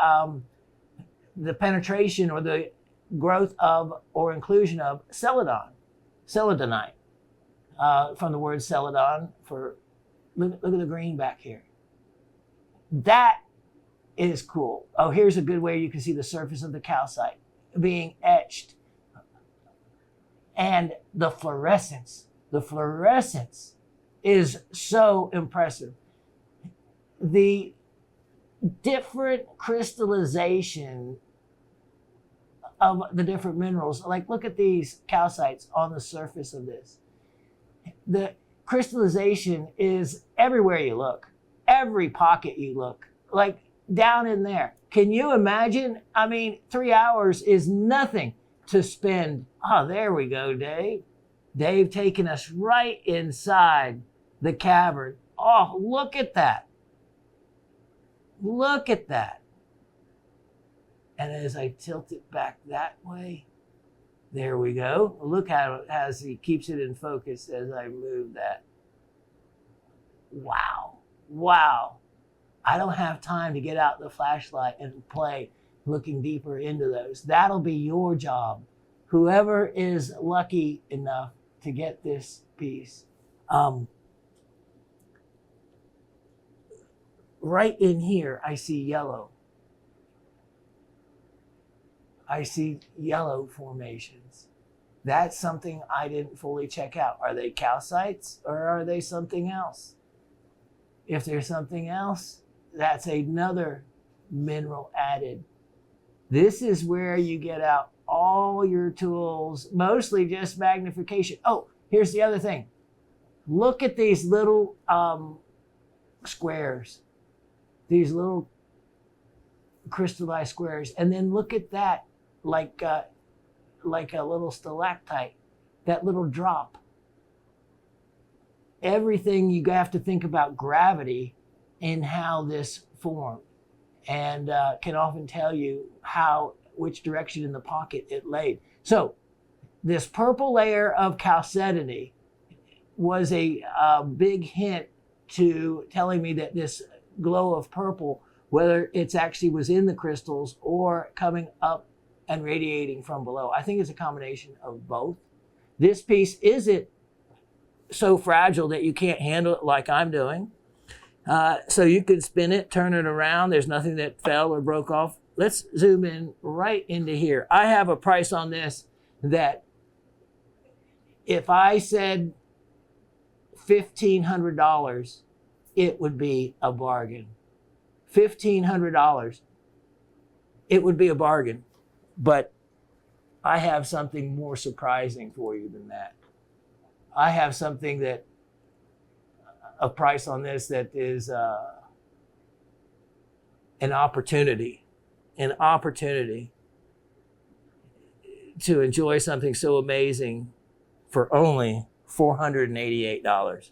the penetration or the growth of or inclusion of celadonite. From the word celadon for, look at the green back here. That is cool. Oh, here's a good way you can see the surface of the calcite being etched. And the fluorescence is so impressive. The different crystallization of the different minerals, look at these calcites on the surface of this. The crystallization is everywhere you look, every pocket you look, down in there. Can you imagine? 3 hours is nothing to spend. Oh, there we go, Dave. Dave taking us right inside the cavern. Oh, look at that. Look at that. And as I tilt it back that way, there we go. Look how as he keeps it in focus as I move that. Wow. Wow. I don't have time to get out the flashlight and play looking deeper into those. That'll be your job. Whoever is lucky enough to get this piece. Right in here, I see yellow. I see yellow formations. That's something I didn't fully check out. Are they calcites or are they something else? If there's something else, that's another mineral added. This is where you get out all your tools, mostly just magnification. Oh, here's the other thing. Look at these little squares, these little crystallized squares, and then look at that like a little stalactite, that little drop. Everything you have to think about gravity in how this formed, and can often tell you which direction in the pocket it laid. So this purple layer of chalcedony was a big hint to telling me that this glow of purple, whether it's actually was in the crystals or coming up and radiating from below. I think it's a combination of both. This piece isn't so fragile that you can't handle it like I'm doing. So you can spin it, turn it around. There's nothing that fell or broke off. Let's zoom in right into here. I have a price on this that if I said $1,500, it would be a bargain. $1,500, it would be a bargain. But I have something more surprising for you than that. I have something that, a price on this that is an opportunity to enjoy something so amazing for only $488.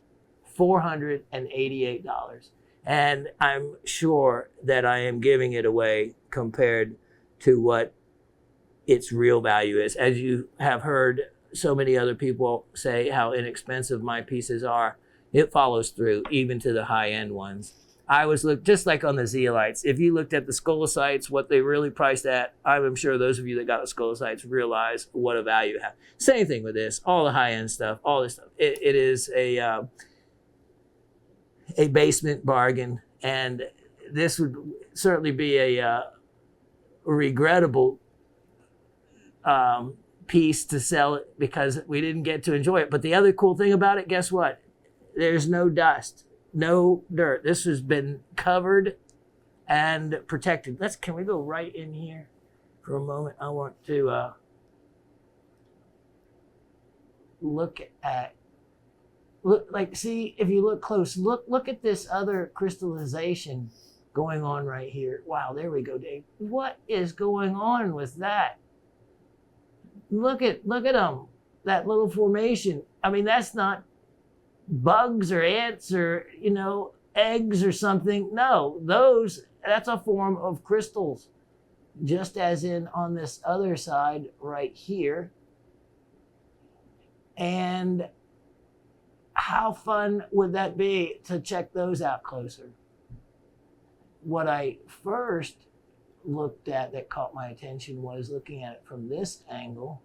$488. And I'm sure that I am giving it away compared to what its real value is. As you have heard so many other people say how inexpensive my pieces are, it follows through even to the high-end ones. I was just like on the zeolites. If you looked at the scolicites, what they really priced at, I'm sure those of you that got the scolicites realize what a value it has. Same thing with this, all the high-end stuff, all this stuff. It is a basement bargain, and this would certainly be a regrettable piece to sell it because we didn't get to enjoy it. But the other cool thing about it, guess what? There's no dust, no dirt. This has been covered and protected. Can we go right in here for a moment? I want to see if you look close, look at this other crystallization going on right here. Wow, there we go, Dave. What is going on with that? Look at them, that little formation. I mean, that's not bugs or ants or, eggs or something. No, that's a form of crystals, just as in on this other side right here. And how fun would that be to check those out closer? What I first looked at that caught my attention was looking at it from this angle,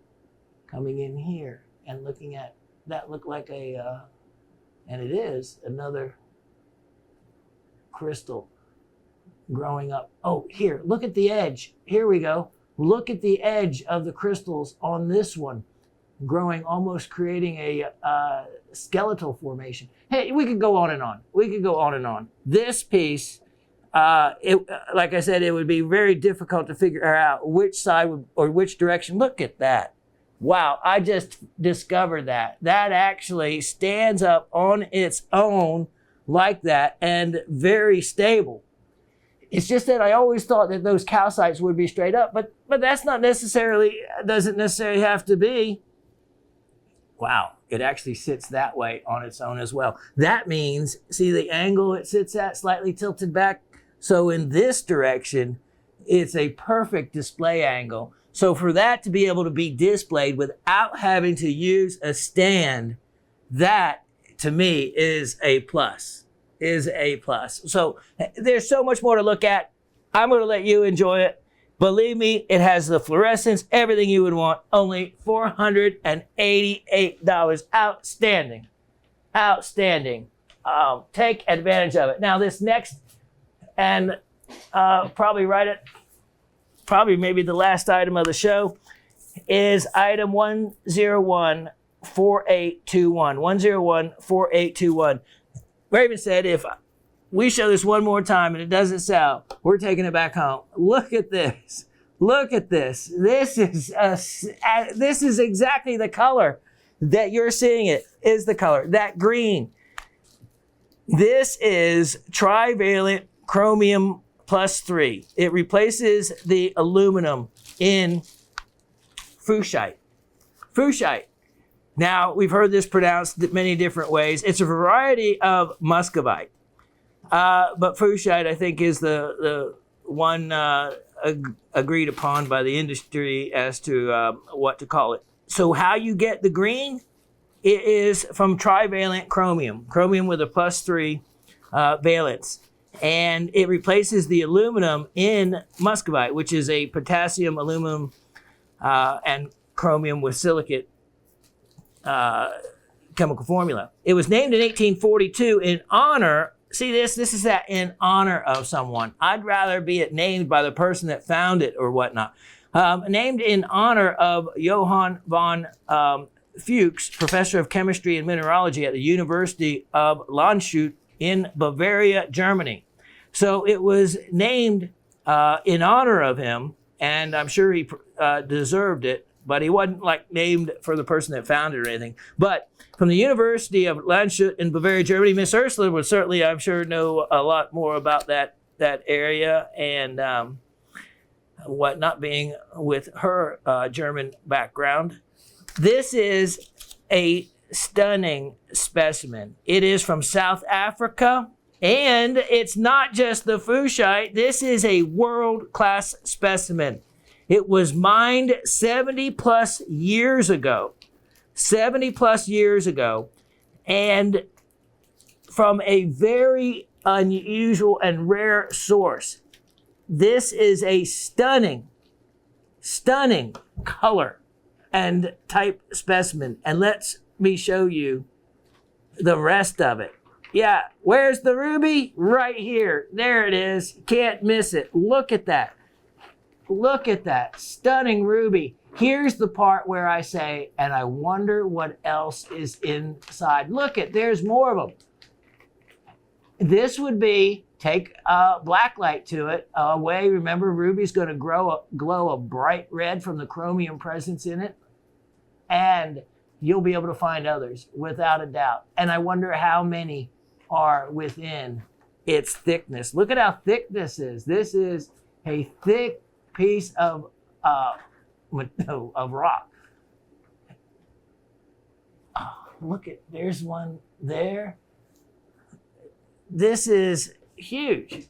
coming in here and looking at that looked like and it is another crystal growing up. Oh, here, look at the edge. Here we go. Look at the edge of the crystals on this one, growing, almost creating a skeletal formation. Hey, we could go on and on. We could go on and on. This piece, like I said, it would be very difficult to figure out which side or which direction. Look at that. Wow, I just discovered that. That actually stands up on its own like that and very stable. It's just that I always thought that those calcites would be straight up, but that's not doesn't necessarily have to be. Wow, it actually sits that way on its own as well. That means, see the angle it sits at, slightly tilted back? So in this direction, it's a perfect display angle. So for that to be able to be displayed without having to use a stand, that to me is a plus, So there's so much more to look at. I'm going to let you enjoy it. Believe me, it has the fluorescence, everything you would want, only $488. Outstanding. Take advantage of it. Now this next, and maybe the last item of the show, is item 1014821. 1014821. Raven said, if we show this one more time and it doesn't sell, we're taking it back home. Look at this. This is exactly the color that you're seeing. It is the color, that green. This is trivalent chromium +3. It replaces the aluminum in fouchite. Now, we've heard this pronounced many different ways. It's a variety of muscovite. But fouchite, I think, is the one agreed upon by the industry as to what to call it. So how you get the green? It is from trivalent chromium with a +3 valence. And it replaces the aluminum in muscovite, which is a potassium, aluminum, and chromium with silicate chemical formula. It was named in 1842 in honor, see this is that in honor of someone. I'd rather be it named by the person that found it or whatnot. Named in honor of Johann von Fuchs, professor of chemistry and mineralogy at the University of Landshut in Bavaria, Germany. So it was named in honor of him, and I'm sure he deserved it, but he wasn't named for the person that found it or anything. But from the University of Landshut in Bavaria, Germany, Miss Ursula would certainly, I'm sure, know a lot more about that area and whatnot, being with her German background. This is a stunning specimen. It is from South Africa, and it's not just the fouchite. This is a world-class specimen. It was mined 70 plus years ago. 70 plus years ago. And from a very unusual and rare source. This is a stunning color and type specimen. And let me show you the rest of it. Yeah, where's the ruby? Right here. There it is. Can't miss it. Look at that. Look at that. Stunning ruby. Here's the part where I say, and I wonder what else is inside. Look at, there's more of them. This would be, take black light to it away. Remember, ruby's going to glow a bright red from the chromium presence in it. And you'll be able to find others without a doubt. And I wonder how many are within its thickness. Look at how thick this is. This is a thick piece of rock. Oh, look at, there's one there. This is huge.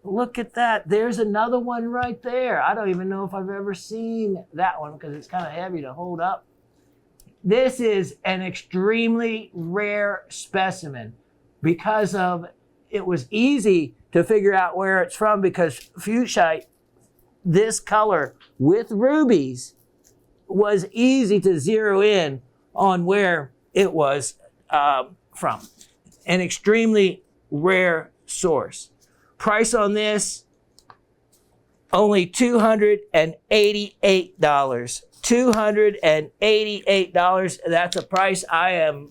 Look at that. There's another one right there. I don't even know if I've ever seen that one because it's kind of heavy to hold up. This is an extremely rare specimen because of, it was easy to figure out where it's from because fuchsite, this color with rubies, was easy to zero in on where it was from. An extremely rare source. Price on this, only $288. $288. That's a price I am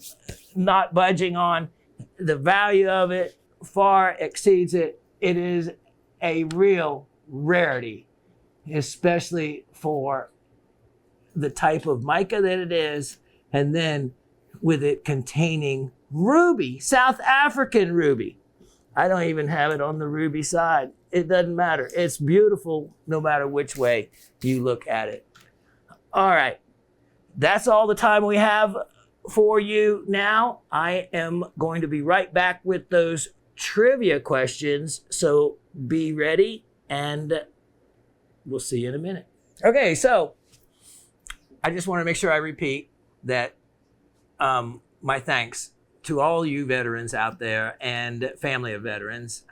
not budging on. The value of it far exceeds it. It is a real rarity, especially for the type of mica that it is, and then with it containing ruby, South African ruby. I don't even have it on the ruby side. It doesn't matter. It's beautiful no matter which way you look at it. All right, that's all the time we have for you now. I am going to be right back with those trivia questions, so be ready, and we'll see you in a minute. Okay, so I just want to make sure I repeat that my thanks to all you veterans out there and family of veterans.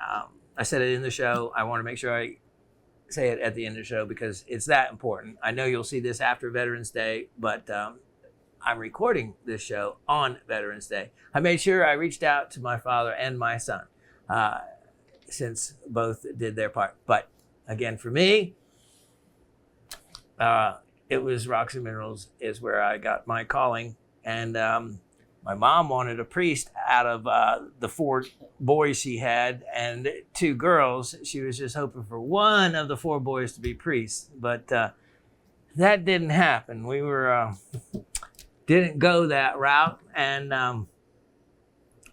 I said it in the show. I want to make sure I say it at the end of the show because it's that important. I know you'll see this after Veterans Day, but I'm recording this show on Veterans Day. I made sure I reached out to my father and my son since both did their part. But again, for me, it was Rocks and Minerals is where I got my calling. And my mom wanted a priest out of the 4 boys she had and 2 girls. She was just hoping for one of the 4 boys to be priests, but that didn't happen. We were didn't go that route, and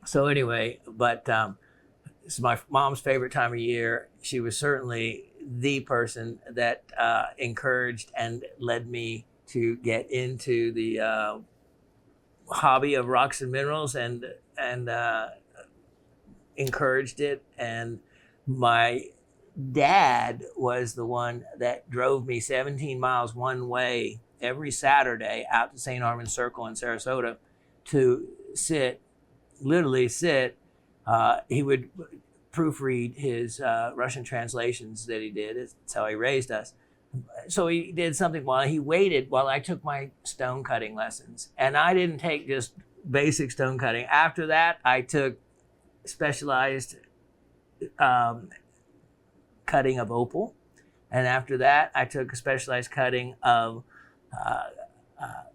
so anyway. But it's my mom's favorite time of year. She was certainly the person that encouraged and led me to get into the hobby of rocks and minerals and encouraged it. And my dad was the one that drove me 17 miles one way every Saturday out to St. Armand's Circle in Sarasota to literally sit. He would proofread his Russian translations that he did. That's how he raised us. So he did something while he waited while I took my stone cutting lessons. And I didn't take just basic stone cutting. After that, I took specialized cutting of opal. And after that, I took a specialized cutting of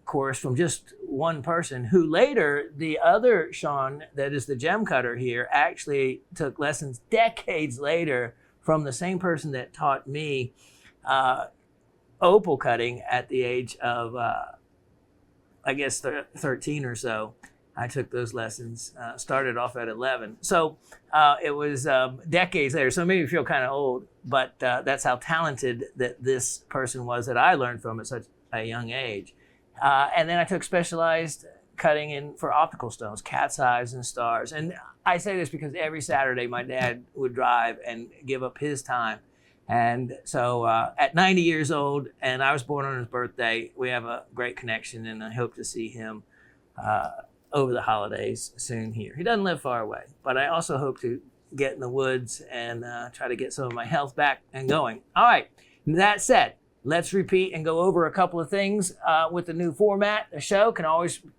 course from just one person who later, the other Shawn, that is the gem cutter here, actually took lessons decades later from the same person that taught me opal cutting at the age of, I guess, 13 or so. I took those lessons, started off at 11. So it was decades later. So it made me feel kind of old, but that's how talented that this person was that I learned from at such a young age. And then I took specialized cutting in for optical stones, cat's eyes and stars. And I say this because every Saturday my dad would drive and give up his time And so at 90 years old, and I was born on his birthday, we have a great connection, and I hope to see him over the holidays soon here. He doesn't live far away, but I also hope to get in the woods and try to get some of my health back and going. All right, that said, let's repeat and go over a couple of things with the new format. The show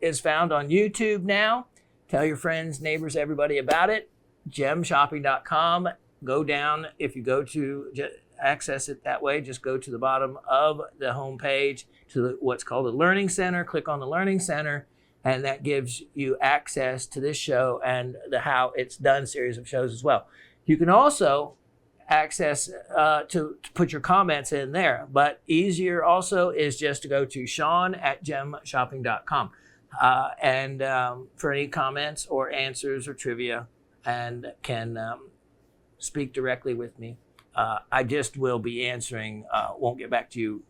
is found on YouTube now. Tell your friends, neighbors, everybody about it. gemshopping.com. Go down. If you go to access it that way, just go to the bottom of the homepage to what's called the Learning Center. Click on the Learning Center, and that gives you access to this show and the How It's Done series of shows as well. You can also access to put your comments in there, but easier also is just to go to Shawn at gemshopping.com and for any comments or answers or trivia, and can speak directly with me. I just will be answering, won't get back to you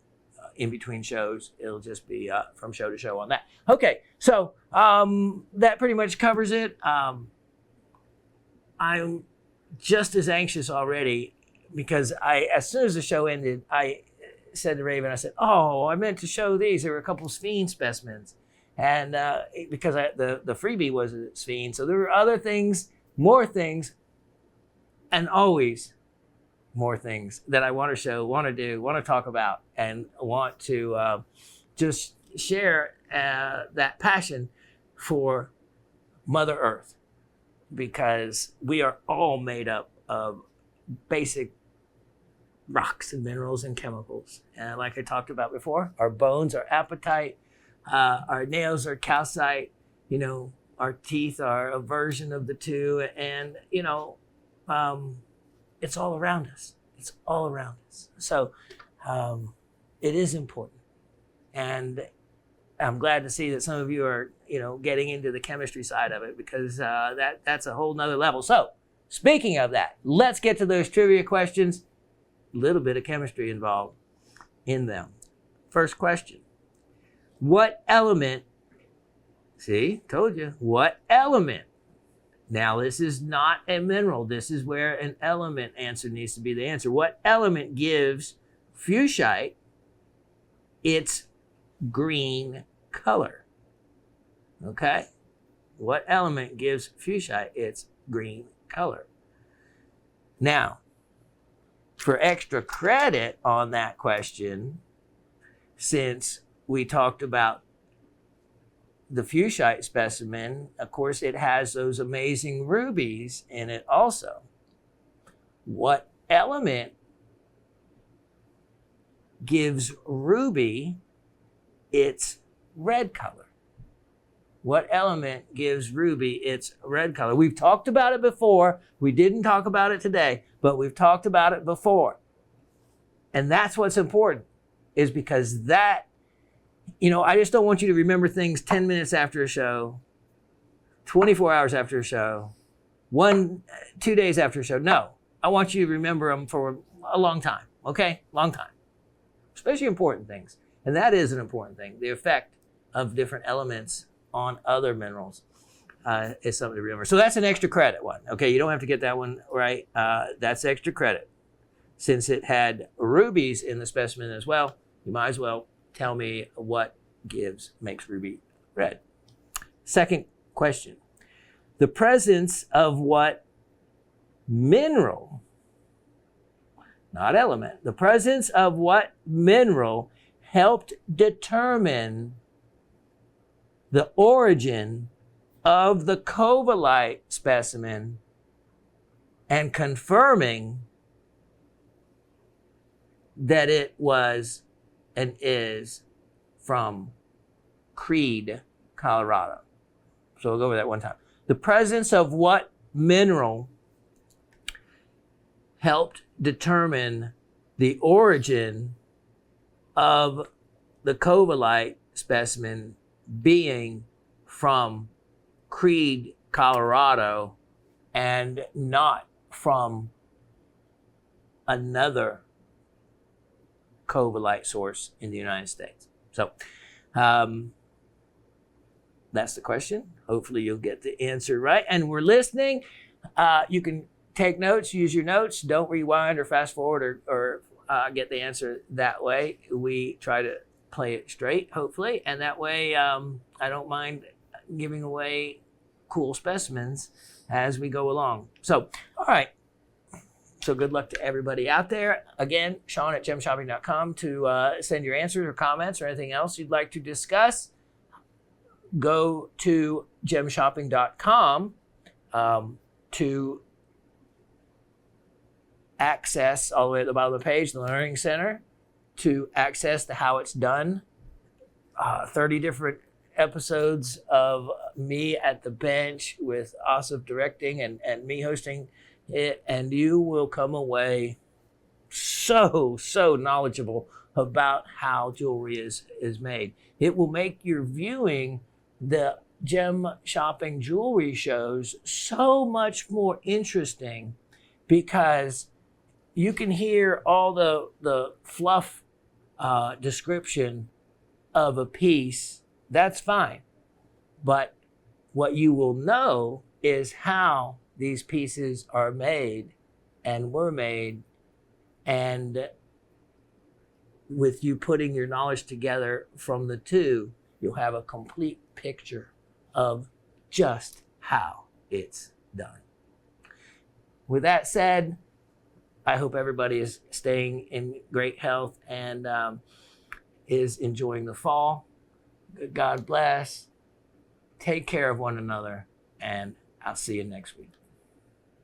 in between shows. It'll just be from show to show on that. Okay, so that pretty much covers it. I'm just as anxious already because as soon as the show ended, I said to Raven, I said, oh, I meant to show these. There were a couple of Sphene specimens. And because the freebie was a Sphene. So there were other things, more things, and always more things that I want to show, want to do, want to talk about, and want to just share that passion for Mother Earth, because we are all made up of basic rocks and minerals and chemicals. And like I talked about before, our bones are apatite, our nails are calcite, our teeth are a version of the two, and it's all around us. It's all around us. So it is important. And I'm glad to see that some of you are, getting into the chemistry side of it, because that's a whole nother level. So speaking of that, let's get to those trivia questions. A little bit of chemistry involved in them. First question. What element, see, told you, what element? Now, this is not a mineral. This is where an element answer needs to be the answer. What element gives fuchsite its green color? Okay? What element gives fuchsite its green color? Now, for extra credit on that question, since we talked about the fuchsite specimen, of course, it has those amazing rubies in it also. What element gives ruby its red color? What element gives ruby its red color? We've talked about it before. We didn't talk about it today, but we've talked about it before. And that's what's important, is because that, I just don't want you to remember things 10 minutes after a show, 24 hours after a show, 2 days after a show. No, I want you to remember them for a long time, okay? Long time. Especially important things. And that is an important thing. The effect of different elements on other minerals is something to remember. So that's an extra credit one. Okay, you don't have to get that one right. That's extra credit. Since it had rubies in the specimen as well, you might as well tell me what makes ruby red. Second question. The presence of what mineral, not element, the presence of what mineral helped determine the origin of the Cobalite specimen and confirming that it was and is from Creede, Colorado. So we'll go over that one time. The presence of what mineral helped determine the origin of the Cobalite specimen being from Creede, Colorado, and not from another Covalite source in the United States. So that's the question. Hopefully you'll get the answer right. And we're listening. You can take notes, use your notes. Don't rewind or fast forward or get the answer that way. We try to play it straight, hopefully, and that way I don't mind giving away cool specimens as we go along. So, all right. So good luck to everybody out there. Again, Shawn at gemshopping.com to send your answers or comments or anything else you'd like to discuss. Go to gemshopping.com to access, all the way at the bottom of the page, the Learning Center, to access the How It's Done, 30 different episodes of me at the bench with Asif directing and me hosting it, and you will come away so knowledgeable about how jewelry is made. It will make your viewing the gem shopping jewelry shows so much more interesting, because you can hear all the fluff description of a piece. That's fine. But what you will know is how these pieces are made and were made, and with you putting your knowledge together from the two, you'll have a complete picture of just how it's done. With that said, I hope everybody is staying in great health and is enjoying the fall. God bless. Take care of one another, and I'll see you next week.